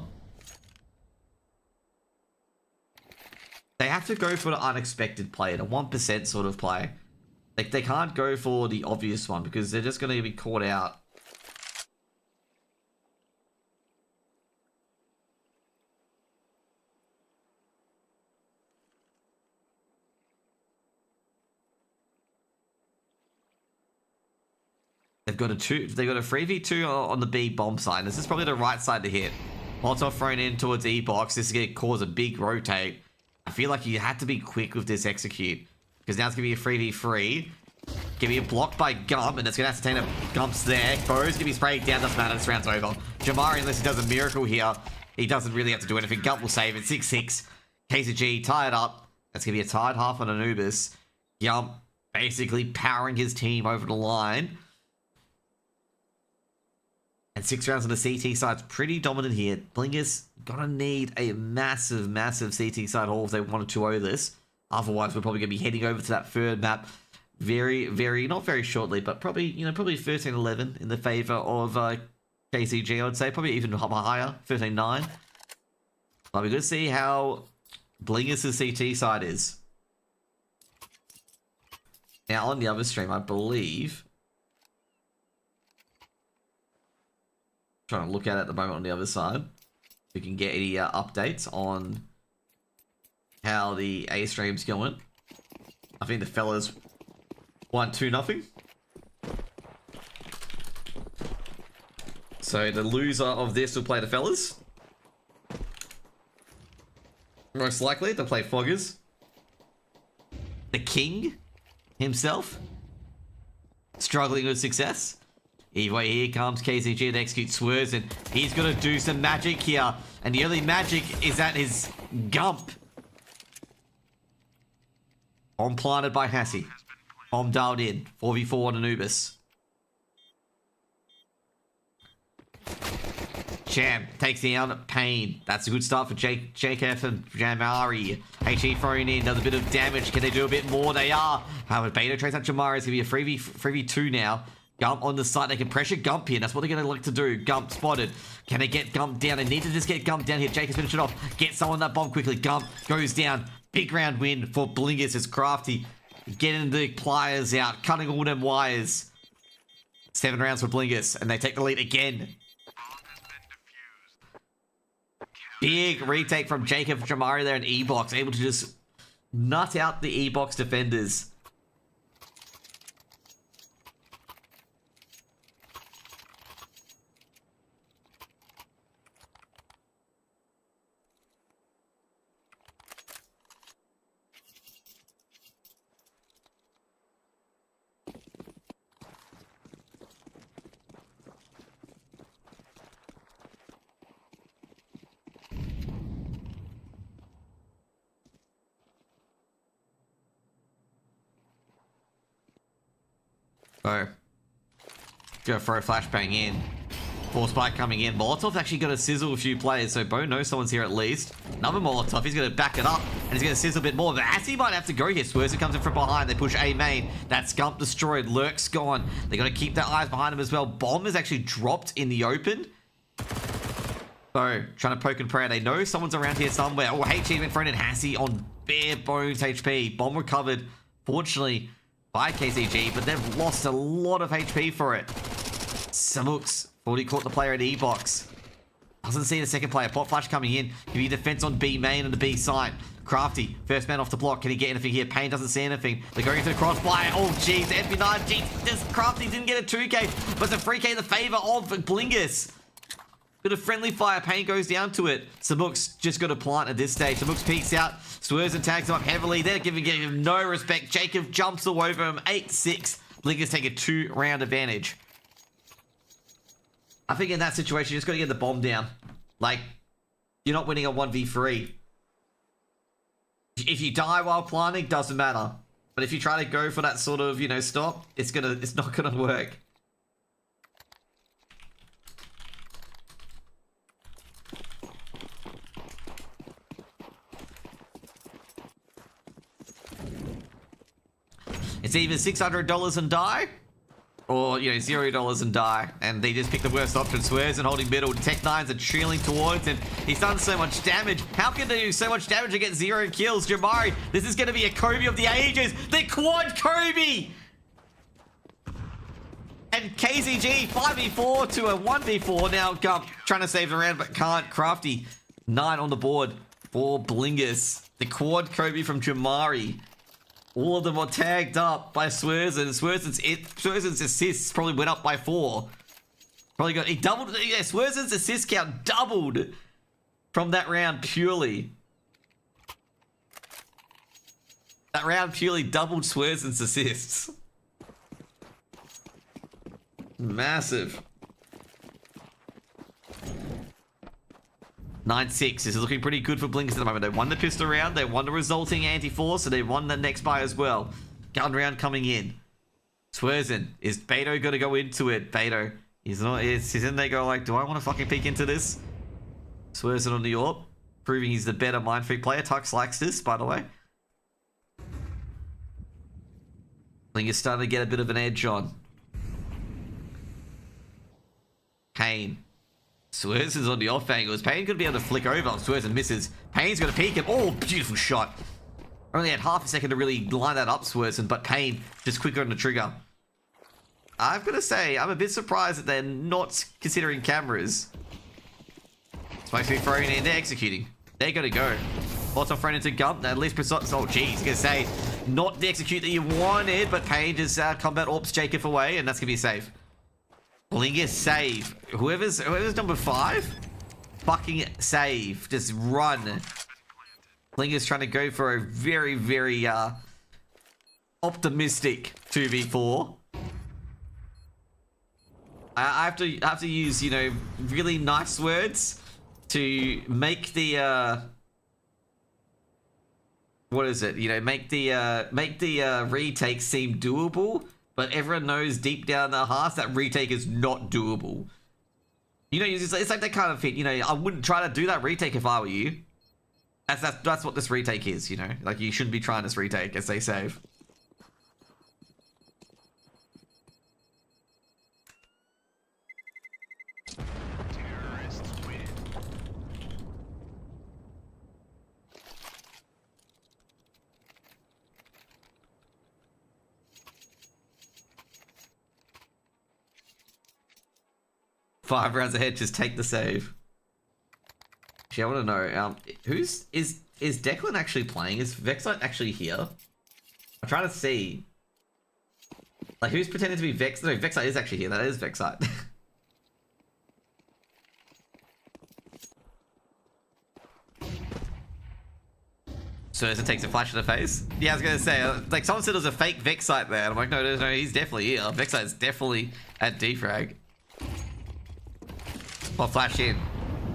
They have to go for the unexpected play, the 1% sort of play. Like, they can't go for the obvious one because they're just going to be caught out. They've got a 3v2 on the B bomb side. This is probably the right side to hit. Molotov thrown in towards E-box. This is going to cause a big rotate. I feel like you had to be quick with this execute. Because now it's going to be a 3v3. Going to be blocked by Gump, and it's going to ascertain if Gump's there. Bo's going to be sprayed down. Doesn't matter. This round's over. Jamari, unless he does a miracle here, he doesn't really have to do anything. Gump will save it. 6-6. KCG tied up. That's going to be a tied half on Anubis. Gump basically powering his team over the line. And 6 rounds on the CT side's pretty dominant here. Blingus gonna need a massive, massive CT side haul if they want to 2-0 this. Otherwise, we're probably gonna be heading over to that third map not very shortly, but probably 13-11 in the favor of KCG, I would say. Probably even higher, 13-9. But we're gonna see how Blingus' CT side is. Now, on the other stream, I believe... trying to look at it at the moment on the other side. If we can get any updates on how the A stream's going. I think the fellas won 2-0. So the loser of this will play the fellas. Most likely, they'll play Foggers. The king himself. Struggling with success. Either way, here comes KCG to execute swerves, and he's going to do some magic here. And the only magic is at his Gump. Bomb planted by Hassie. Bomb dialed in. 4v4 on Anubis. Jam takes down Pain. That's a good start for JKF and Jamari. HE thrown in, does a bit of damage. Can they do a bit more? They are. However, Beta trace out Jamari. It's going to be a 3v2 now. Gump on the side. They can pressure Gump here. That's what they're going to like to do. Gump spotted. Can they get Gump down? They need to just get Gump down here. Jake has finished it off. Get someone that bomb quickly. Gump goes down. Big round win for Blingus as Crafty getting the pliers out. Cutting all them wires. 7 rounds for Blingus. And they take the lead again. Big retake from Jacob Jamari there in E-Box. Able to just nut out the E-Box defenders. So, go for a flashbang in. Force spike coming in. Molotov actually going to sizzle a few players, so Bo knows someone's here at least. Another Molotov. He's going to back it up, and he's going to sizzle a bit more. But Assy might have to go here. Swerzer comes in from behind. They push A main. That Scump destroyed. Lurk's gone. They got to keep their eyes behind him as well. Bomb is actually dropped in the open. So, trying to poke and pray. They know someone's around here somewhere. Oh, HE went thrown in. Hassie on bare bones HP. Bomb recovered, fortunately, by KCG, but they've lost a lot of HP for it. Samux already caught the player at E-Box. Doesn't see the second player. Pot flash coming in. Give you defense on B main and the B side. Crafty, first man off the block. Can he get anything here? Payne doesn't see anything. They're going into the crossfire. Oh, jeez. MP9. Jeez, this Crafty didn't get a 2k, but it's a 3k in the favor of Blingus. Bit of friendly fire. Payne goes down to it. Samux just got a plant at this stage. Samux peeks out. Swerves and tags him up heavily. They're giving him no respect. Jacob jumps all over him. 8-6. Blingus take a 2-round advantage. I think in that situation, you just got to get the bomb down. Like, you're not winning a 1v3. If you die while planting, doesn't matter. But if you try to go for that sort of, stop, it's not gonna work. It's either $600 and die, or, $0 and die. And they just pick the worst option. Swears and holding middle. Tech9s are trailing towards him. He's done so much damage. How can they do so much damage and get 0 kills? Jamari, this is going to be a Kobe of the ages. The quad Kobe! And KZG, 5v4 to a 1v4. Now, Gump trying to save the round, but can't. Crafty, 9 on the board for Blingus. The quad Kobe from Jamari. All of them are tagged up by Swerzen. Swerzen's assists probably went up by 4. He doubled. Yeah, Swerzen's assist count doubled from that round purely. That round purely doubled Swerzen's assists. Massive. 9-6. This is looking pretty good for Blinkus at the moment. They won the pistol round. They won the resulting anti-force, so they won the next buy as well. gun round coming in. Swerzen, is Beto gonna go into it? Beto, he's not. He's in there going like, do I want to fucking peek into this? Swerzen on the AWP, proving he's the better Mind Freak player. Tux likes this, by the way. I think he's starting to get a bit of an edge on. Payne. Swerzen's on the off angle. Is Payne gonna be able to flick over? Swerzen misses. Payne's gonna peek him. Oh, beautiful shot. Only had half a second to really line that up, Swerzen, but Payne just quicker on the trigger. I've got to say, I'm a bit surprised that they're not considering cameras. Supposed to be thrown in, they're executing. They're going to go. Lots of thrown into Gump, at least precise. Oh, geez, going to say, not the execute that you wanted, but Payne just combat AWPs Jacob away, and that's going to be a save. Blingus save. Whoever's number 5, fucking save. Just run. Blingus trying to go for a very, very optimistic 2v4. I have to use, you know, really nice words to make the what is it? You know, make the retake seem doable, but everyone knows deep down in their hearts that retake is not doable. You know, it's like that kind of thing. You know, I wouldn't try to do that retake if I were you. That's what this retake is. You know, like you shouldn't be trying this retake as they save. Terrorists win. Five rounds ahead, just take the save. Actually, I want to know, is Declan actually playing? Is Vexite actually here? I'm trying to see. Like, who's pretending to be Vex? No, Vexite is actually here. That is Vexite. So as it takes a flash in the face? Yeah, I was gonna say, like, someone said there was a fake Vexite there. And I'm like, no, he's definitely here. Vexite's definitely at DFRAG. Well, flash in.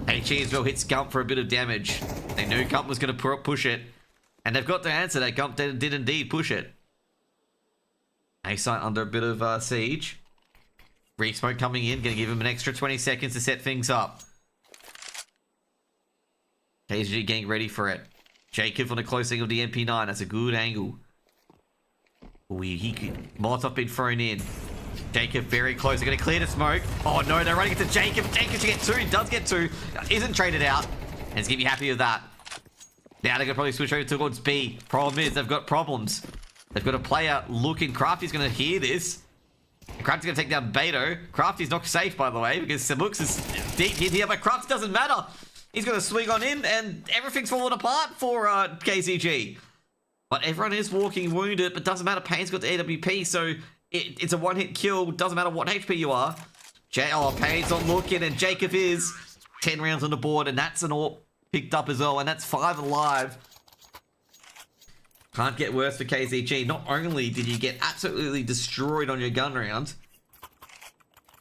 HE as well hits Gump for a bit of damage. They knew Gump was going to push it. And they've got the answer that Gump did indeed push it. A-Site under a bit of siege. Reef Smoke coming in. Going to give him an extra 20 seconds to set things up. KZG getting ready for it. Jacob on the closing of the MP9. That's a good angle. Ooh, he could... Molotov been thrown in. Jacob very close. They're going to clear the smoke. Oh no, they're running into Jacob. Jacob should get 2. He does get 2. Isn't traded out. And he's going to be happy with that. Now they're going to probably switch over towards B. Problem is, they've got problems. They've got a player looking. Crafty's going to hear this. Crafty's going to take down Beto. Crafty's not safe, by the way, because Samux is deep in here, but Crafty doesn't matter. He's going to swing on in, and everything's falling apart for KZG. But everyone is walking wounded, but doesn't matter. Payne's got the AWP, so... It's a one-hit kill. Doesn't matter what HP you are. Payne's not looking, and Jacob is. 10 rounds on the board, and that's an AWP picked up as well, and that's 5 alive. Can't get worse for KZG. Not only did you get absolutely destroyed on your gun round,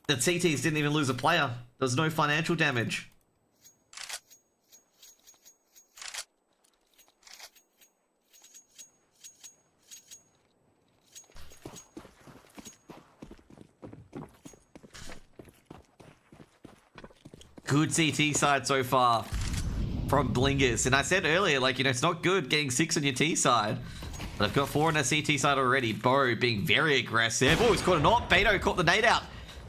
the CTs didn't even lose a player. There's no financial damage. Good CT side so far from Blingus. And I said earlier, like, you know, it's not good getting 6 on your T side. But I've got 4 on their CT side already. Bo being very aggressive. Oh, he's caught a knot. Beto caught the nade out.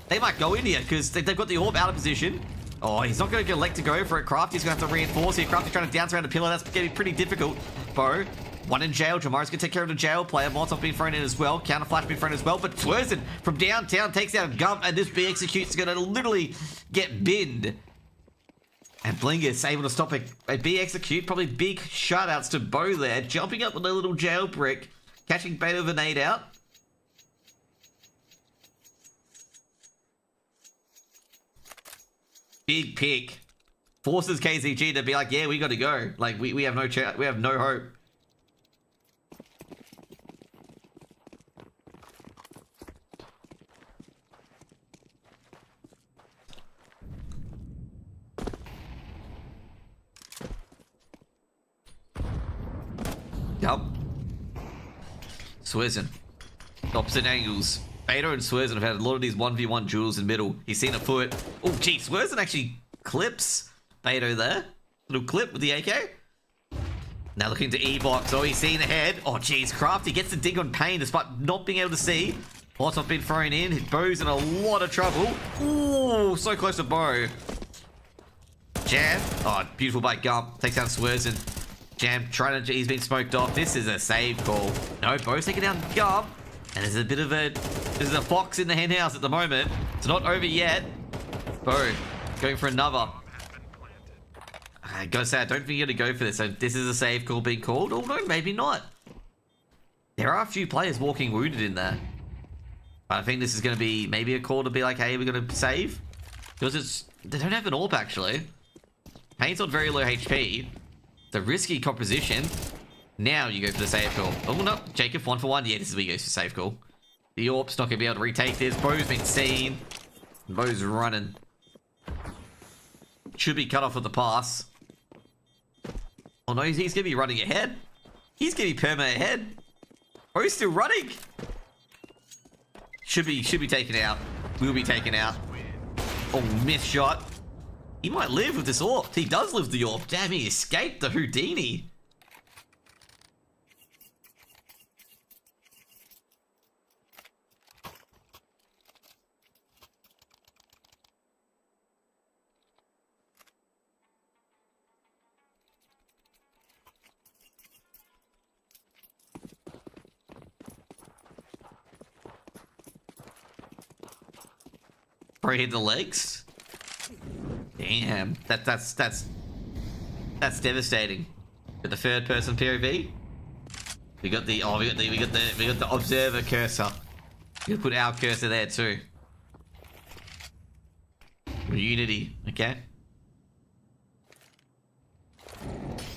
They might go in here because they've got the AWP out of position. Oh, he's not going to elect to go for it. Crafty's going to have to reinforce here. Crafty's trying to dance around the pillar. That's getting pretty difficult. Bo, 1 in jail. Jamar's going to take care of the jail player. Molotov being thrown in as well. Counter flash being thrown as well. But Swerzen from downtown takes out Gump, and this B executes is going to literally get binned. And Blingus able to stop a B execute. Probably big shutouts to Bo there. Jumping up with a little jail brick. Catching Beto with a nade out. Big pick. Forces KZG to be like, yeah, we got to go. Like, we have no we have no hope. Yep. Swerzen. Opposite angles. Beto and Swerzen have had a lot of these 1v1 duels in middle. He's seen a foot. Oh, gee, Swerzen actually clips Beto there. Little clip with the AK. Now looking to E-box. Oh, he's seen ahead. Oh, geez, Crafty gets the dig on Pain despite not being able to see. Lots not been thrown in. Bo's in a lot of trouble. Ooh, so close to Bo. Jam. Oh, beautiful by Gump. Takes down Swerzen. Jam trying to. He's been smoked off. This is a save call. No, Bo's taking down Gump. And there's a bit of a. There's a fox in the hen house at the moment. It's not over yet. Bo going for another. I gotta say, I don't think you're gonna go for this. So this is a save call being called. Oh no, maybe not. There are a few players walking wounded in there. But I think this is gonna be maybe a call to be like, hey, we're gonna save. Because they don't have an AWP actually. Pain's on very low HP. It's a risky composition. Now you go for the save call. Oh no, Jacob 1 for 1. Yeah, this is where he goes for save call. The AWP's not gonna be able to retake this. Bo's been seen. Bo's running. Should be cut off with the pass. Oh no, he's gonna be running ahead. He's gonna be perma ahead. Bo's still running. Should be taken out. Will be taken out. Oh, missed shot. He might live with this AWP. He does live the AWP. Damn, he escaped the Houdini. Probably hit the legs. Damn, that's devastating. With the third person POV, we got the observer cursor. We put our cursor there too. Unity, okay.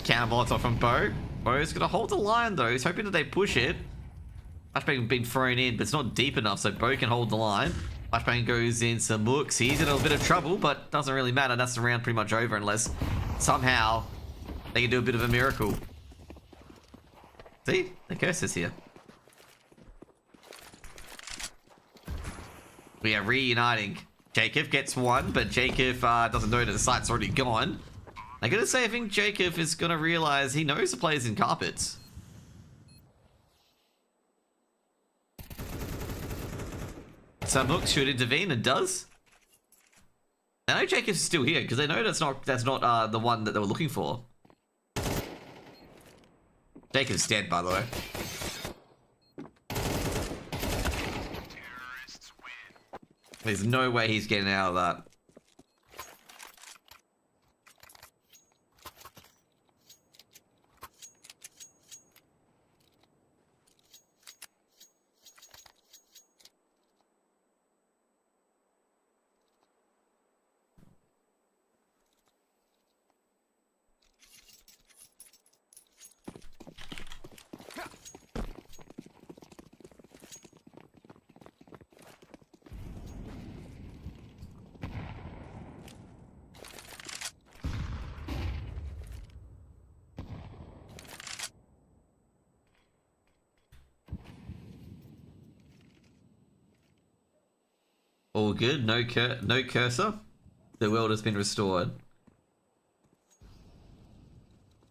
Counter Molotov from Bo. Bo's gonna hold the line though. He's hoping that they push it. Flashbang been thrown in, but it's not deep enough, so Bo can hold the line. Flashbang goes in some looks. He's in a bit of trouble, but doesn't really matter. That's the round pretty much over unless somehow they can do a bit of a miracle. See? The curse is here. We are reuniting. Jacob gets one, but Jacob doesn't know that the site's already gone. I gotta say, I think Jacob is gonna realize he knows the players in carpets. Some hooks should intervene and does. I know Jacob's still here because they know that's not the one that they were looking for. Jacob's dead, by the way. There's no way he's getting out of that. All good, no cursor. The world has been restored.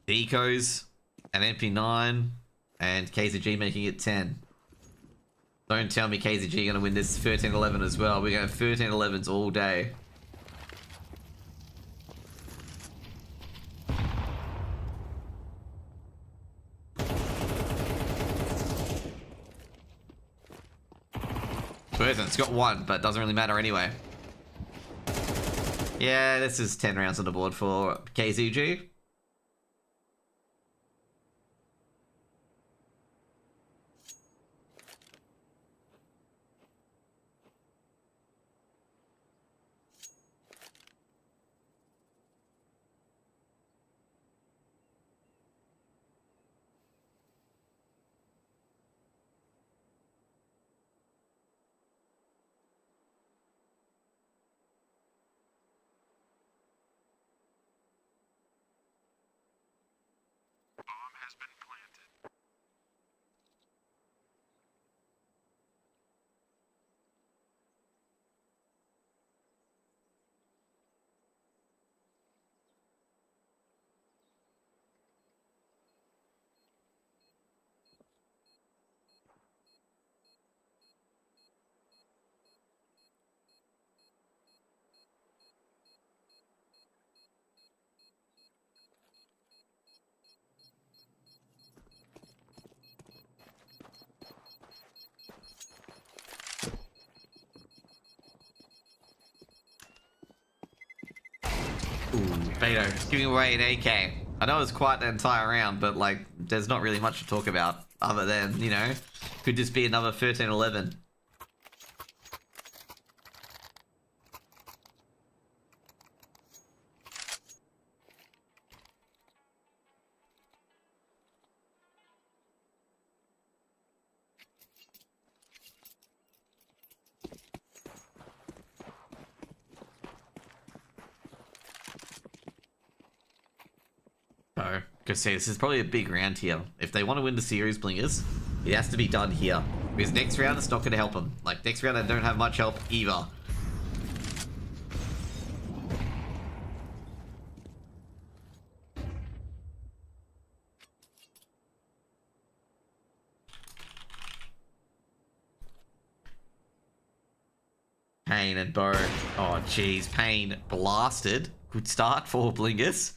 Decos, an MP9, and KZG making it 10. Don't tell me KZG gonna win this 13-11 as well. We're going 13-11s all day. It's got one, but doesn't really matter anyway. Yeah, this is 10 rounds on the board for KZG. Beto, giving away an AK. I know it's quite the entire round, but like, there's not really much to talk about other than, you know, could just be another 13-11. So, gonna say this is probably a big round here. If they want to win the series, Blingers, it has to be done here. Because next round it's not going to help them. Like, next round they don't have much help either. Payne and Bo. Oh, jeez. Payne blasted. Good start for Blingus.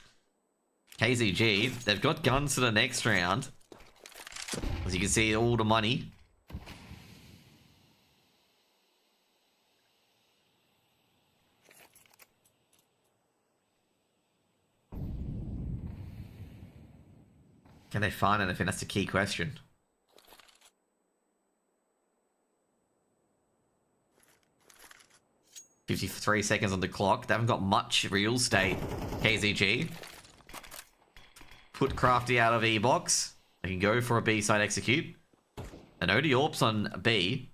KZG, they've got guns for the next round. As you can see, all the money. Can they find anything? That's the key question. $53 seconds on the clock. They haven't got much real estate. KZG. Put Crafty out of E-box. They can go for a B-side execute. An OD Orps on B,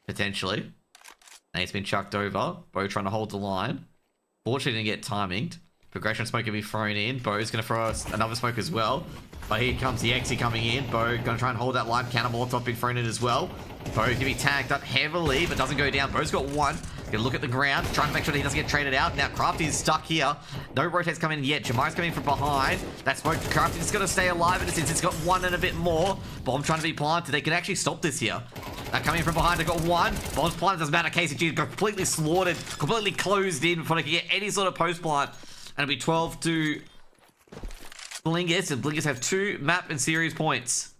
potentially. And it's been chucked over. Bo trying to hold the line. Fortunately didn't get timinged. Progression smoke can be thrown in. Bo's going to throw us another smoke as well. But here comes the Exy coming in. Bo going to try and hold that line. Counter Molotov being thrown in as well. Bo can be tagged up heavily, but doesn't go down. Bo's got one. Gonna look at the ground, trying to make sure that he doesn't get traded out. Now Crafty is stuck here. No rotates coming in yet. Jamai's coming from behind. That smoke, Crafty is gonna stay alive in a sense. It's got one and a bit more. Bomb trying to be planted. They can actually stop this here. Coming in from behind, they got one. Bomb's planted, doesn't matter. KCG got completely slaughtered, completely closed in before they can get any sort of post plant. And it'll be 12 to Blingus, and Blingus have 2 map and series points.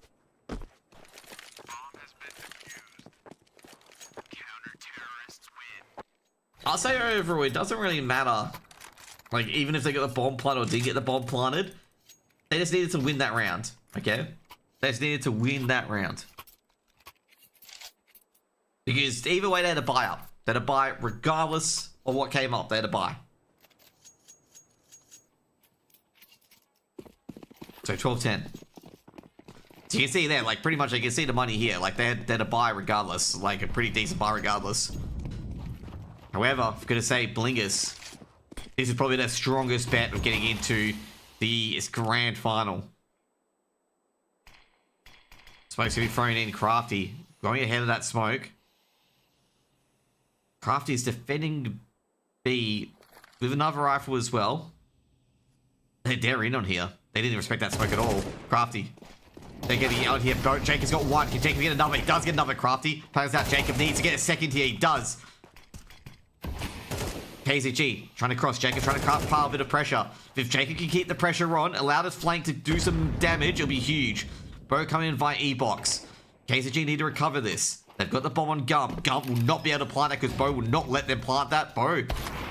I'll say overall, it doesn't really matter. Like, even if they got the bomb planted or didn't get the bomb planted, they just needed to win that round, okay? They just needed to win that round. Because either way, they had to buy up. They had to buy regardless of what came up. They had to buy. So 12-10. So you can see there, like, pretty much you can see the money here. Like, they had to buy regardless. Like, a pretty decent buy regardless. However, I'm going to say Blingus, this is probably their strongest bet of getting into the grand final. Smoke's going to be thrown in. Crafty going ahead of that smoke. Crafty is defending B with another rifle as well. They're in on here. They didn't respect that smoke at all. Crafty. They're getting out here. Jacob's got one. Can Jacob get another? He does get another. Crafty. Plays out. Jacob needs to get a second here. He does. KZG trying to cross. Jacob trying to pile a bit of pressure. If Jacob can keep the pressure on, allow his flank to do some damage, it'll be huge. Bo coming in via E-box. KZG need to recover this. They've got the bomb on Gum. Gum will not be able to plant that because Bo will not let them plant that. Bo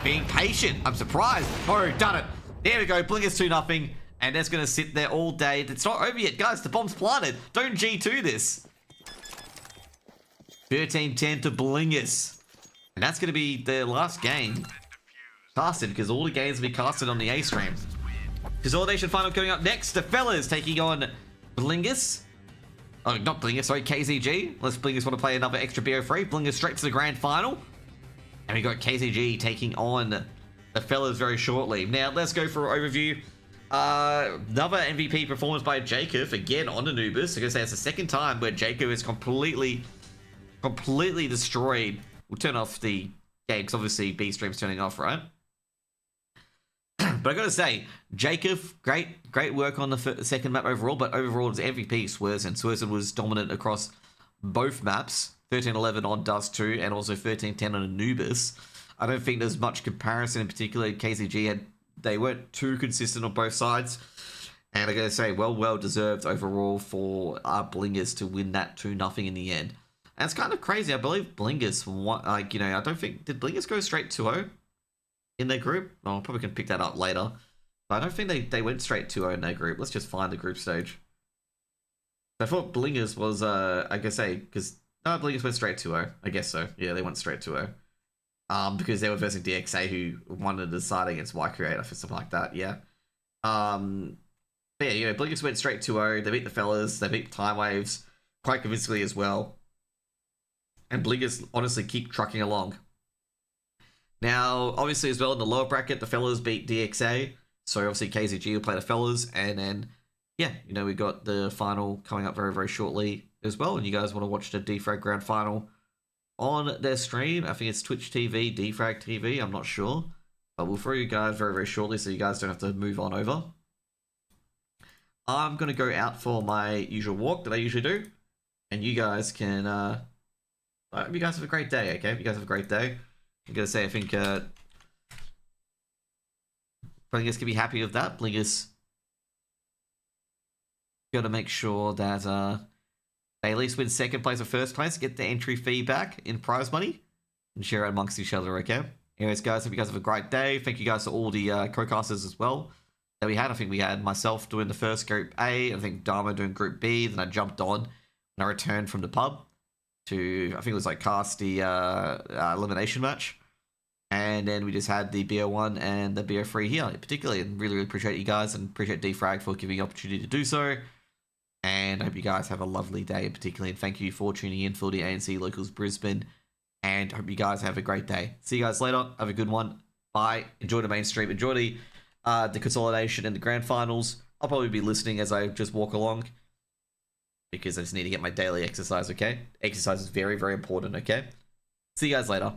being patient. I'm surprised. Bo done it. There we go. Blingus 2-0. And that's going to sit there all day. It's not over yet, guys. The bomb's planted. Don't G2 this. 13-10 to Blingus. And that's going to be their last game casted, because all the games will be casted on the A stream. Consolidation final coming up next. The fellas taking on Blingus. Oh, not Blingus, sorry, KZG. Unless Blingus want to play another extra BO3. Blingus straight to the grand final. And we got KZG taking on the fellas very shortly. Now, let's go for an overview. Another MVP performance by Jacob, again on Anubis. I'm going to say it's the second time where Jacob is completely destroyed. We'll turn off the game, because obviously B stream's turning off, right? But I gotta say, Jacob, great work on the second map overall, but overall it's MVP Swerzen. Swerzen was dominant across both maps, 13-11 on Dust 2 and also 13-10 on Anubis. I don't think there's much comparison, in particular KZG they weren't too consistent on both sides. And I gotta say, well deserved overall for Blingus to win that 2-0 in the end. And it's kind of crazy. I believe Blingus won, like, I don't think, did Blingus go straight 2-0 in their group? Oh, I probably can pick that up later. But I don't think they went straight 2-0 in their group. Let's just find the group stage. I thought Blingers was, I guess, because no, Blingers went straight 2-0. I guess so. Yeah, they went straight 2-0. Because they were versing DXA, who wanted to decide against Y Creator for something like that. Yeah. But yeah, you know, Blingers went straight 2-0. They beat the fellas. They beat Time Waves quite convincingly as well. And Blingers honestly keep trucking along. Now, obviously, as well in the lower bracket, the fellas beat DXA. So obviously, KZG will play the fellas, and then yeah, you know, we got the final coming up very, very shortly as well. And you guys want to watch the DFRAG Grand Final on their stream. I think it's Twitch TV, DFRAG TV, I'm not sure. But we'll throw you guys very, very shortly so you guys don't have to move on over. I'm going to go out for my usual walk that I usually do. And you guys can... I hope you guys have a great day, okay? If you guys have a great day. I'm going to say, I think... Blingers can be happy with that. Blingers... got to make sure that they at least win second place or first place, get the entry fee back in prize money, and share it amongst each other, okay? Anyways, guys, hope you guys have a great day. Thank you guys to all the co-casters as well that we had. I think we had myself doing the first Group A, I think Dharma doing Group B, then I jumped on and I returned from the pub to, I think it was like cast the elimination match. And then we just had the BO1 and the BO3 here, particularly, and really, really appreciate you guys and appreciate DFRAG for giving me the opportunity to do so. And I hope you guys have a lovely day, particularly, and thank you for tuning in for the ANZC Locals Brisbane. And I hope you guys have a great day. See you guys later. Have a good one. Bye. Enjoy the main stream. Enjoy the consolidation and the grand finals. I'll probably be listening as I just walk along because I just need to get my daily exercise, okay? Exercise is very, very important, okay? See you guys later.